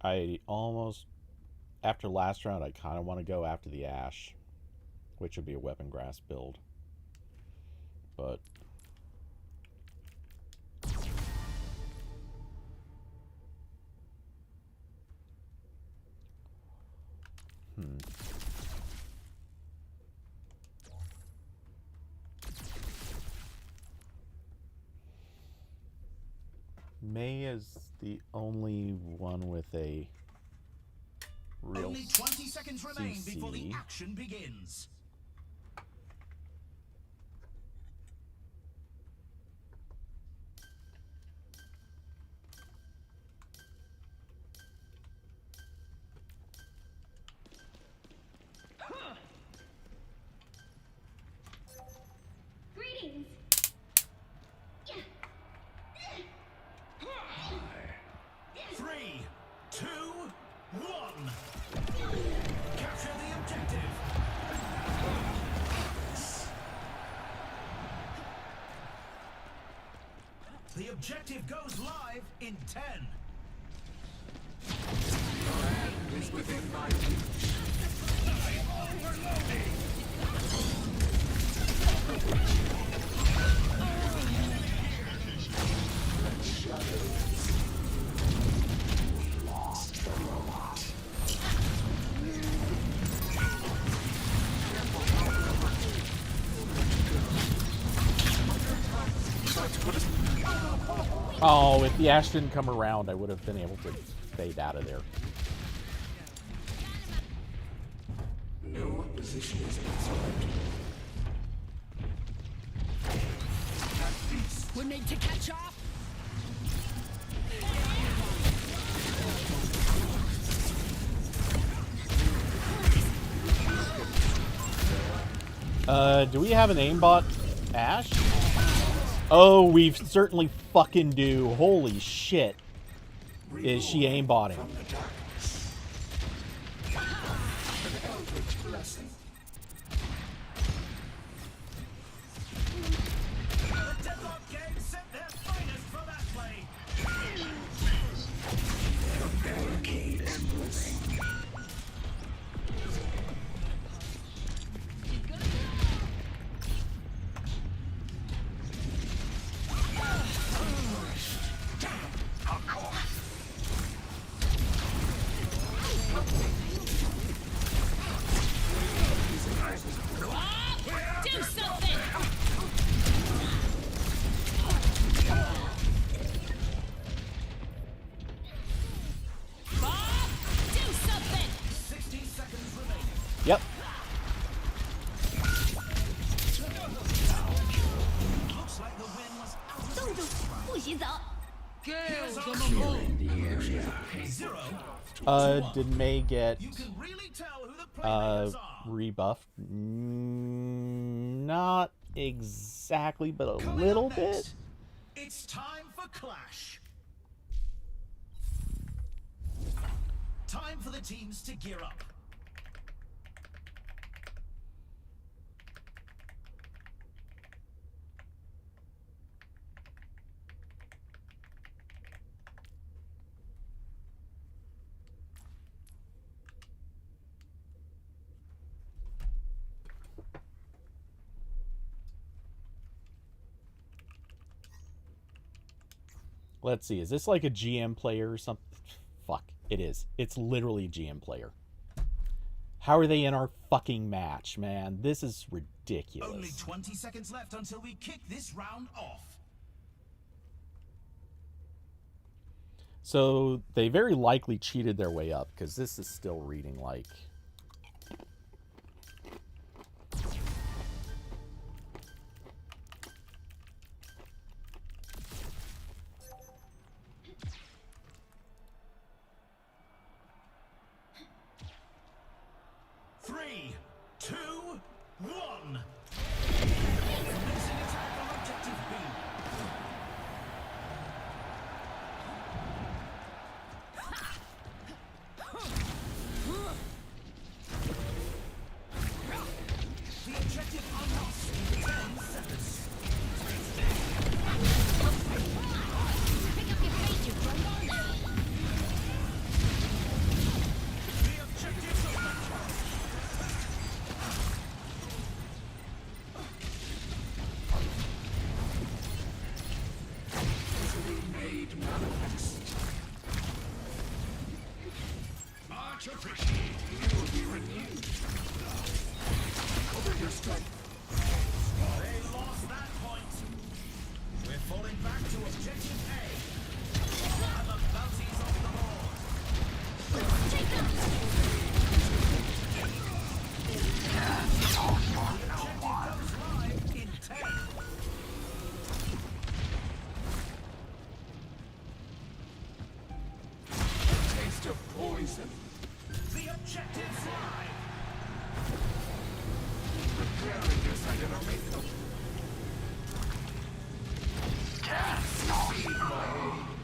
S1: I almost, after last round, I kind of want to go after the Ashe, which would be a Weapon Grasp build. But Mei is the only one with a real
S4: Only 20 seconds remain
S1: CC.
S4: before the action begins.
S6: Greetings.
S4: 3, 2, 1. Capture the objective. The objective goes live in 10.
S3: Is within my reach. Lost the robot.
S1: Oh, if the Ashe didn't come around, I would have been able to fade out of there.
S3: No position is observed.
S7: We need to catch up.
S1: Do we have an aimbot Ashe? Oh, we certainly fucking do. Holy shit. Is she aimbotting?
S3: From the darkness. An eldritch blessing.
S4: The Deadlock Gang sent their finest for that play.
S3: The barricade endless.
S7: Do something. Bob, do something.
S4: 60 seconds remaining.
S1: Yep.
S4: Looks like the win was out.
S6: 动住，不许走。
S3: Clearing the area.
S4: 0.
S1: Did Mei get
S4: You can really tell who the playmakers are.
S1: rebuffed? Not exactly, but a little
S4: Coming up
S1: bit.
S4: next, it's time for Clash. Time for the teams to gear up.
S1: Let's see. Is this like a GM player or something? Fuck. It is. It's literally a GM player. How are they in our fucking match, man? This is ridiculous.
S4: Only 20 seconds left until we kick this round off.
S1: So they very likely cheated their way up because this is still reading like
S3: manifest.
S4: Much appreciated.
S3: You will be renewed. Cover your strength.
S4: They lost that point. We're falling back to objective A. And the bounty's on the board.
S2: Take them!
S4: Goes live in 10.
S3: Taste of poison.
S4: The objective's live.
S3: Preparing your cybernetic.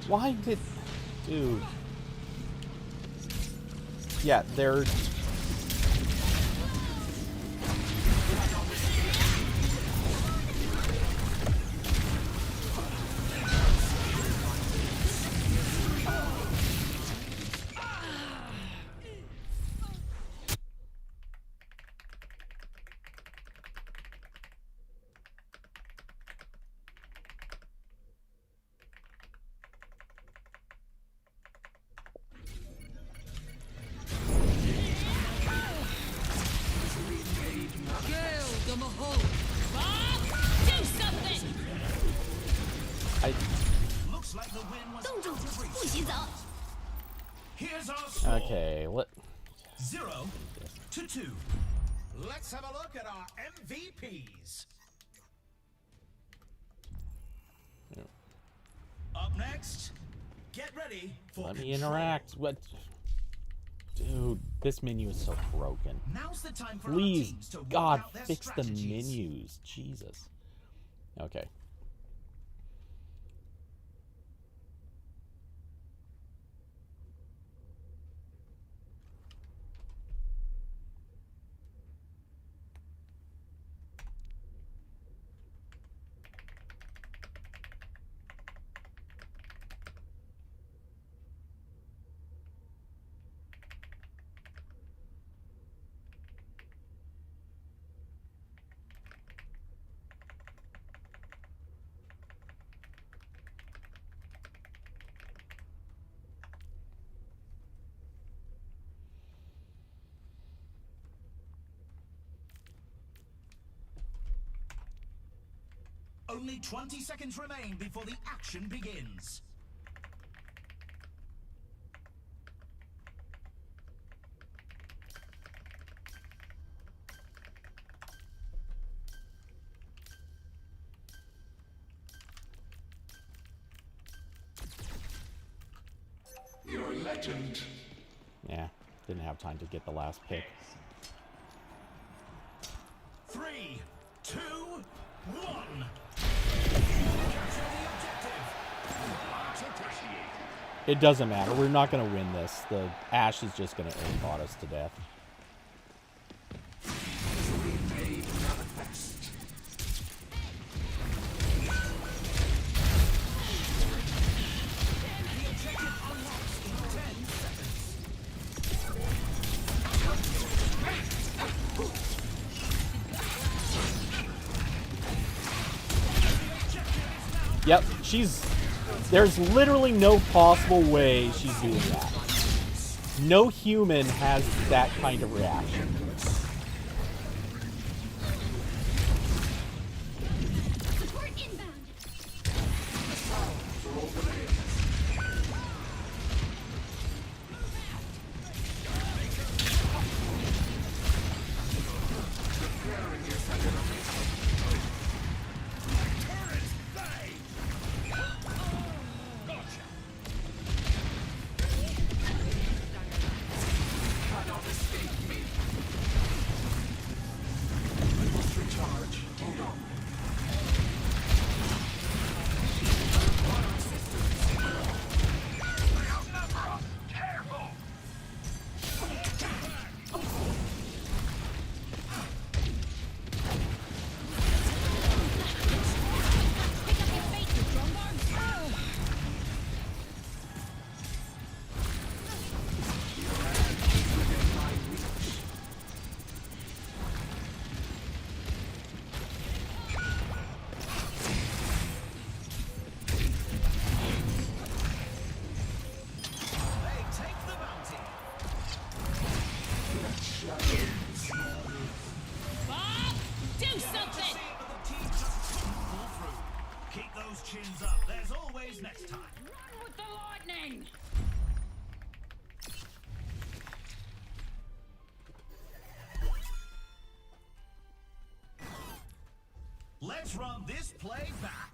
S1: Why did... Dude. Yeah, they're...
S2: Do something!
S4: Looks like the win was
S2: 冻住，
S4: out of
S2: 不
S4: reach.
S2: 许走！
S4: Here's our score.
S1: Okay, what...
S4: 0 to 2. Let's have a look at our MVPs. Up next, get ready for
S1: Let me
S4: control.
S1: interact. What? Dude, this menu is so broken.
S4: Now's the time for
S1: Please,
S4: our teams to work
S1: God,
S4: out their
S1: fix the
S4: strategies.
S1: menus. Jesus. Okay.
S4: Only 20 seconds remain before the action begins.
S3: You're a legend.
S1: Yeah, didn't have time to get the last pick.
S4: 3, 2, 1. Capture the objective. Much appreciated.
S1: It doesn't matter. We're not going to win this. The Ash is just going to aimbot us to death.
S3: Made manifest.
S4: The objective unlocks in 10 seconds.
S1: Yep, there's literally no possible way she's doing that. No human has that kind of reaction.
S2: Support inbound!
S4: those chins up. There's always next time.
S7: Run with the lightning!
S4: Let's run this play back.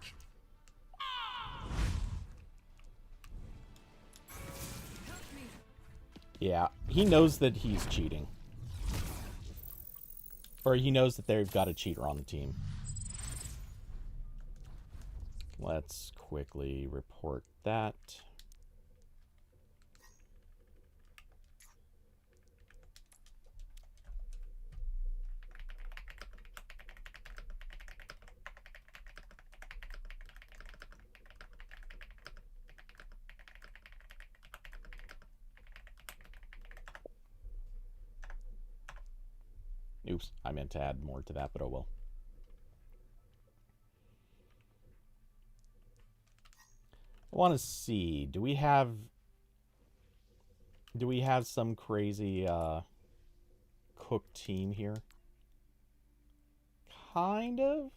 S1: Yeah, he knows that he's cheating. Or he knows that they've got a cheater on the team. Let's quickly report that. Oops, I meant to add more to that, but oh well. I want to see, do we have some crazy cooked team here? Kind of.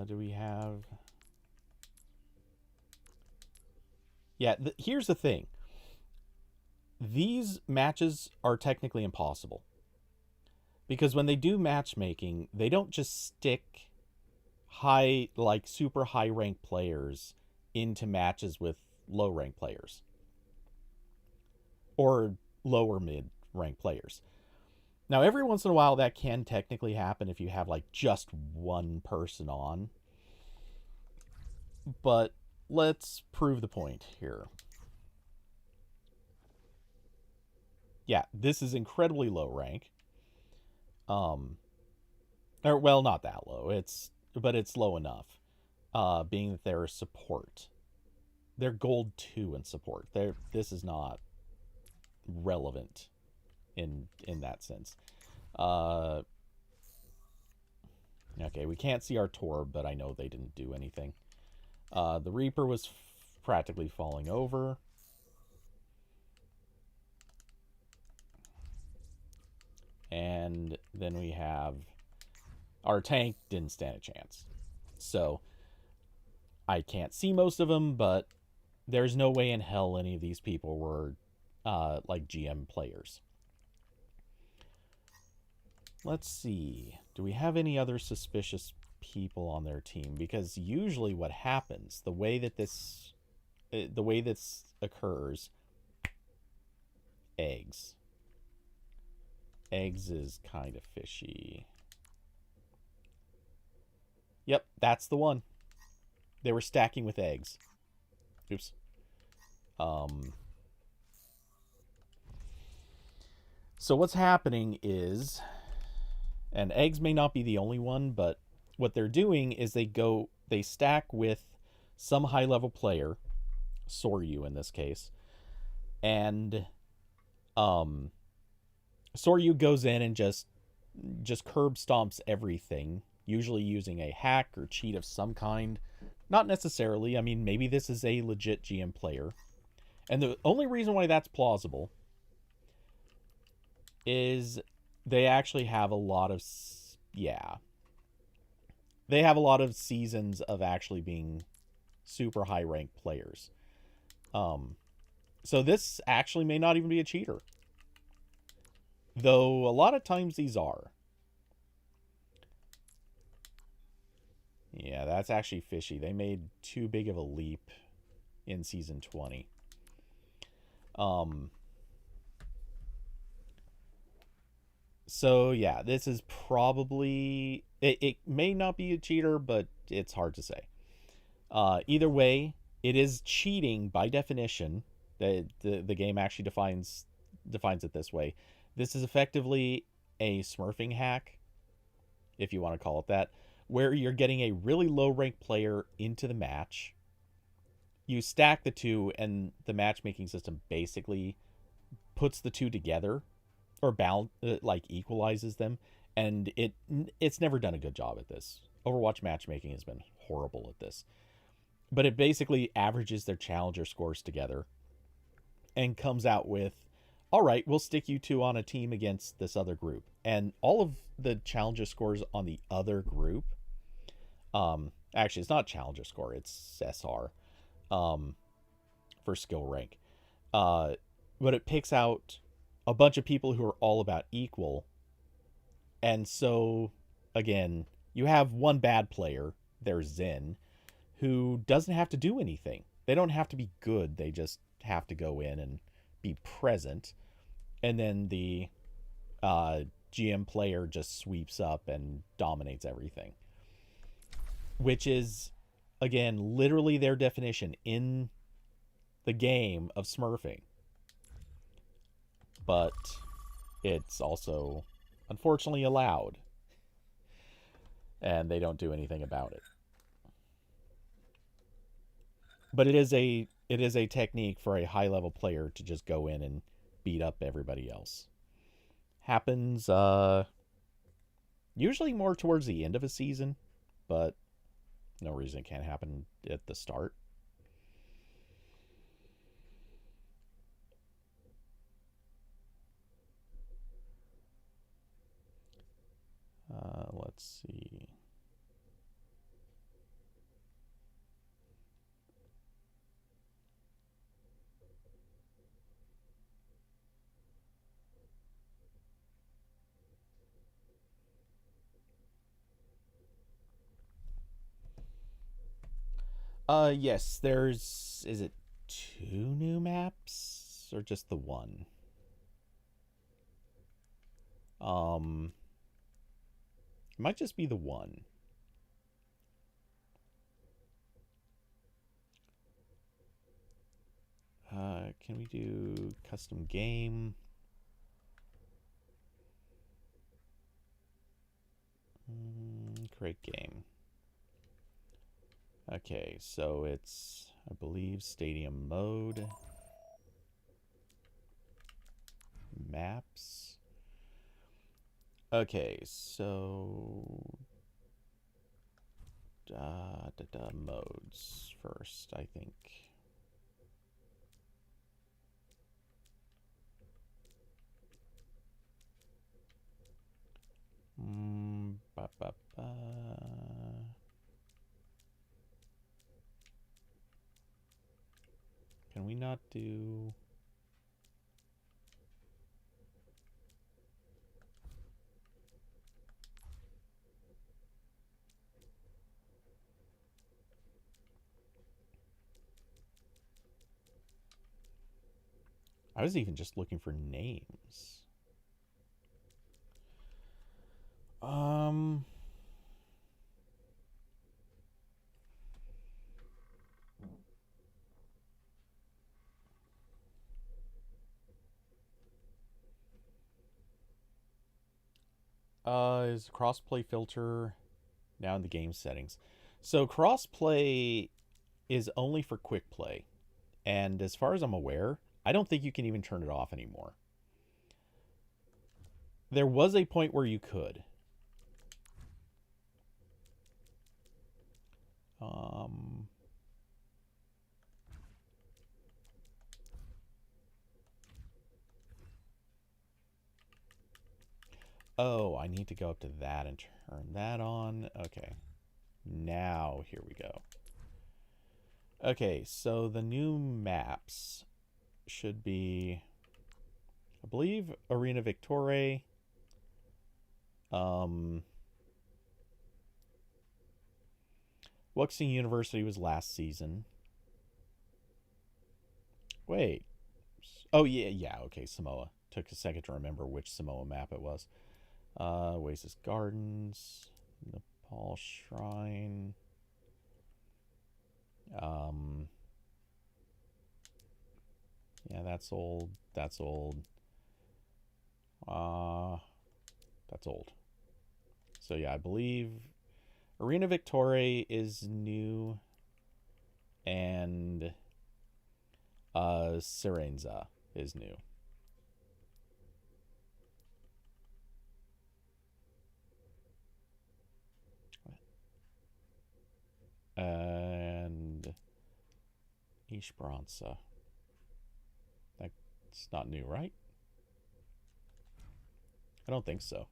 S1: Do we have... Yeah, here's the thing. These matches are technically impossible. Because when they do matchmaking, they don't just stick super high ranked players into matches with low ranked players. Or lower mid ranked players. Now, every once in a while, that can technically happen if you have, like, just one person on. But let's prove the point here. Yeah, this is incredibly low rank. Or, well, not that low. But it's low enough. Being that they're support. They're gold 2 in support. This is not relevant in that sense. Okay, we can't see our Torb, but I know they didn't do anything. The Reaper was practically falling over. And then we have our tank didn't stand a chance. So I can't see most of them, but there's no way in hell any of these people were like GM players. Let's see. Do we have any other suspicious people on their team? Because usually what happens, the way this occurs, eggs. Eggs is kind of fishy. Yep, that's the one. They were stacking with eggs. Oops. So what's happening is, and eggs may not be the only one, but what they're doing is they stack with some high-level player, Soryu in this case, and Soryu goes in and just curb stomps everything, usually using a hack or cheat of some kind. Not necessarily. I mean, maybe this is a legit GM player. And the only reason why that's plausible is they actually have a lot of... Yeah. They have a lot of seasons of actually being super high-ranked players. So this actually may not even be a cheater. Though a lot of times these are. Yeah, that's actually fishy. They made too big of a leap in Season 20. So, yeah, this is probably... It may not be a cheater, but it's hard to say. Either way, it is cheating by definition. The game actually defines it this way. This is effectively a smurfing hack, if you want to call it that, where you're getting a really low-ranked player into the match. You stack the two, and the matchmaking system basically puts the two together, or equalizes them, and it's never done a good job at this. Overwatch matchmaking has been horrible at this. But it basically averages their challenger scores together and comes out with, all right, we'll stick you two on a team against this other group. And all of the challenger scores on the other group, actually, it's not challenger score, it's SR, for skill rank. But it picks out a bunch of people who are all about equal. And so, again, you have one bad player, there's Zen, who doesn't have to do anything. They don't have to be good. They just have to go in and be present. And then the GM player just sweeps up and dominates everything. Which is, again, literally their definition in the game of smurfing. But it's also, unfortunately, allowed. And they don't do anything about it. But it is a technique for a high level player to just go in and beat up everybody else. Happens usually more towards the end of a season, but no reason it can't happen at the start. Let's see. Yes, is it 2 new maps or just the one? It might just be the one. Can we do custom game? Create game. Okay, so it's, I believe, stadium mode. Maps. Okay, so modes first, I think. Ba, ba, ba. Can we not do... I was even just looking for names. Is crossplay filter now in the game settings? So crossplay is only for quick play. And as far as I'm aware, I don't think you can even turn it off anymore. There was a point where you could. Oh, I need to go up to that and turn that on. Okay. Now, here we go. Okay, so the new maps should be, I believe, Arena Victoria. Wuxing University was last season. Wait. Oh, yeah, okay, Samoa. Took a second to remember which Samoa map it was. Oasis Gardens, Nepal Shrine. Yeah, that's old. That's old. That's old. So yeah, I believe Arena Victoria is new, and Serenza is new. And Esperanza. That's not new, right? I don't think so.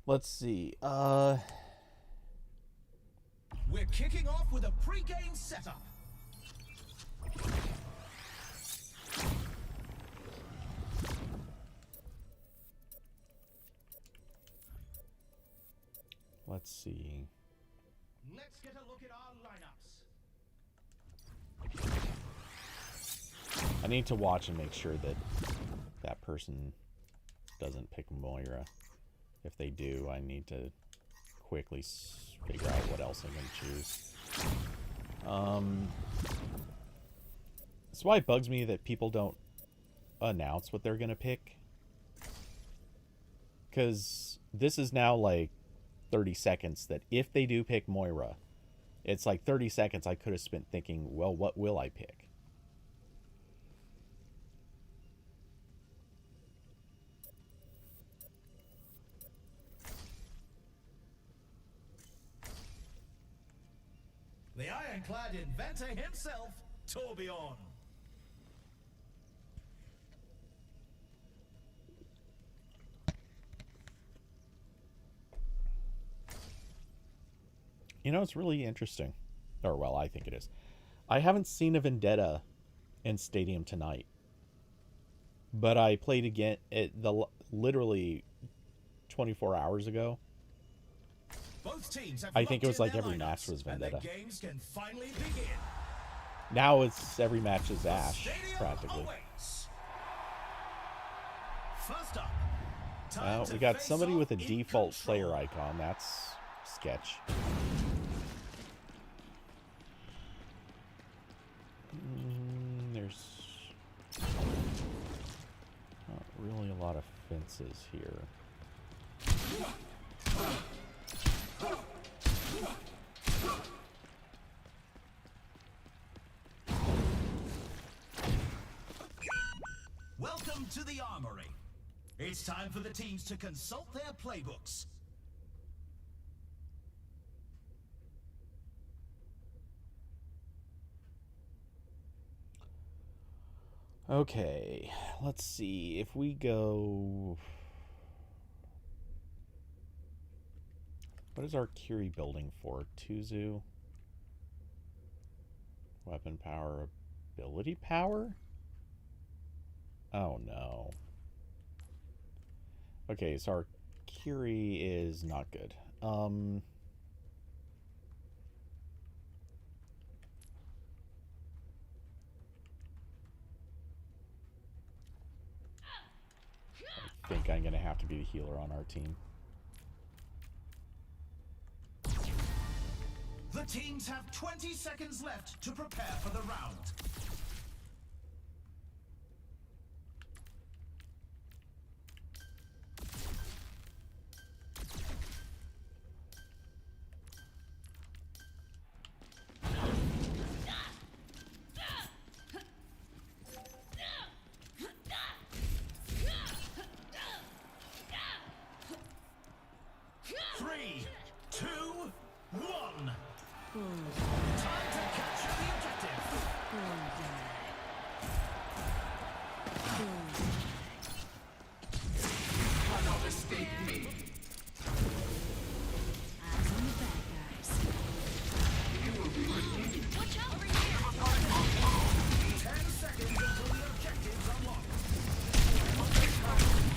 S1: Let's see.
S4: We're kicking off with a pre-game setup.
S1: Let's see.
S4: Let's get a look at our lineups.
S1: I need to watch and make sure that that person doesn't pick Moira. If they do, I need to quickly figure out what else I'm going to choose. That's why it bugs me that people don't announce what they're going to pick. Because this is now like 30 seconds that if they do pick Moira, it's like 30 seconds I could have spent thinking, well, what will I pick?
S4: The ironclad inventor himself, Torbjorn.
S1: You know, it's really interesting. Or, well, I think it is. I haven't seen a Vendetta in Stadium tonight. But I played again literally 24 hours ago.
S4: Both teams have
S1: I think it was like
S4: their
S1: every
S4: lineups,
S1: match was Vendetta.
S4: and their games can finally begin.
S1: Now it's every match is Ash,
S4: Stadium
S1: practically.
S4: awaits. First up, time
S1: Well,
S4: to
S1: we got
S4: face
S1: somebody
S4: off
S1: with a
S4: in
S1: default
S4: control.
S1: player icon. That's sketch. There's not really a lot of fences here.
S4: Welcome to the Armory. It's time for the teams to consult their playbooks.
S1: Okay, let's see if we go. What is our Curie building for? Tuzu? Weapon power, ability power? Oh no. Okay, so our Curie is not good. I think I'm gonna have to be the healer on our team.
S4: The teams have 20 seconds left to prepare for the round. Three, two, one. Time to capture the objective.
S3: Cannot escape me.
S2: Eyes on the bad guys.
S3: You will be redeemed.
S2: Watch out over here!
S4: 10 seconds until the objective's unlocked. The objective's online.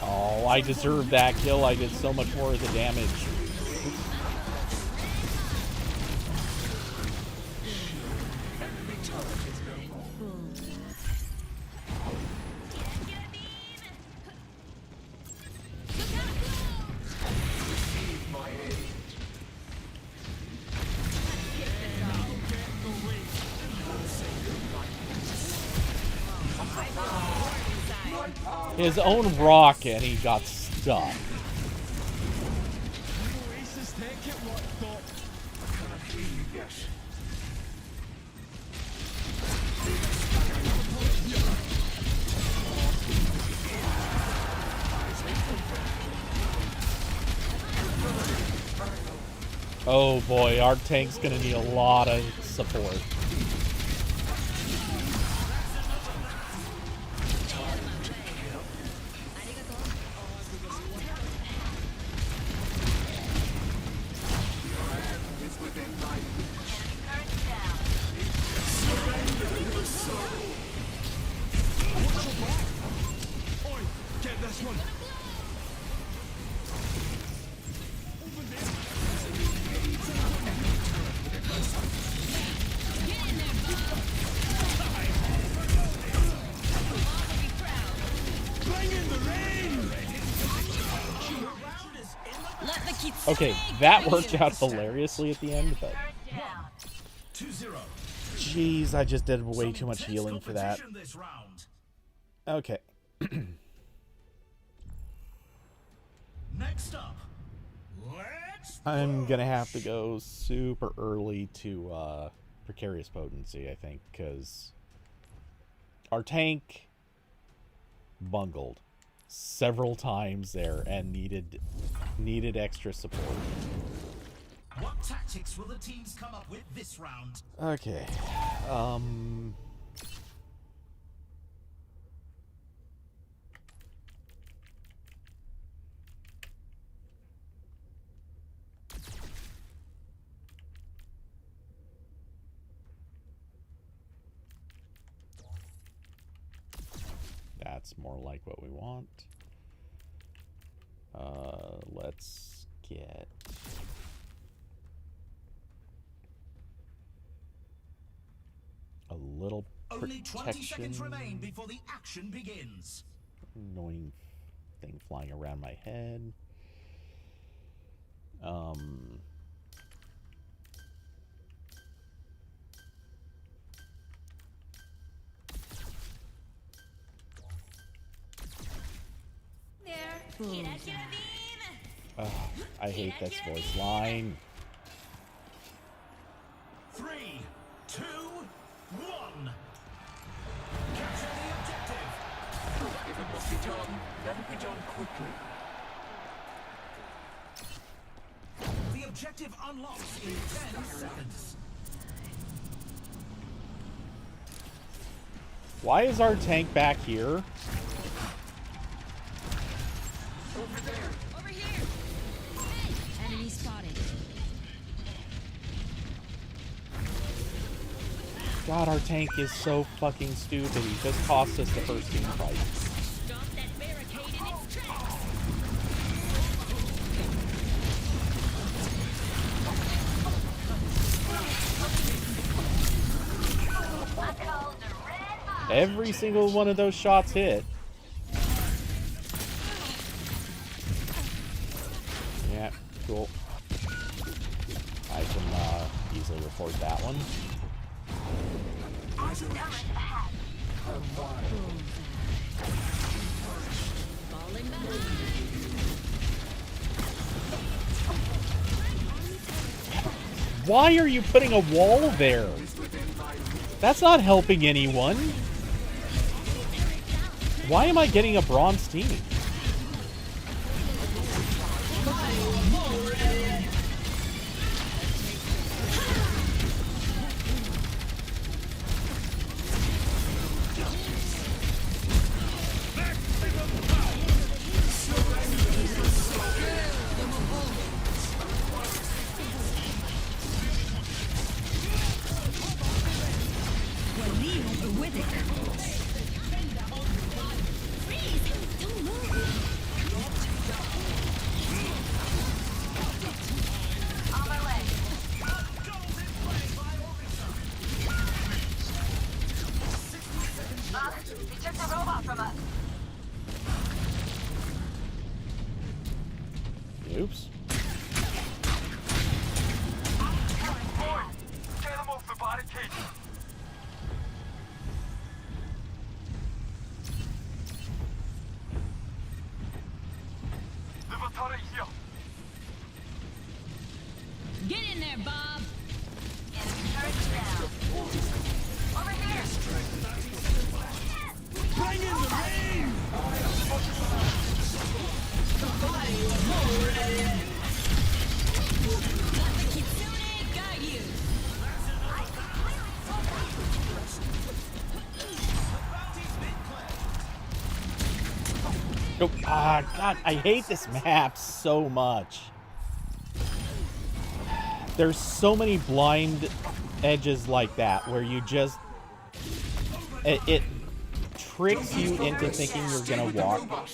S1: Oh, I deserved that kill. I did so much more of the damage.
S3: Receive my aid. My
S1: His own rock and he got stuck. Oh boy, our tank's gonna need a lot of support. Okay, that worked out hilariously at the end, but... Jeez, I just did way too much healing for that. Okay.
S4: Next up,
S1: I'm gonna have to go super early to Precarious Potency, I think, because our tank bungled several times there and needed extra support.
S4: What tactics will the teams come up with this round?
S1: Okay. That's more like what we want. Let's get... a little
S4: Only 20 seconds
S1: protection.
S4: remain before the action begins.
S1: Annoying thing flying around my head. I hate this voice line.
S4: 3, 2, 1. Capture the objective.
S3: If it must be done, let it be done quickly.
S4: The objective unlocks in 10 seconds.
S1: Why is our tank back here?
S7: Over here. Enemy spotted.
S1: God, our tank is so fucking stupid. He just cost us the first team fight.
S7: Stop that barricade in its tracks.
S1: Every single one of those shots hit. Yeah, cool. I can easily report that one.
S7: Falling back.
S1: Why are you putting a wall there? That's not helping anyone. Why am I getting a bronze team? Oops.
S3: Get them off the barricade.
S2: Get in there, Bob.
S6: Enemy turret down. Over here.
S4: Bring in the rain!
S2: Let the kitsune guide you.
S1: Nope. Ah, God, I hate this map so much. There's so many blind edges like that where you just... It tricks you into thinking you're going to walk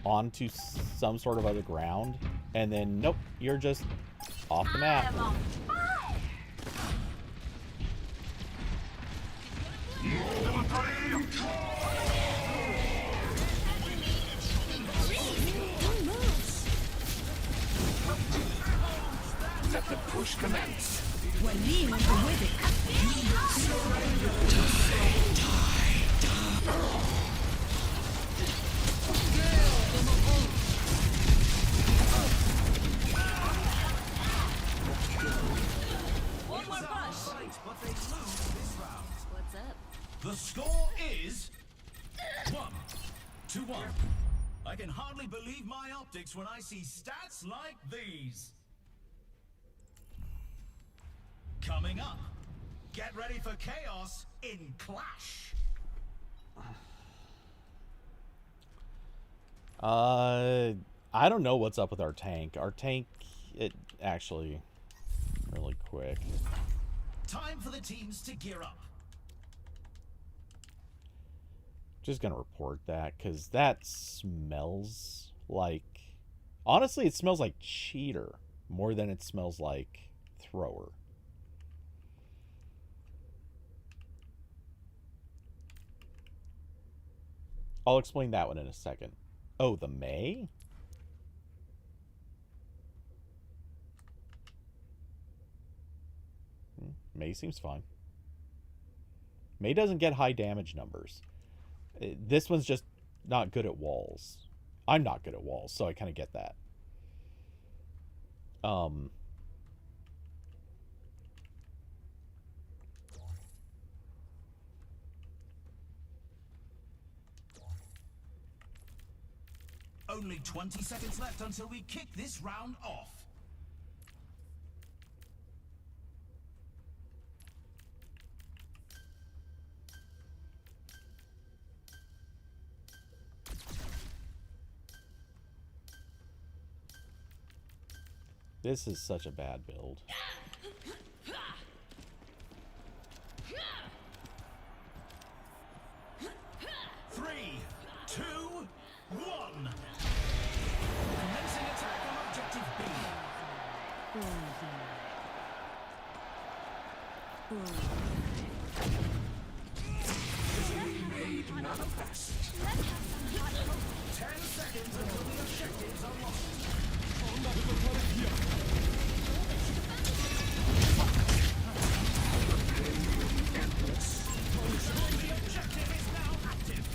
S1: onto some sort of other ground. And then, nope, you're just off the map.
S6: I'm on fire.
S3: Let the push commence.
S7: Waleem with it.
S2: One more push.
S4: But they lose this round.
S2: What's up?
S4: The score is 1-1. I can hardly believe my optics when I see stats like these. Coming up, get ready for chaos in Clash.
S1: I don't know what's up with our tank. Our tank, it actually really quick.
S4: Time for the teams to gear up.
S1: Just gonna report that because that smells like, honestly, it smells like cheater more than it smells like thrower. I'll explain that one in a second. Oh, the May? May seems fine. May doesn't get high damage numbers. This one's just not good at walls. I'm not good at walls, so I kind of get that.
S4: Only 20 seconds left until we kick this round off.
S1: This is such a bad build.
S4: Three, two, one. Commencing attack on objective B.
S3: Made manifest.
S4: 10 seconds until the objectives are lost. The objective is now active.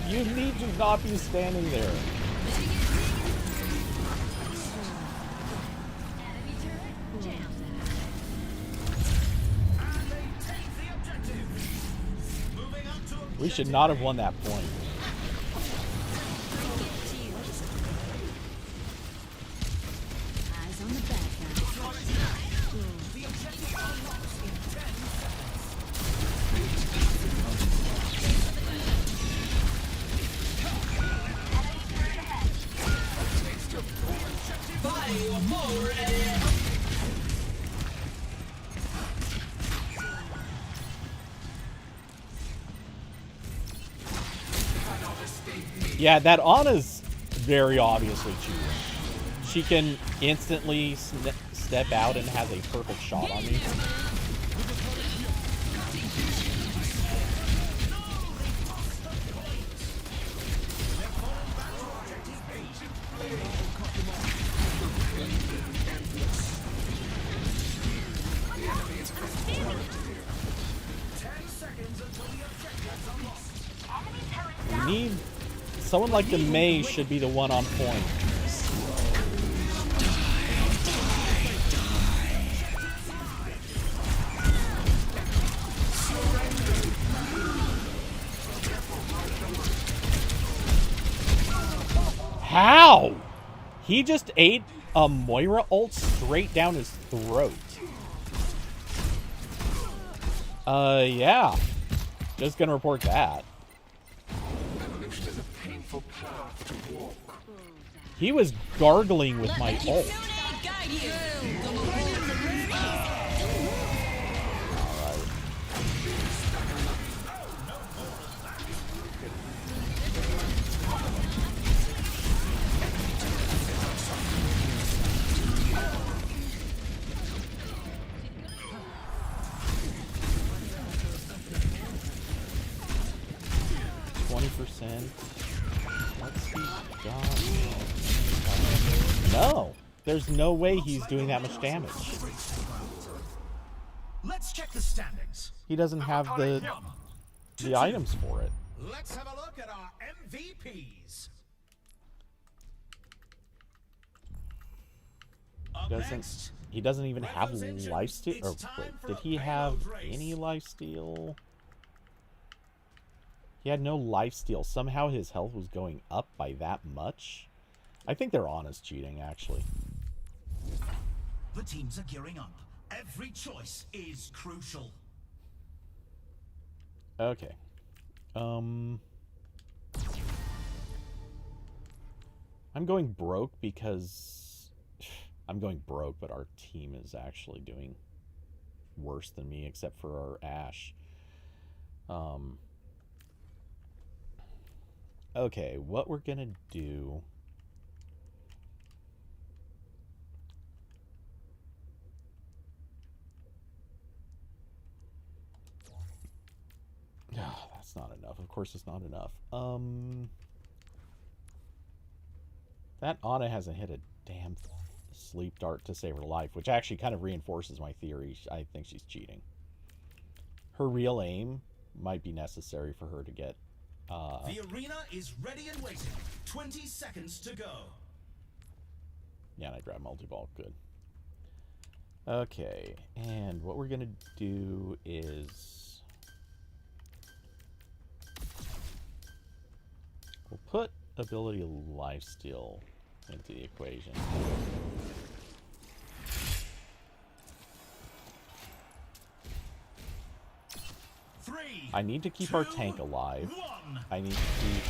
S1: You need to not be standing there.
S2: Enemy turret jammed.
S4: And they take the objective. Moving up to
S1: We should not have won that point.
S7: Eyes on the back now.
S4: the objective unlocks in 10 seconds.
S1: Yeah, that Ana's very obviously cheating. She can instantly step out and has a perfect shot on me. We need someone like the Mei should be the one on point. How? He just ate a Moira ult straight down his throat. Yeah. Just gonna report that.
S3: Evolution is a painful path to walk.
S1: He was gargling with my ult.
S7: Guide you.
S1: Alright. 20%. What's he got? No! There's no way he's doing that much damage.
S4: Let's check the standings.
S1: He doesn't have the items for it.
S4: Let's have a look at our MVPs.
S1: He doesn't even have lifesteal. Or wait, did he have any lifesteal? He had no lifesteal. Somehow his health was going up by that much. I think they're honest cheating, actually.
S4: The teams are gearing up. Every choice is crucial.
S1: Okay. I'm going broke because I'm going broke, but our team is actually doing worse than me, except for our Ashe. Okay, what we're gonna do... Oh, that's not enough. Of course it's not enough. That Ana hasn't hit a damn sleep dart to save her life, which actually kind of reinforces my theory. I think she's cheating. Her real aim might be necessary for her to get...
S4: The arena is ready and waiting. 20 seconds to go.
S1: Yeah, and I grab multi-ball. Good. Okay, and what we're gonna do is... we'll put ability lifesteal into the equation. I need to keep our tank alive. I need to keep...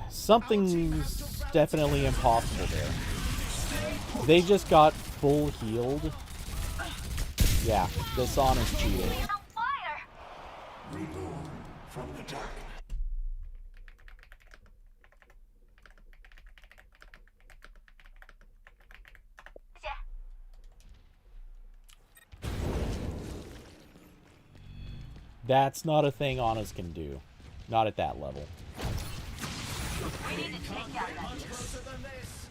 S1: Something's definitely impossible there. They just got full healed. Yeah, this Ana's cheating.
S3: Reborn from the dark.
S1: That's not a thing Anas can do. Not at that level.
S6: We need to take out that.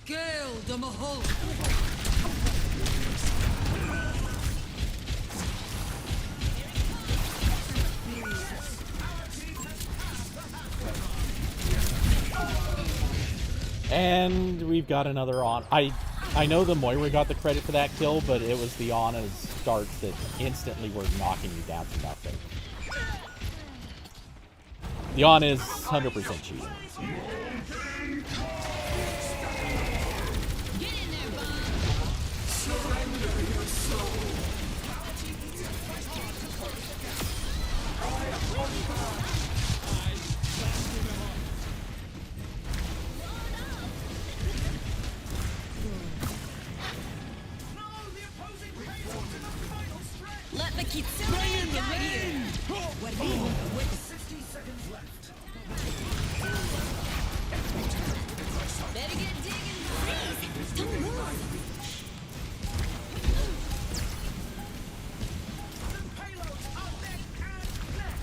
S7: Gale the Mahol.
S1: And we've got another on. I know the Moira got the credit for that kill, but it was the Ana's starts that instantly were knocking you down to nothing. The Ana is 100% cheating.
S7: Let the Kitsune guide you.
S4: With 60 seconds left.
S7: Better get digging. Freeze! Don't move.
S4: The payloads are neck and neck.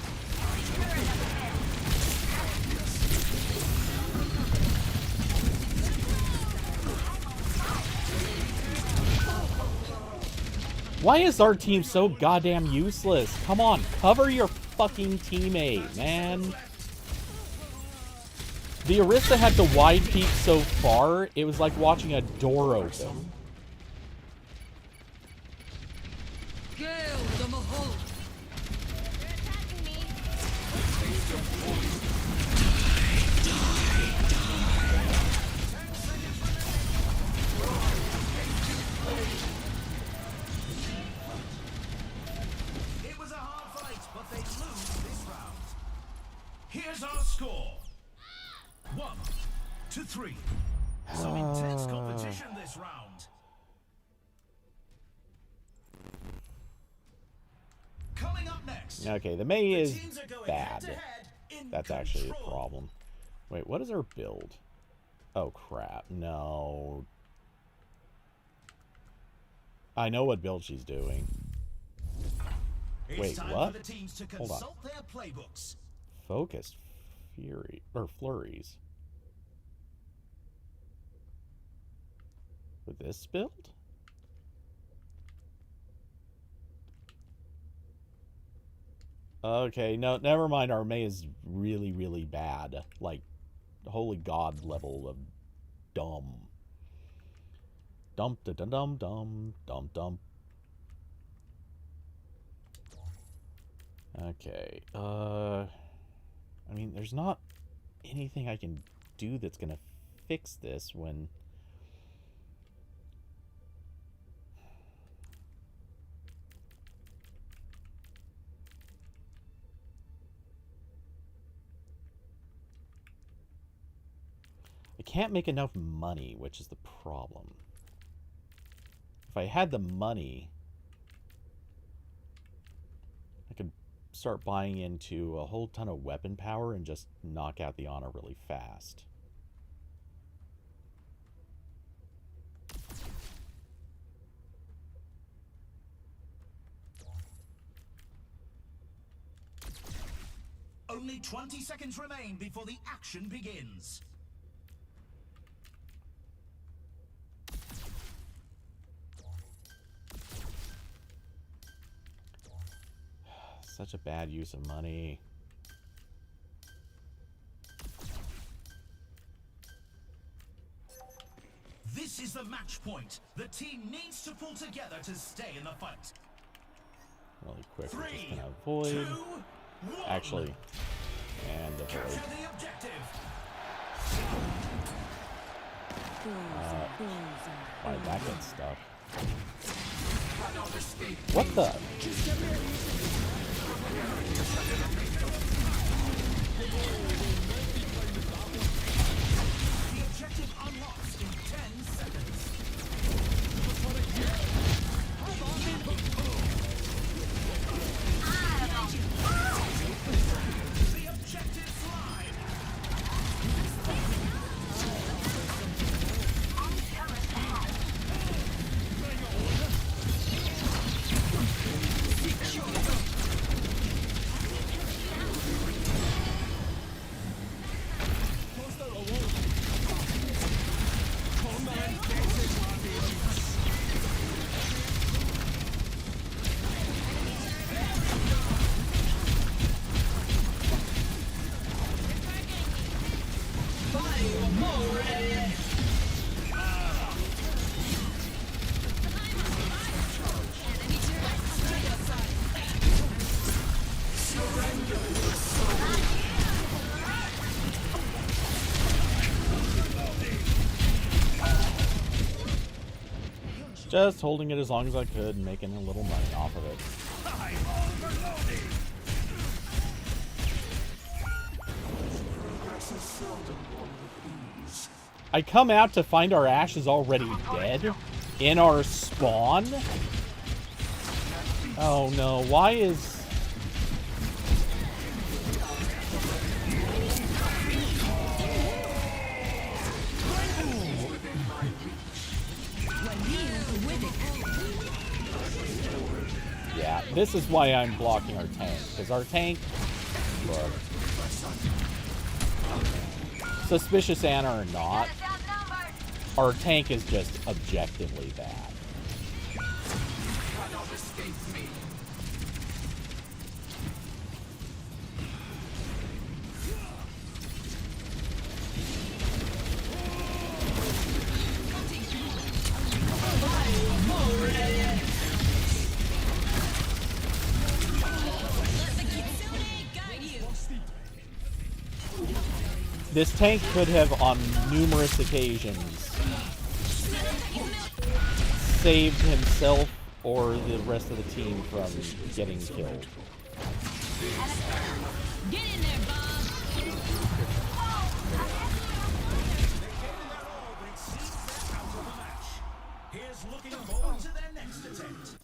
S1: Why is our team so goddamn useless? Come on, cover your fucking teammate, man. The Orisa had the wide peak so far, it was like watching a door open.
S7: Gale the Mahol.
S6: They're attacking me.
S4: It was a hard fight, but they lose this round. Here's our score. 1-3. Some intense competition this round. Coming up next.
S1: Okay, the Mei is
S4: Teams are going
S1: bad.
S4: head-to-head in
S1: That's actually a
S4: control.
S1: problem. Wait, what is her build? Oh, crap. No. I know what build she's doing.
S4: It's
S1: Wait,
S4: time
S1: what?
S4: for the teams to
S1: Hold on.
S4: consult their playbooks.
S1: Focused Fury. Or Flurries. With this build? Okay, no, never mind. Our Mei is really, really bad. Like, holy god level of dumb. Dump da dum dum dum dum dum. Okay, I mean, there's not anything I can do that's gonna fix this when... I can't make enough money, which is the problem. If I had the money, I could start buying into a whole ton of weapon power and just knock out the Ana really fast.
S4: Only 20 seconds remain before the action begins.
S1: Such a bad use of money.
S4: This is the match point. The team needs to pull together to stay in the fight.
S1: Really quick, we're just
S4: 3,
S1: gonna avoid.
S4: 2, 1.
S1: Actually, and avoid.
S4: Capture the objective.
S1: Why did that get stuck? What the?
S4: The objective unlocks in 10 seconds. The objective's live.
S1: Just holding it as long as I could and making a little money off of it. I come out to find our Ashe is already dead in our spawn. Oh no, why is... Yeah, this is why I'm blocking our tank, because our tank... Look. Suspicious Anna or not, our tank is just objectively bad. This tank could have, on numerous occasions, saved himself or the rest of the team from getting killed.
S7: Get in there, Bob.
S4: Here's looking forward to their next attempt.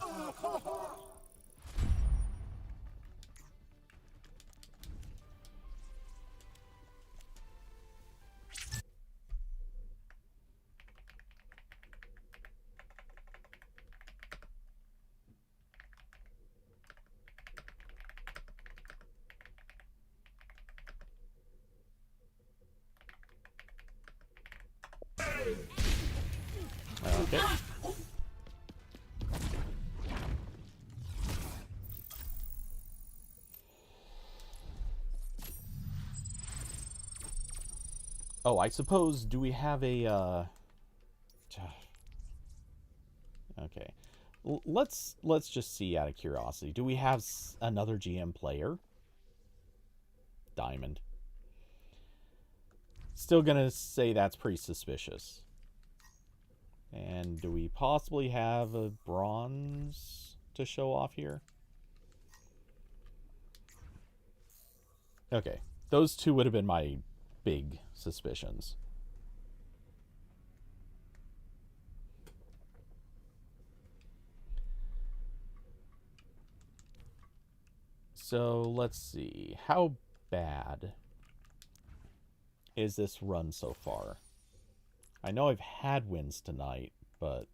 S1: Okay. Oh, I suppose, do we have a, okay. Let's just see out of curiosity. Do we have another GM player? Diamond. Still gonna say that's pretty suspicious. And do we possibly have a bronze to show off here? Okay, those two would have been my big suspicions. So let's see, how bad is this run so far? I know I've had wins tonight, but...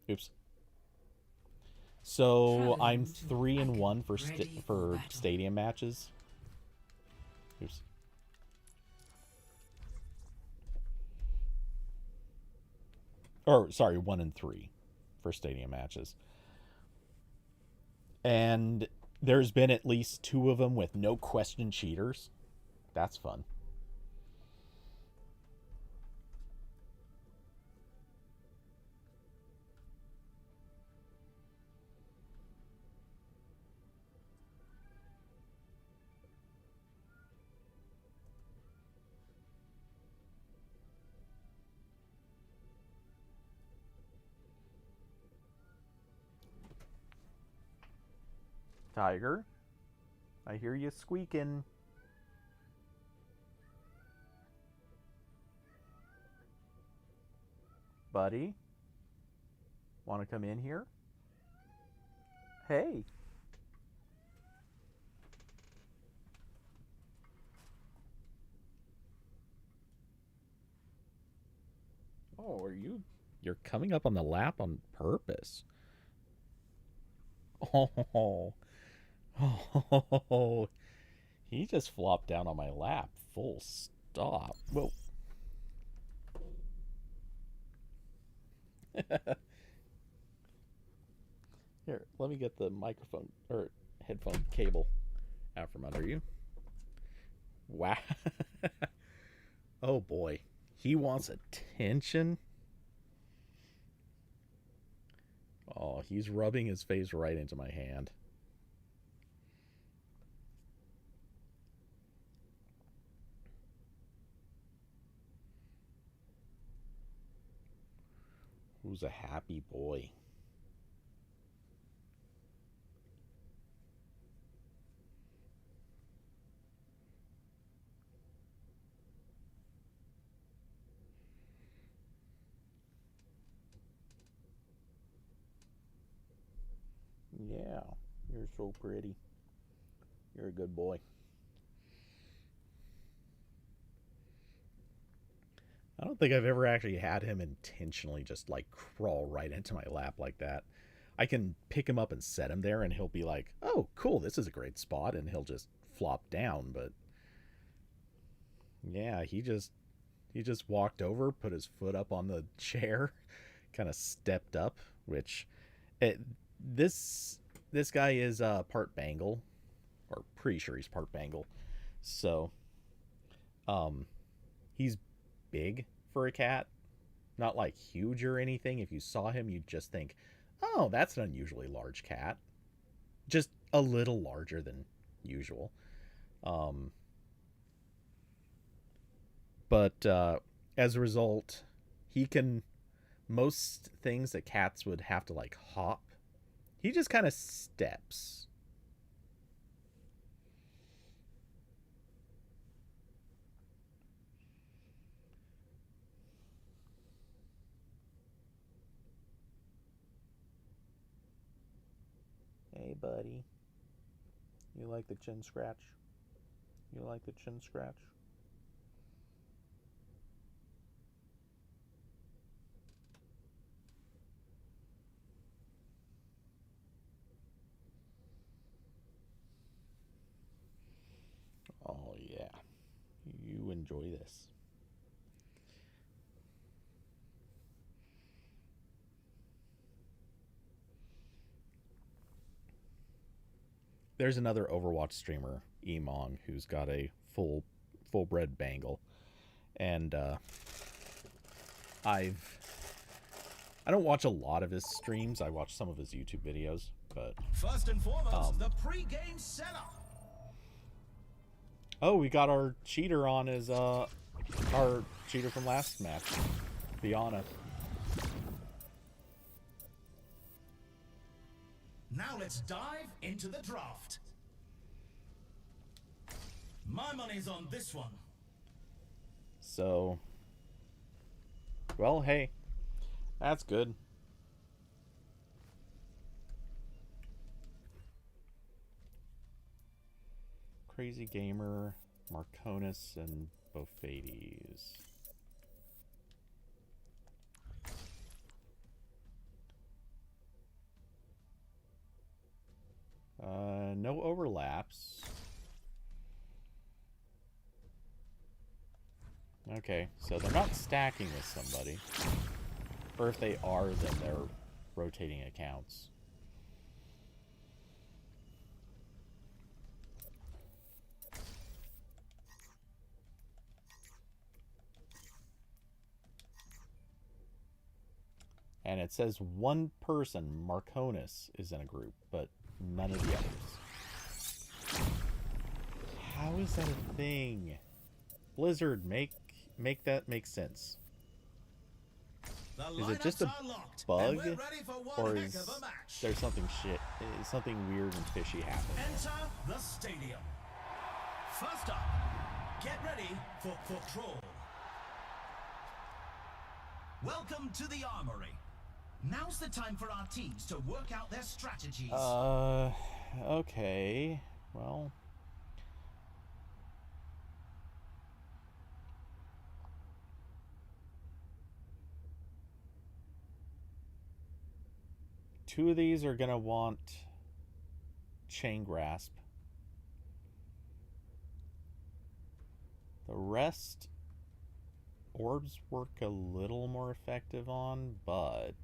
S1: Oops. So I'm 3-1 for stadium matches. Oops. Or sorry, 1-3 for stadium matches. And there's been at least 2 of them with no question cheaters. That's fun. Tiger, I hear you squeaking. Buddy, want to come in here? Hey. Oh, you're coming up on the lap on purpose. Oh. Oh, he just flopped down on my lap. Full stop. Whoa. Here, let me get the microphone or headphone cable out from under you. Wow. Oh boy. He wants attention? Oh, he's rubbing his face right into my hand. Who's a happy boy? Yeah, you're so pretty. You're a good boy. I don't think I've ever actually had him intentionally just like crawl right into my lap like that. I can pick him up and set him there, and he'll be like, "Oh, cool, this is a great spot," and he'll just flop down. But yeah, he just walked over, put his foot up on the chair, kind of stepped up. Which it, this guy is part Bengal, or pretty sure he's part Bengal. So um, he's big for a cat, not like huge or anything. If you saw him, you'd just think, "Oh, that's an unusually large cat." Just a little larger than usual. Um, but as a result, he can most things that cats would have to like hop. He just kind of steps. Hey, buddy. You like the chin scratch? You like the chin scratch? Oh, yeah. You enjoy this. There's another Overwatch streamer, Emong, who's got a full bred Bengal, and I've I don't watch a lot of his streams. I watch some of his YouTube videos, but
S4: First and foremost, the pre-game setup.
S1: oh, we got our cheater on as our cheater from last match, Biana.
S4: Now let's dive into the draft. My money's on this one.
S1: So, well, hey, that's good. Crazy Gamer, Marconis, and Bofades. No overlaps. Okay, so they're not stacking with somebody. Or if they are, then they're rotating accounts. And it says one person, Marconis, is in a group, but none of the others. How is that a thing? Blizzard, make that make sense. Is it just a bug, or is there something weird and fishy happening?
S4: Enter the stadium. First up, get ready for patrol. Welcome to the armory. Now's the time for our teams to work out their strategies.
S1: Okay. Well, two of these are gonna want chain grasp. The rest, orbs work a little more effective on, but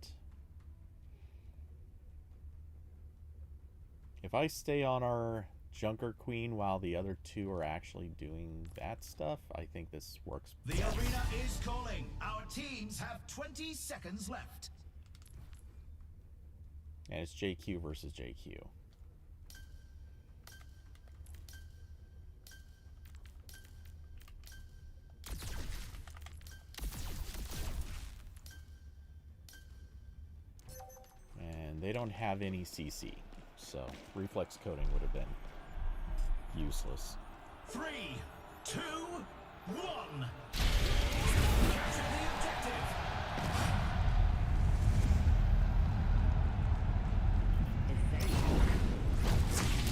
S1: if I stay on our Junker Queen while the other two are actually doing that stuff, I think this works.
S4: The arena is calling. Our teams have 20 seconds left.
S1: And it's JQ versus JQ. And they don't have any CC, so reflex coding would have been useless.
S4: 3, 2, 1. Capture the objective.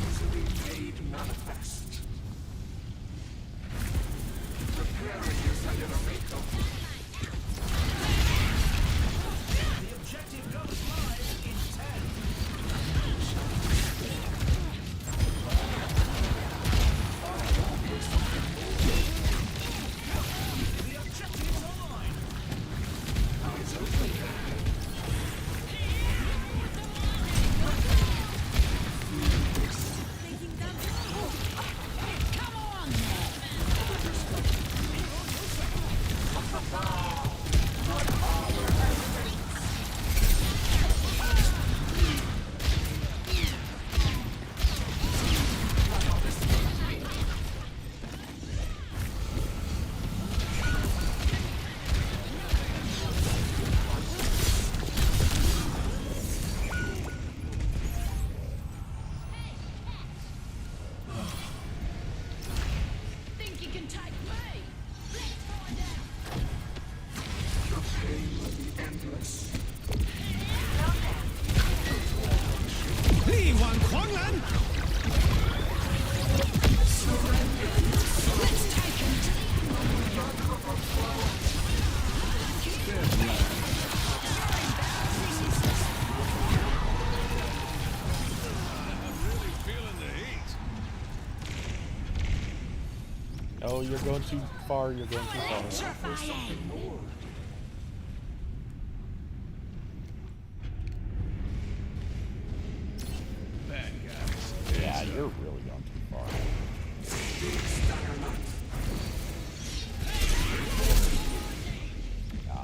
S3: Easily made manifest. Preparing your cellular makeup.
S4: The objective goes live in 10. The objective's online.
S3: Eyes open.
S2: Think you can take me? Let's find out.
S3: The pain will be endless.
S2: Let's take him to the
S1: Oh, you're going too far, you're going too far.
S9: Bad guys.
S1: Yeah, you're really going too far.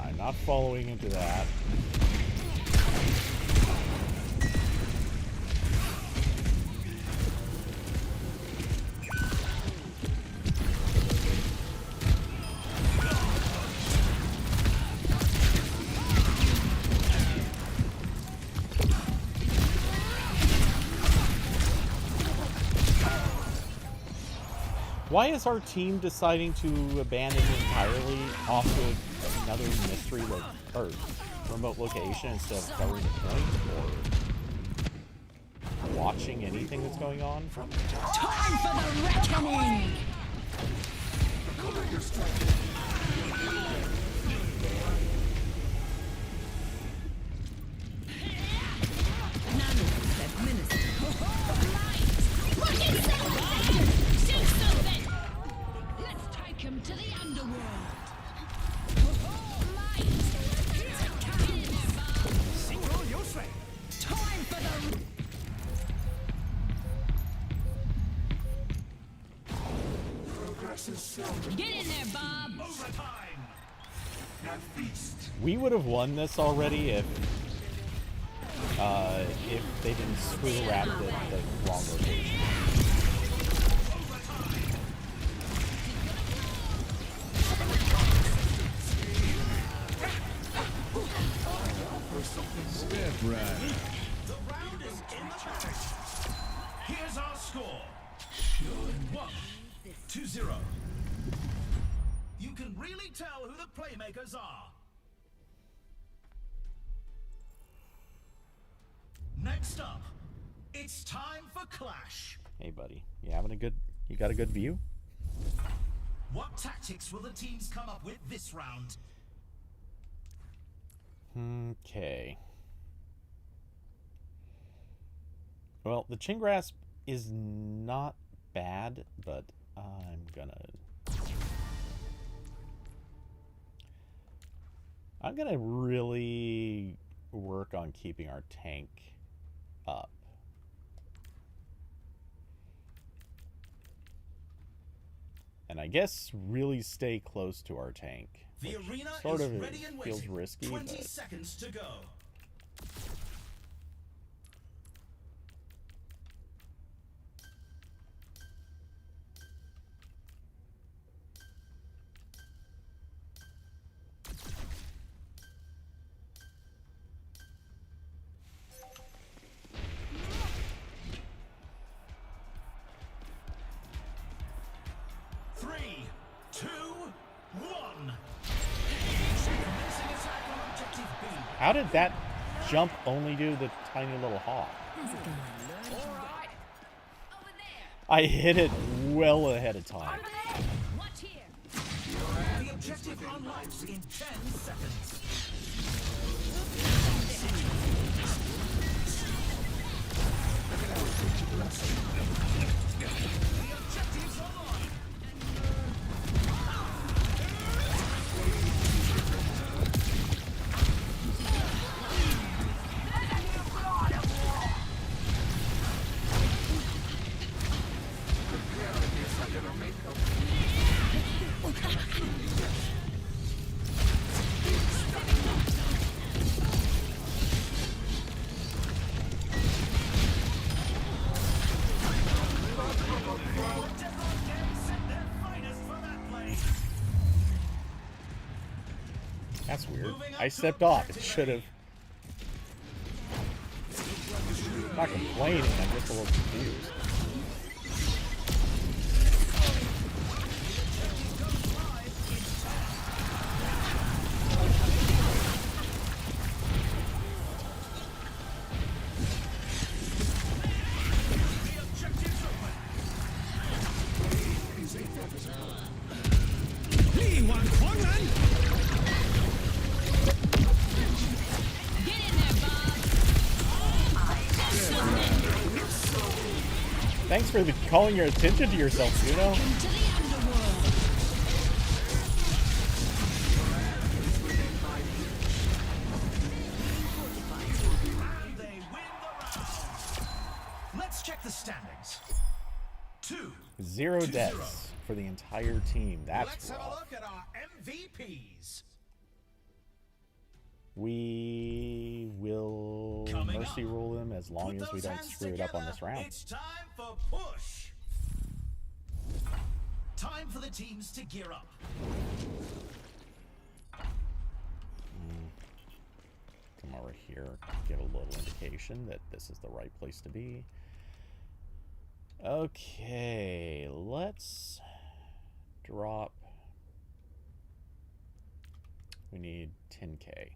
S1: I'm not following into that. Why is our team deciding to abandon entirely off to another mystery or remote location instead of covering the point or watching anything that's going on?
S2: time for the reckoning! Let's take him to the underworld! Time for the...
S3: Progress is seldom.
S2: Get in there, Bob!
S4: Overtime.
S3: Now feast.
S1: We would have won this already if they didn't screw around the wrong location.
S9: Step right.
S4: The round is in the bag. Here's our score. 1-0. You can really tell who the playmakers are. Next up, it's time for Clash.
S1: Hey buddy, you got a good view?
S4: What tactics will the teams come up with this round?
S1: Okay. Well, the chin grasp is not bad, but I'm gonna really work on keeping our tank up. And I guess really stay close to our tank.
S4: The arena
S1: Sort
S4: is
S1: of
S4: ready and
S1: feels
S4: waiting.
S1: risky,
S4: 20
S1: but
S4: seconds to go. Three, two, one. Commencing attack on objective B.
S1: how did that jump only do the tiny little hop? I hit it well ahead of time.
S7: Watch here.
S4: The objective unlocks in 10 seconds. The objective's online.
S1: That's weird. I stepped off. It should have. I'm not complaining. I'm just a little confused. Thanks for calling your attention to yourself, Juno.
S4: And they win the round. Let's check the standings.
S1: 0
S4: 2-0.
S1: deaths for the entire team. That's
S4: Let's have a
S1: rough.
S4: look at our MVPs.
S1: We will
S4: Coming
S1: mercy
S4: up.
S1: rule them as long
S4: Put
S1: as we
S4: those
S1: don't
S4: hands
S1: screw it up on
S4: together.
S1: this round.
S4: It's time for push. Time for the teams to gear up.
S1: Come over here, get a little indication that this is the right place to be. Okay, let's drop. We need 10K.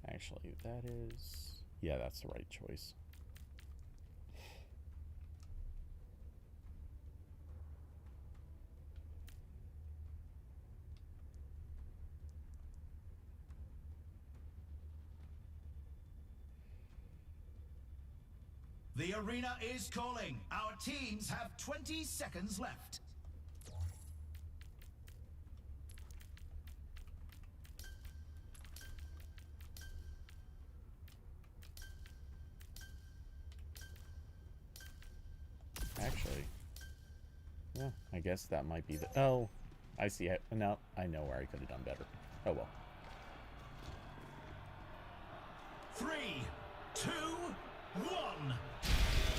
S1: Actually, that is... yeah, that's the right choice.
S4: The arena is calling. Our teams have 20 seconds left.
S1: Actually, yeah, I guess that might be the... oh, I see it. No, I know where I could have done better. Oh well.
S4: 3, 2, 1.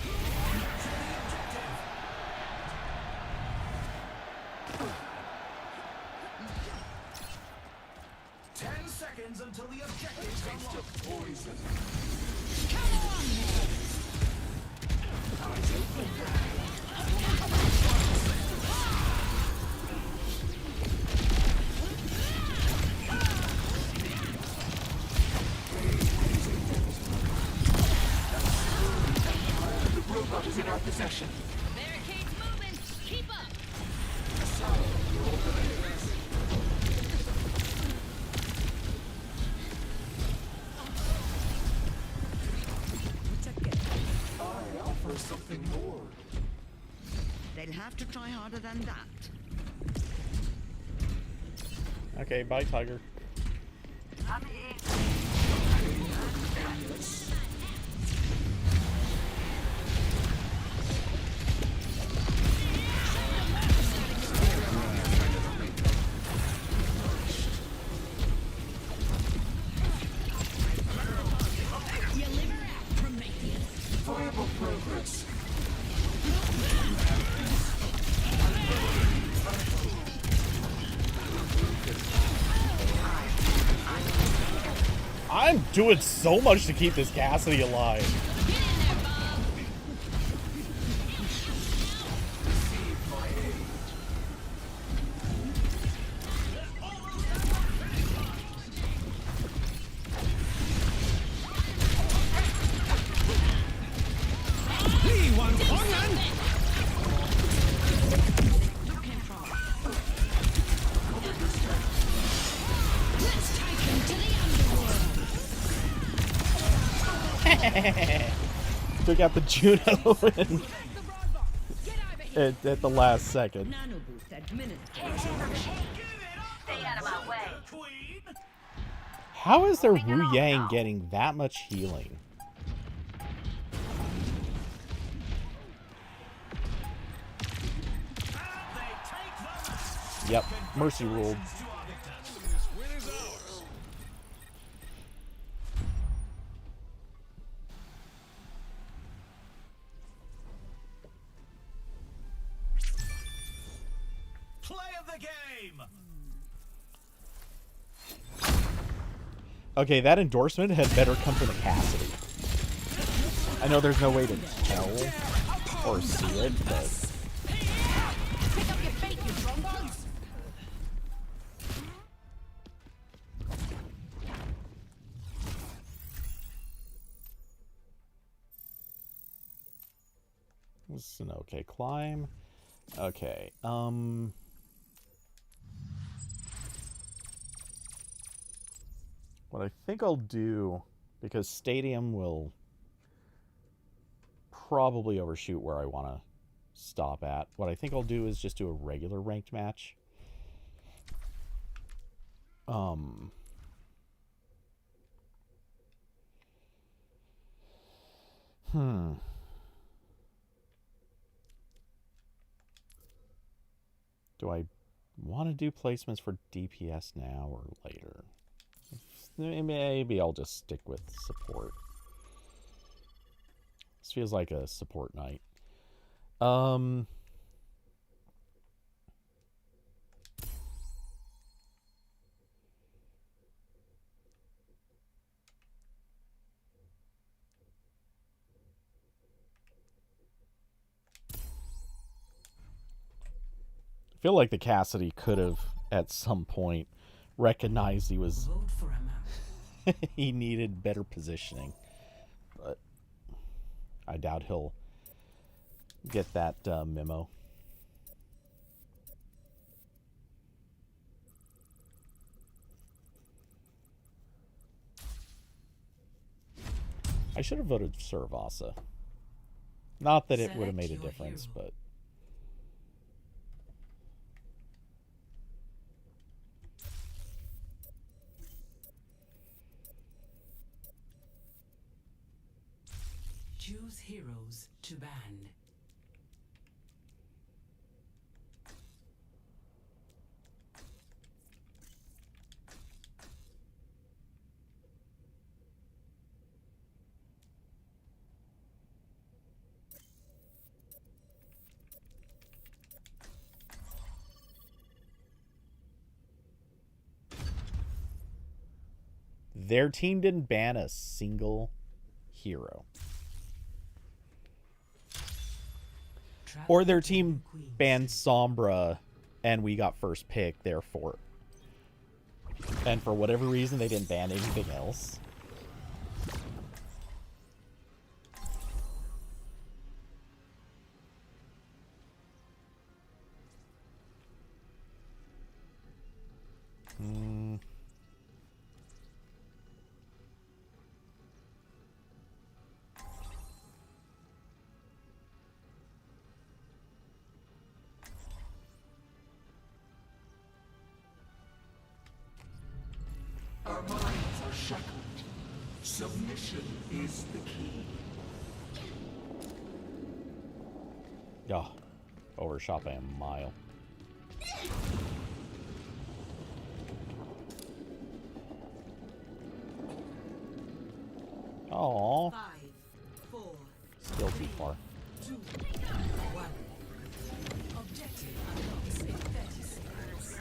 S4: Capture the objective. Ten seconds until the objective is unlocked.
S3: Poison. The robot is in our possession.
S7: Barricades moving. Keep up.
S3: I offer something more.
S5: They'll have to try harder than that.
S1: Okay, bye, Tiger. I'm doing so much to keep this Cassidy alive. Took out the Juno at the last second.
S6: Stay out of my way.
S1: How is there Wu Yang getting that much healing? Yep, Mercy ruled. Okay, that endorsement had better come from the Cassidy. I know there's no way to tell or see it, but... This is an okay climb. Okay, what I think I'll do, because Stadium will probably overshoot where I want to stop at, what I think I'll do is just do a regular ranked match. Do I want to do placements for DPS now or later? Maybe I'll just stick with support. This feels like a support night. I feel like the Cassidy could have, at some point, recognized he was... he needed better positioning. But I doubt he'll get that memo. I should have voted Saravasa. Not that it would have made a difference, but...
S8: Choose heroes to ban.
S1: Their team didn't ban a single hero. Or their team banned Sombra and we got first pick, therefore. And for whatever reason, they didn't ban anything else.
S3: Our minds are shackled. Submission is the key.
S1: Yeah, overshot by a mile. Aww.
S8: 5, 4,
S1: Still too far.
S8: 2, 1. Objective unlocks in 30 seconds.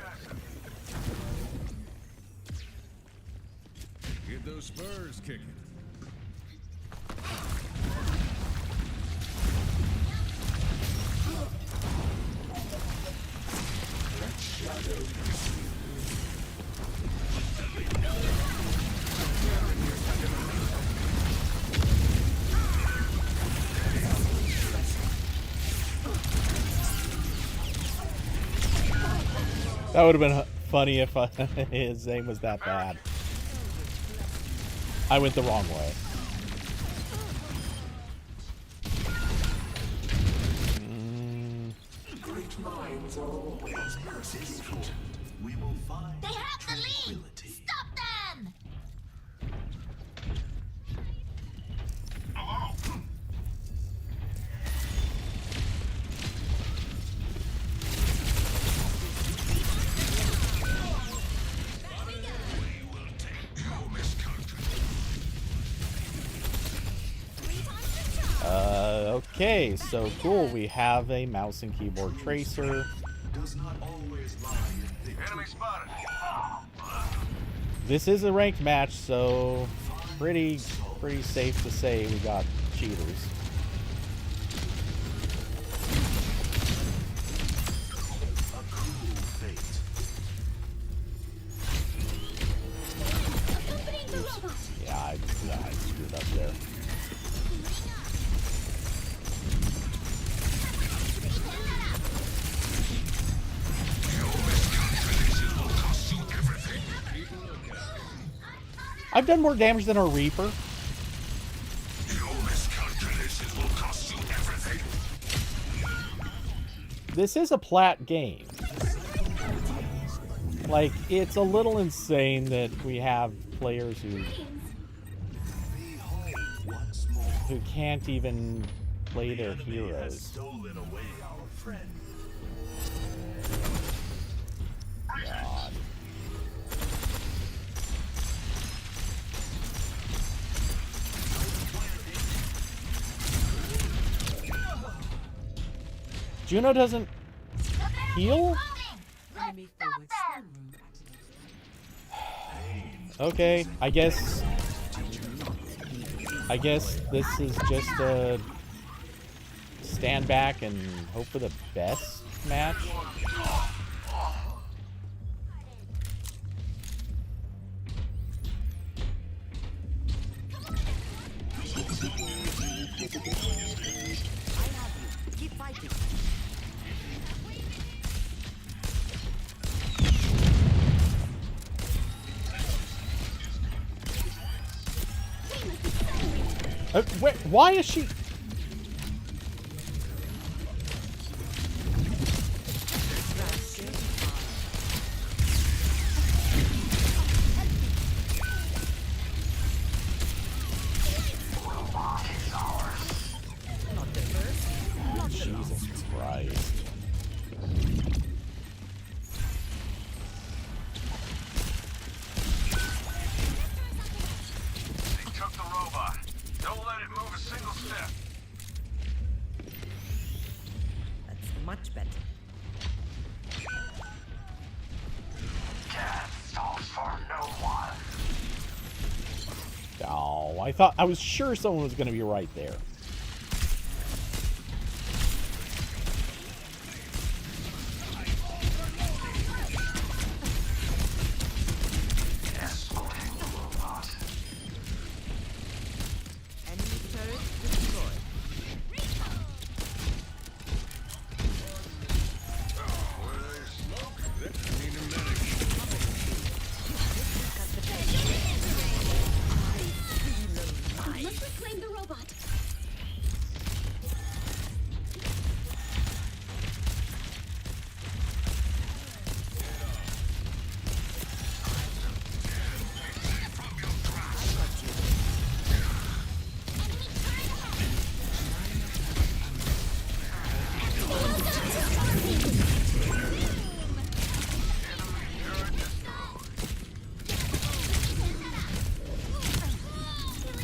S9: those spurs kicking.
S1: That would have been funny if his aim was that bad. I went the wrong way.
S3: Great minds are always persecuted.
S4: We will find
S6: They have the lead!
S4: tranquility.
S6: Stop them!
S1: Okay, so cool. We have a mouse and keyboard tracer.
S4: Does not always lie in victory. Enemy spotted.
S1: This is a ranked match, so pretty safe to say we got cheaters.
S4: A cruel fate.
S1: Yeah, I screwed up there. I've done more damage than our Reaper.
S9: Your miscalculations will cost you everything.
S1: This is a plat game. Like, it's a little insane that we have players
S4: Once more.
S1: who can't even play their
S4: Enemy has
S1: heroes.
S4: stolen away our friend.
S1: God. Juno doesn't heal?
S8: Enemy forward spawn room activated.
S1: Okay, I guess this is just a stand back and hope for the best match.
S5: Keep fighting.
S1: Wait, why is she? Jesus Christ.
S4: He took the robot. Don't let it move a single step.
S5: That's much better.
S4: Death stalls for no one.
S1: Oh, I was sure someone was going to be right there.
S5: Enemy turret destroyed.
S2: Let's reclaim the robot.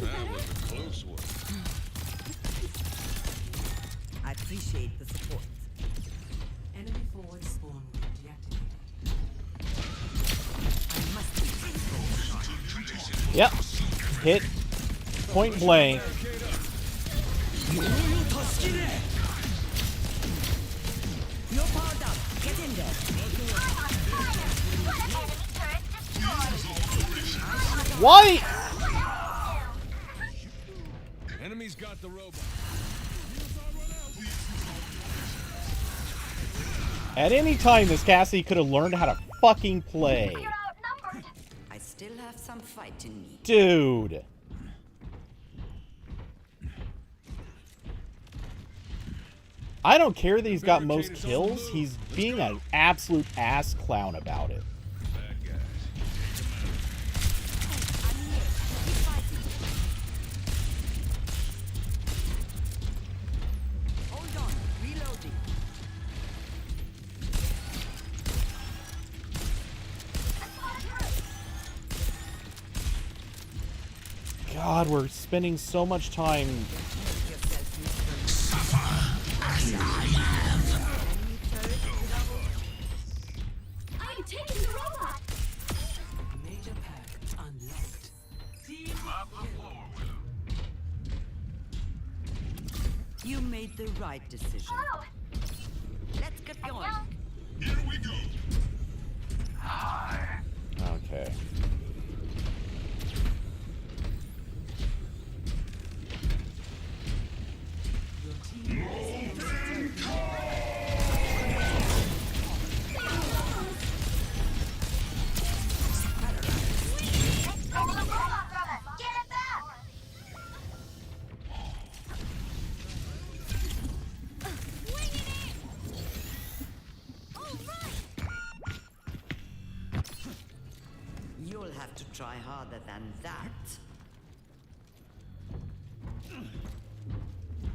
S9: That was a close one.
S5: I appreciate the support.
S8: Enemy forward spawn room deactivated.
S5: I must be.
S1: Yep. hit point blank.
S7: No power down. Get in there.
S1: What?
S9: Enemy's got the robot.
S1: At any time, this Cassie could have learned how to fucking play.
S5: I still have some fight in me.
S1: Dude. I don't care that he's got most kills. He's being an absolute ass clown about it.
S5: Hold on, reloading.
S1: God, we're spending so much time.
S6: I'm taking the robot.
S8: Major pack unlocked. Team
S5: You made the right decision.
S6: Oh,
S5: Let's get going.
S9: Here we go.
S1: Okay.
S8: your team
S6: get it back.
S5: You'll have to try harder than that.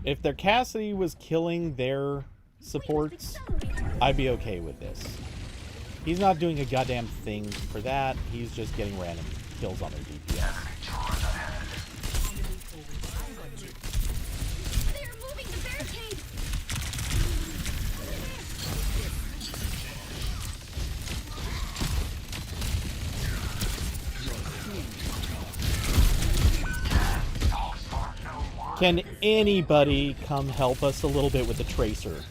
S1: If their Cassidy was killing their supports, I'd be okay with this. He's not doing a goddamn thing for that. He's just getting random kills on their DPS.
S6: They're moving the barricade.
S1: Can anybody come help us a little bit with the Tracer?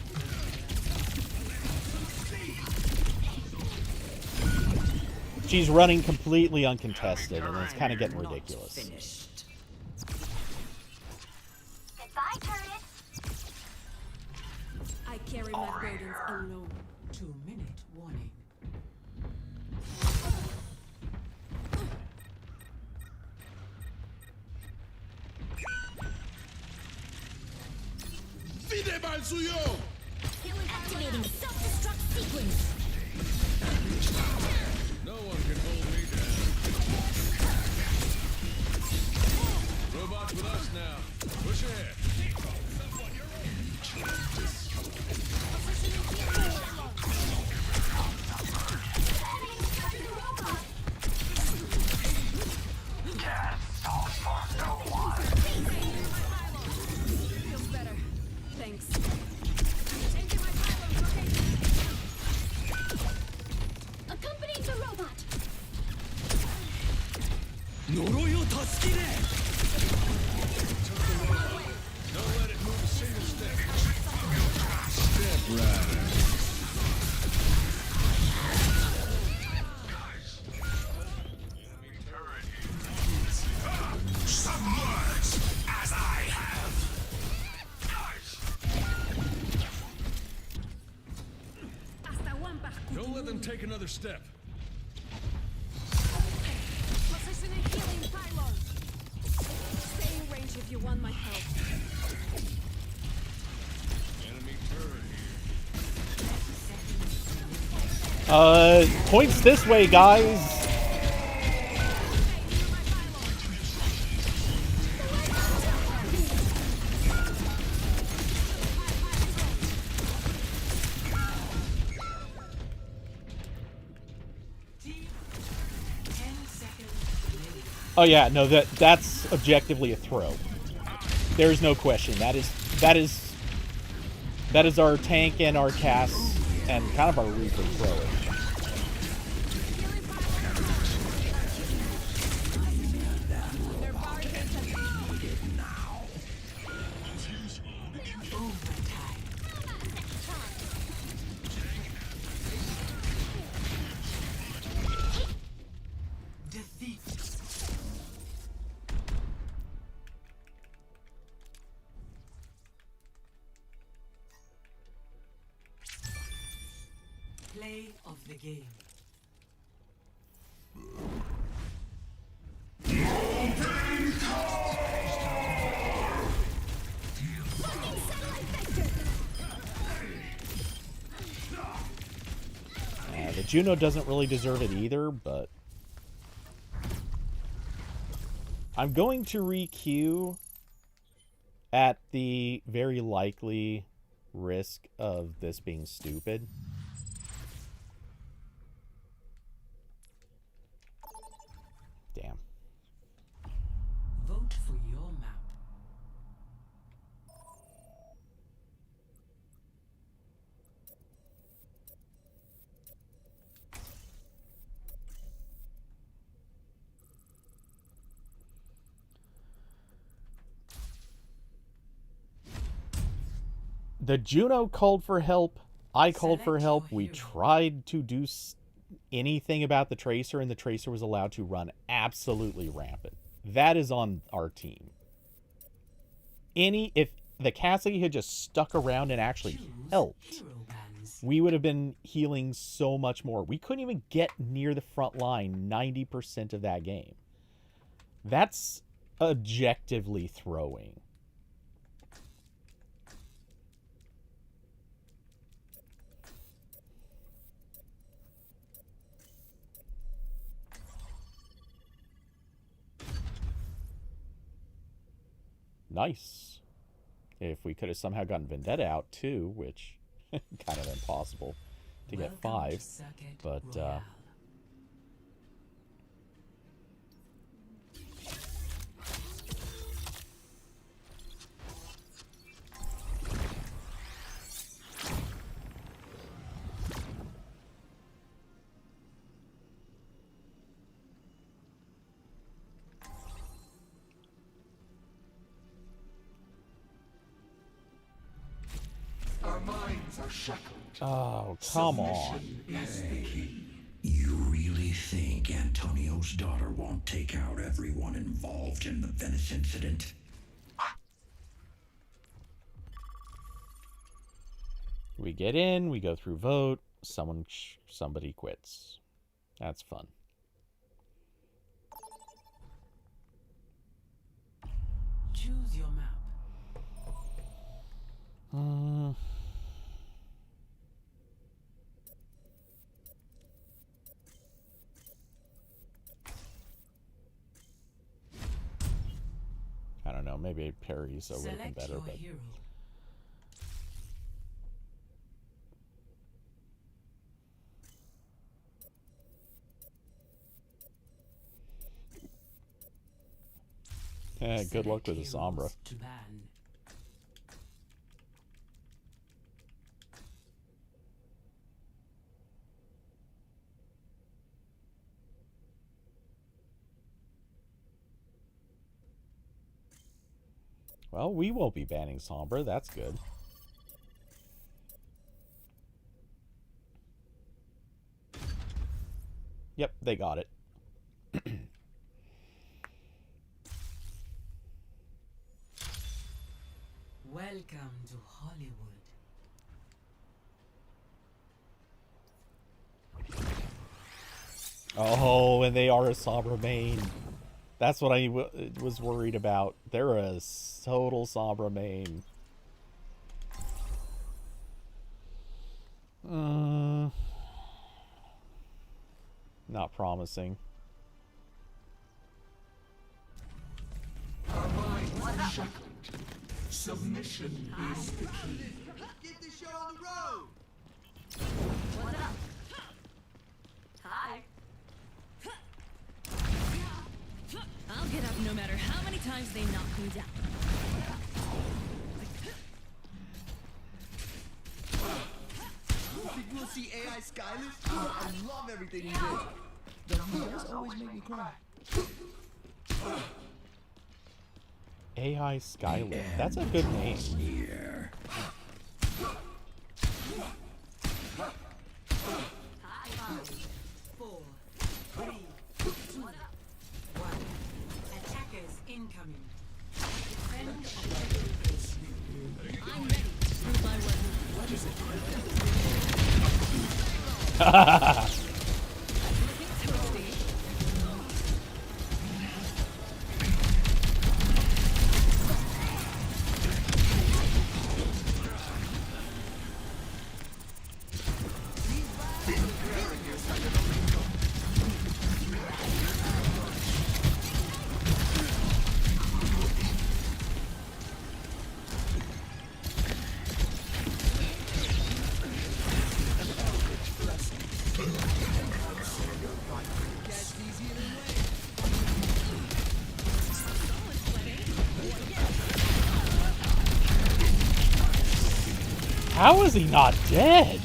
S1: She's running completely uncontested, and it's kind of getting
S5: Not
S1: ridiculous.
S5: finished.
S6: Goodbye, turret.
S7: I carry my burdens alone.
S8: 2-minute warning.
S9: Fide mal suyo!
S6: Activating self-destruct sequence.
S9: No one can hold me down. Robots with us now. Push ahead.
S7: Feels better. Thanks.
S6: Accompanying the robot.
S9: 呪いを助けれ Don't let it move a single step. Step right. Submerge as I have.
S7: Hasta Wampa.
S9: Don't let them take another step.
S7: Positioning healing pylon. Stay in range if you want my help.
S9: Enemy turret here.
S1: Points this way, guys.
S8: Team 10 seconds remaining.
S1: Oh yeah, no, that's objectively a throw. There's no question. That is our tank and our cast and kind of our Reaper thrower.
S7: Their bottom
S8: Play of the game.
S1: The Juno doesn't really deserve it either, but I'm going to re-queue at the very likely risk of this being stupid. Damn.
S8: Vote for your map.
S1: The Juno called for help. I called for
S8: Select
S1: help.
S8: your
S1: We
S8: hero.
S1: tried to do anything about the Tracer, and the Tracer was allowed to run absolutely rampant. That is on our team. If the Cassidy had just stuck around and actually
S8: Choose
S1: helped,
S8: hero bands.
S1: we would have been healing so much more. We couldn't even get near the front line 90% of that game. That's objectively throwing. Nice. If we could have somehow gotten Vendetta out too, which kind of impossible to get
S8: Welcome
S1: 5,
S8: to Circuit
S1: but
S8: Royale.
S3: Our minds are shackled.
S1: oh, come on.
S3: Submission is the key.
S4: You really think Antonio's daughter won't take out everyone involved in the Venice incident?
S1: We get in, we go through vote, somebody quits. That's fun.
S8: Choose your map.
S1: I don't know, maybe Perry's would have been
S8: Select
S1: better,
S8: your
S1: but
S8: hero.
S1: good luck with the
S8: Select
S1: Sombra.
S8: heroes to ban.
S1: Well, we won't be banning Sombra, that's good. Yep, they got it.
S8: Welcome to Hollywood.
S1: Oh, and they are a Sombra main. That's what I was worried about. They're a total Sombra main. Not promising.
S3: Our minds are shackled. Submission is the key.
S10: Get this show on the road!
S6: What's up? Hi.
S2: I'll get up no matter how many times they knock me down.
S10: Think we'll see AI Skyless? Oh, I love everything he did. But he does always make me cry.
S1: AI Skylift. That's a good name.
S4: Here.
S8: Five, 4, 3, 2, 1. Attackers incoming. Defend objective.
S2: I'm ready to prove my worth.
S1: How is he not dead?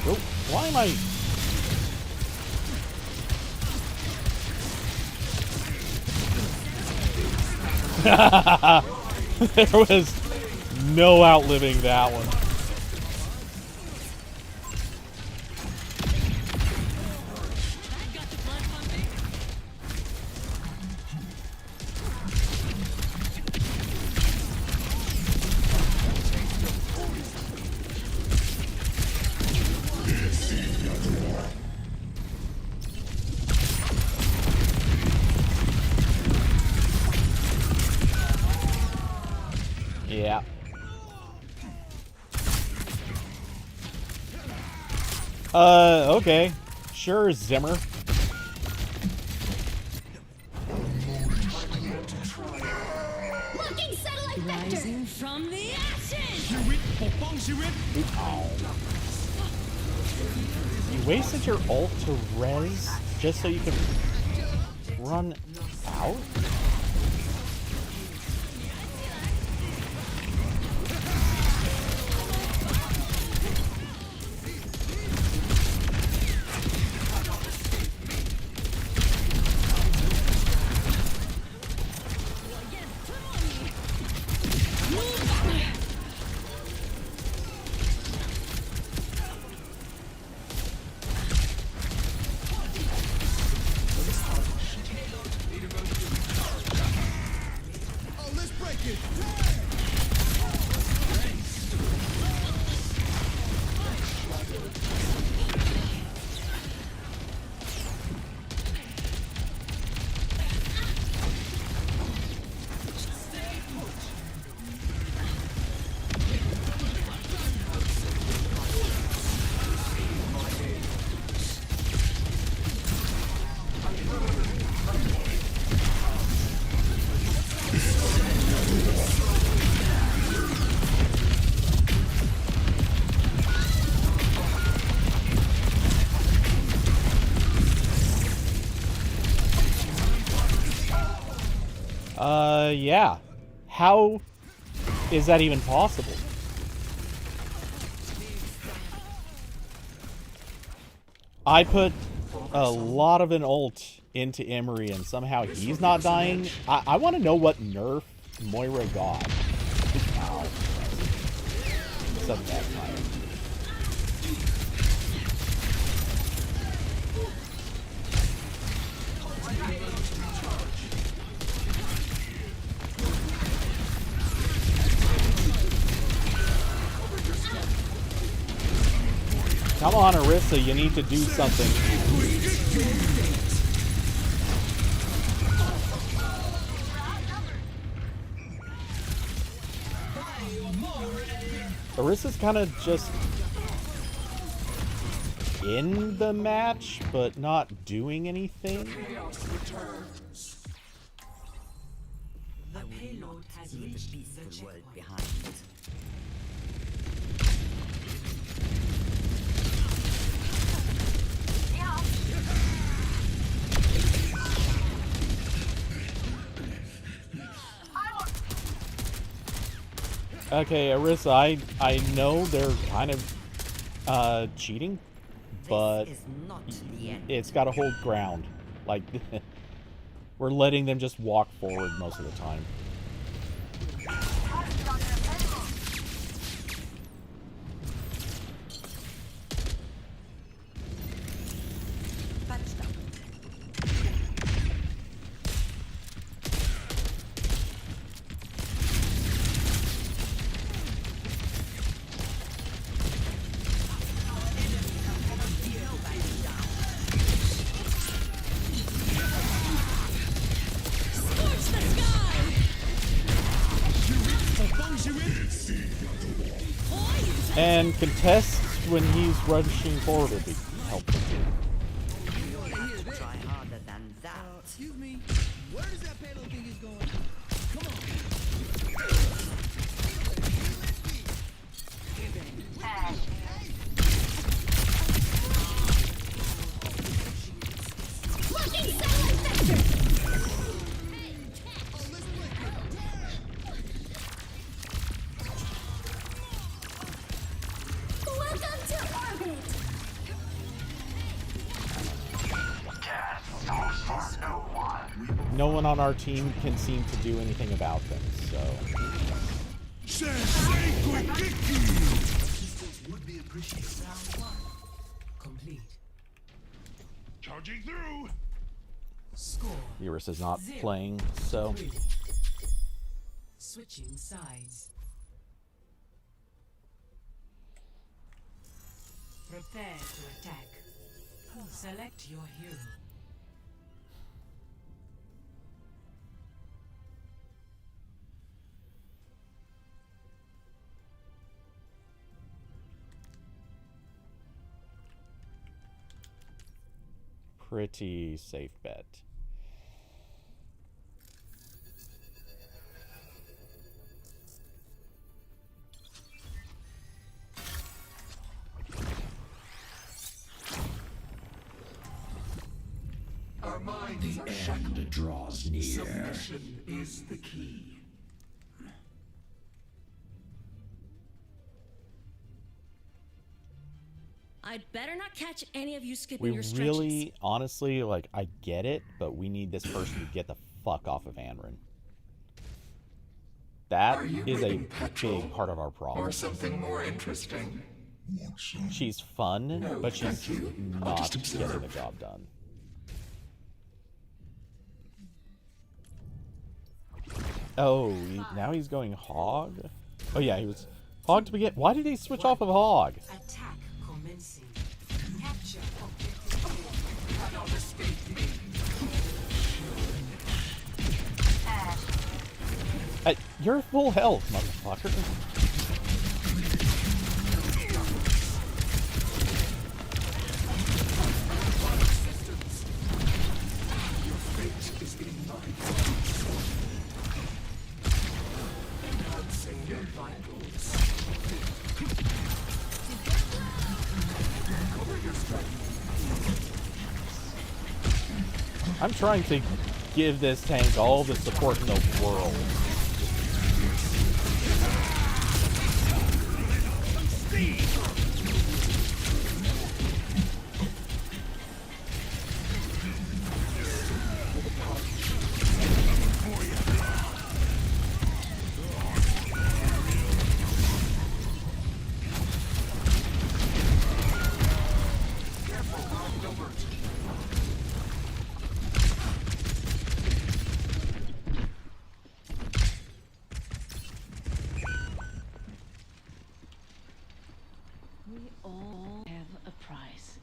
S1: Oh, why am I... There was no outliving that one. Yeah. Okay. Sure, Zimmer.
S2: Locking satellite vector. Rising from the ashes.
S1: You wasted your ult to res just so you could run out? Yeah. How is that even possible? I put a lot of an ult into Emery and somehow he's not dying. I want to know what nerf Moira got. Ow. Such bad time. Come on, Orisa, you need to do something. Orisa's kind of just in the match, but not doing anything.
S8: The payload has
S5: Leave the
S8: reached the
S5: peaceful world
S8: checkpoint.
S5: behind.
S1: Okay, Orisa, I know they're kind of cheating, but
S5: This is not the end.
S1: it's got to hold ground. Like, we're letting them just walk forward most of the time. And contest when he's rushing forward would be helpful too.
S5: Try harder than that.
S10: Excuse me. Where does that payload think is going? Come on.
S6: Welcome to orbit.
S1: No one on our team can seem to do anything about them, so
S3: Would be appreciated.
S8: Complete.
S9: Charging through.
S8: Score.
S1: Eurus is not playing, so
S8: 3. Switching sides. Prepare to attack. Select your hero.
S1: pretty safe bet.
S3: Our minds are shackled.
S9: Draws near.
S3: Submission is the key.
S2: I'd better not catch any of you skipping
S1: We
S2: your stretches.
S1: really, honestly, like, I get it, but we need this person to get the fuck off of Anrin. That
S3: Are you
S1: is a
S3: getting petrol
S1: big part of our problem.
S3: or something more interesting?
S1: She's fun,
S3: No,
S1: but she's
S3: thank you. I'll
S1: not
S3: just
S1: getting
S3: observe.
S1: the job done. Oh, now he's going hog? Oh yeah, he was hog to begin. Why did he switch off of hog?
S8: Attack commencing. Capture objective.
S3: Cannot escape me.
S1: You're full health, motherfucker.
S3: Your fate is in my hands. Enhancing your vitals. Cover your strength.
S1: I'm trying to give this tank all the support in the world.
S2: We all have a price.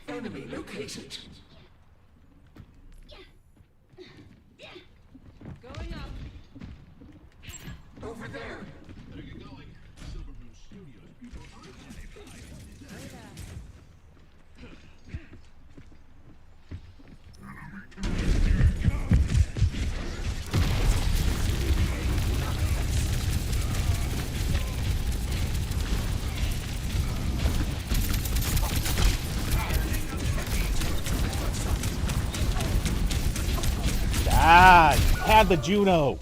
S3: Enemy located.
S7: Going up.
S3: Over there.
S1: Ah, had the Juno.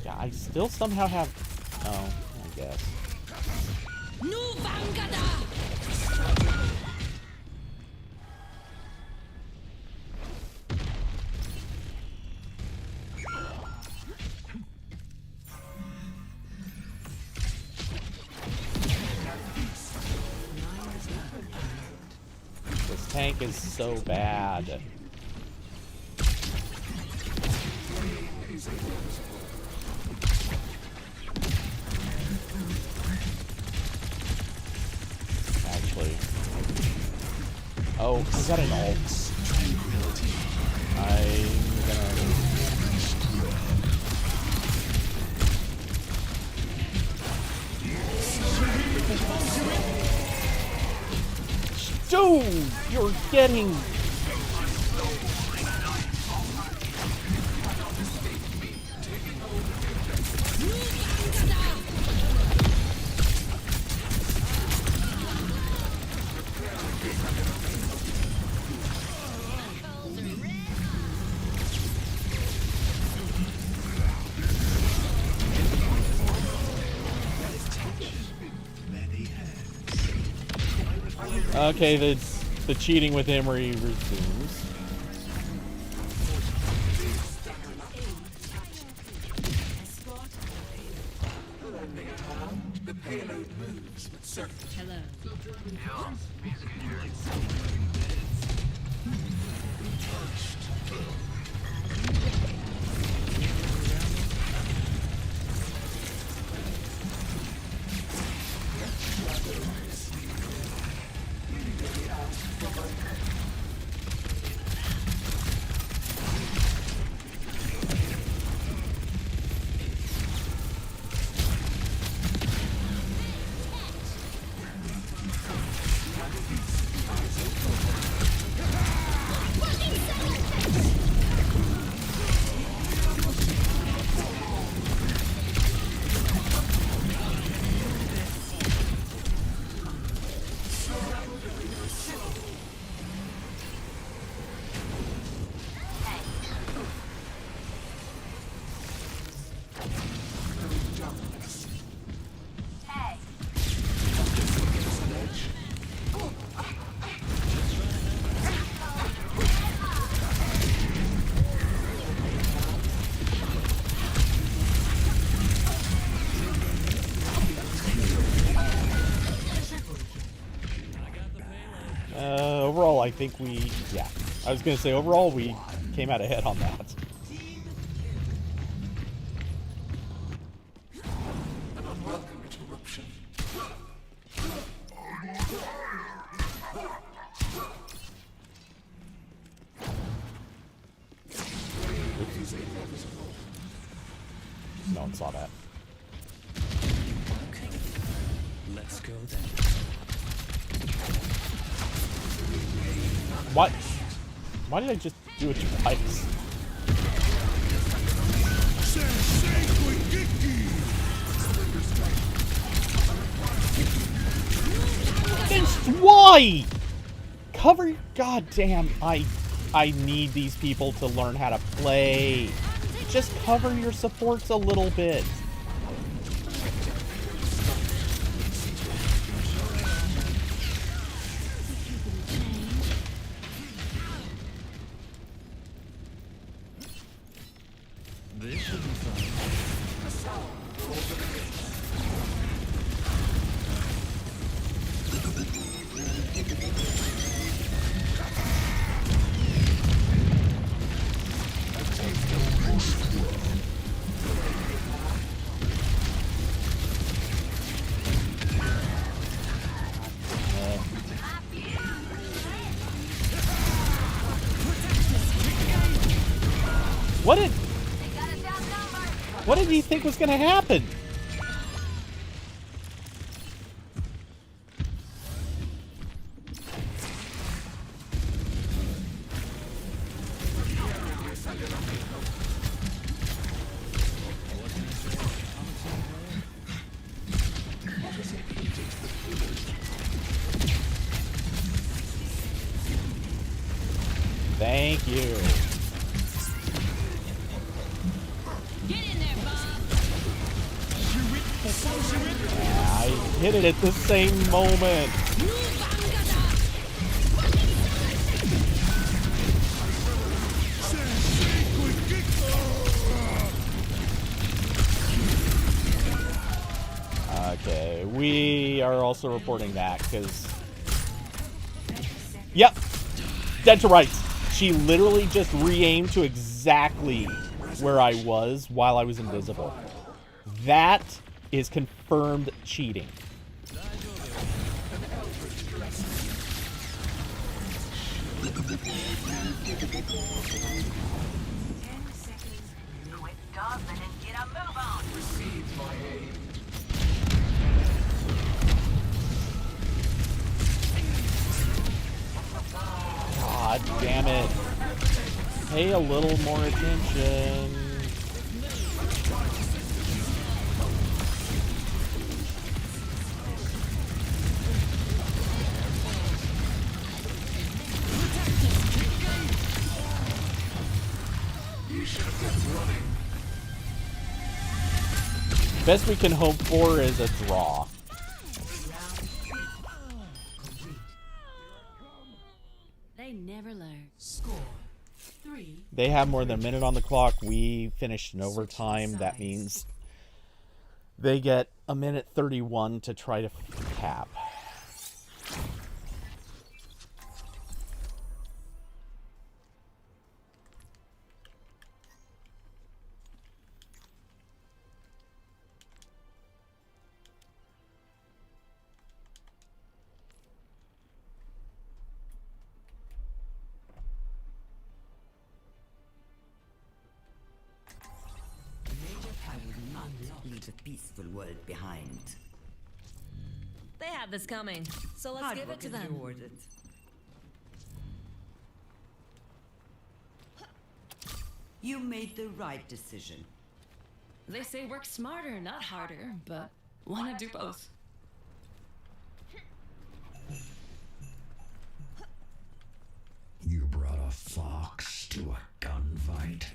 S1: Yeah, I still somehow have. Oh, I guess.
S2: Nu Vangada!
S1: This tank is so bad. actually. Oh, is that an alt? I'm gonna... Dude, you're getting... Okay, the cheating with Emery resumes.
S3: The payload moves with certainty.
S2: Hello.
S1: Overall, I think we... Yeah. I was going to say, overall, we came out ahead on that.
S3: An unwelcome interruption.
S1: No one saw that.
S9: Okay. Let's go then.
S1: What? Why did I just do it twice? Against why? Cover. Goddamn! I need these people to learn how to play. Just cover your supports a little bit.
S9: This should be fun.
S1: What did he think was going to happen? Thank you. I hit it at the same moment. Okay, we are also reporting that because... Yep, dead to rights. She literally just re-aimed to exactly where I was while I was invisible. That is confirmed cheating.
S6: Quit dawdling and get a move on.
S3: Receive my aid.
S1: God damn it. Pay a little more attention.
S3: You should have kept running.
S1: Best we can hope for is a draw.
S7: They never learn.
S8: Score 3.
S1: They have more than a minute on the clock. We finished in overtime. That means they get a minute 31 to try to cap.
S5: I will not leave a peaceful world behind.
S2: They had this coming, so let's
S5: Hard
S2: give
S5: work
S2: it to
S5: is
S2: them.
S5: rewarded. You made the right decision.
S2: They say work smarter, not harder, but wanna do both.
S4: You brought a fox to a gunfight.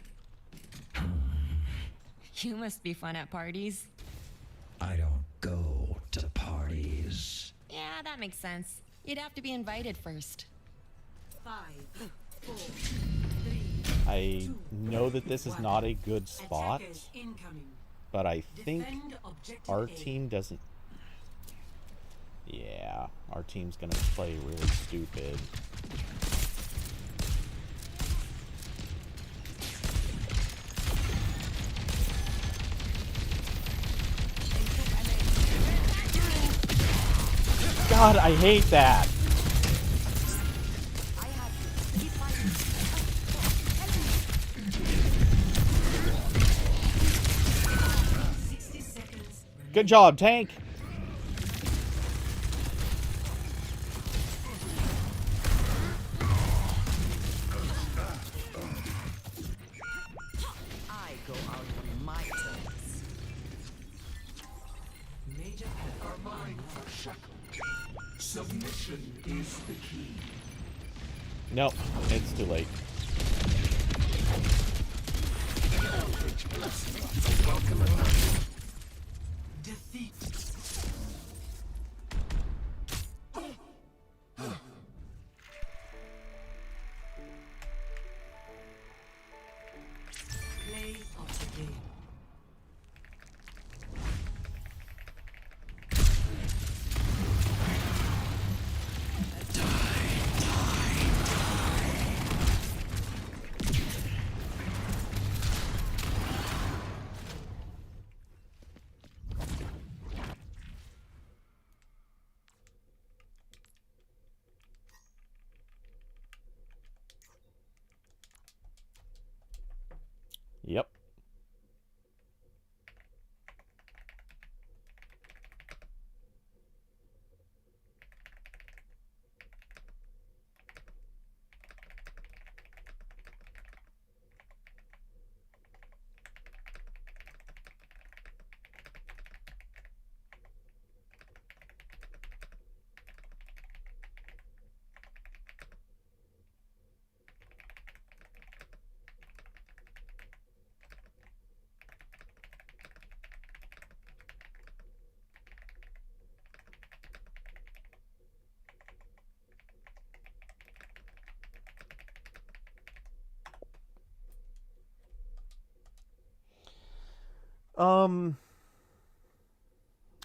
S2: You must be fun at parties.
S4: I don't go to parties.
S2: Yeah, that makes sense. You'd have to be invited first.
S8: 5, 4, 3.
S1: I know that this is not a good spot,
S8: Attackers incoming.
S1: but I think
S8: Defend objective
S1: our
S8: A.
S1: team doesn't... Yeah, our team's gonna play really stupid. God, I hate that. Good job, tank.
S5: I go out on my terms.
S8: Major
S3: Our minds are shackled. Submission is the key.
S1: Nope, it's too late.
S8: defeat. Play of the game.
S1: Yep.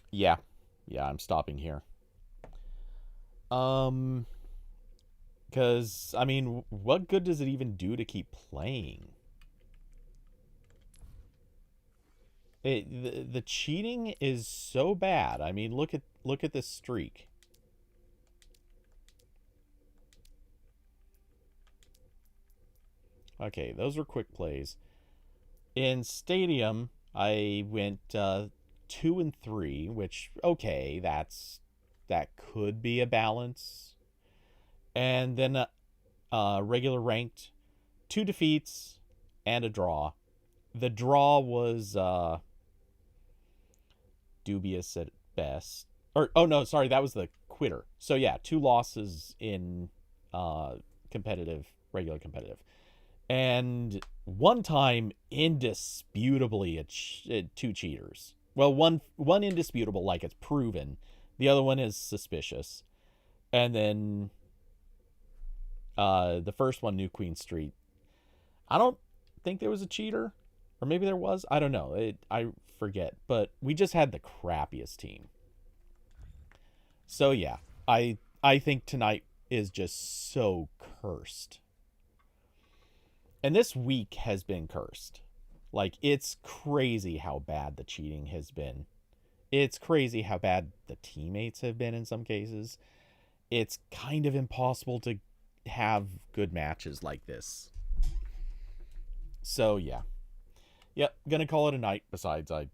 S1: Yeah. Yeah, I'm stopping here. Because, I mean, what good does it even do to keep playing? The cheating is so bad. I mean, look at this streak. Okay, those were quick plays. In Stadium, I went 2 and 3, which okay, that could be a balance. And then regular ranked, 2 defeats and a draw. The draw was dubious at best. Or oh no, sorry, that was the quitter. So yeah, 2 losses in competitive, regular competitive. And one time, indisputably, 2 cheaters. Well, one indisputable, like it's proven. The other one is suspicious. And then the first one, New Queen Street. I don't think there was a cheater, or maybe there was. I don't know. I forget. But we just had the crappiest team. So yeah, I think tonight is just so cursed. And this week has been cursed. Like, it's crazy how bad the cheating has been. It's crazy how bad the teammates have been in some cases. It's kind of impossible to have good matches like this. So, yeah. Yep, gonna call it a night. Besides, I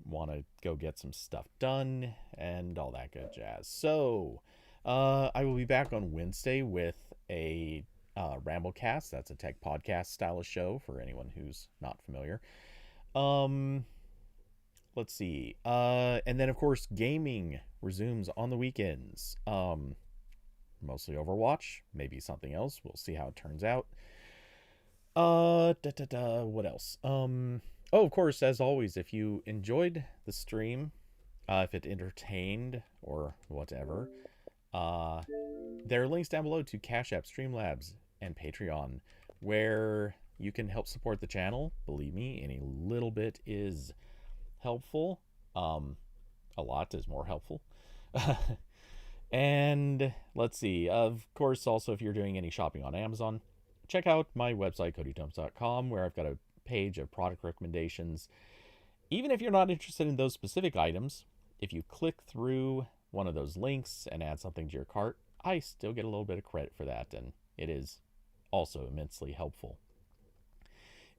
S1: want to go get some stuff done and all that good jazz. So, I will be back on Wednesday with a RambleCast. That's a tech podcast style of show for anyone who's not familiar. Let's see. And then of course gaming resumes on the weekends. Mostly Overwatch, maybe something else. We'll see how it turns out. What else? Oh, of course, as always, if you enjoyed the stream, if it entertained or whatever, there are links down below to Cash App, Streamlabs, and Patreon, where you can help support the channel. Believe me, any little bit is helpful. A lot is more helpful. And let's see. Of course, also, if you're doing any shopping on Amazon, check out my website, CodyTumps.com, where I've got a page of product recommendations. Even if you're not interested in those specific items, if you click through one of those links and add something to your cart, I still get a little bit of credit for that, and it is also immensely helpful.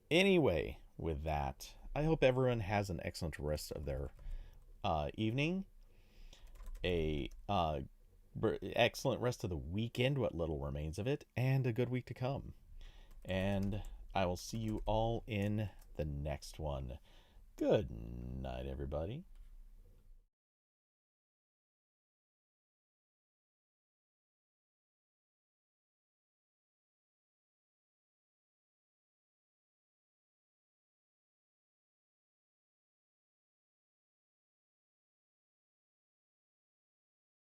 S1: Anyway, with that, I hope everyone has an excellent rest of their evening, excellent rest of the weekend, what little remains of it, and a good week to come. And I will see you all in the next one. Good night, everybody.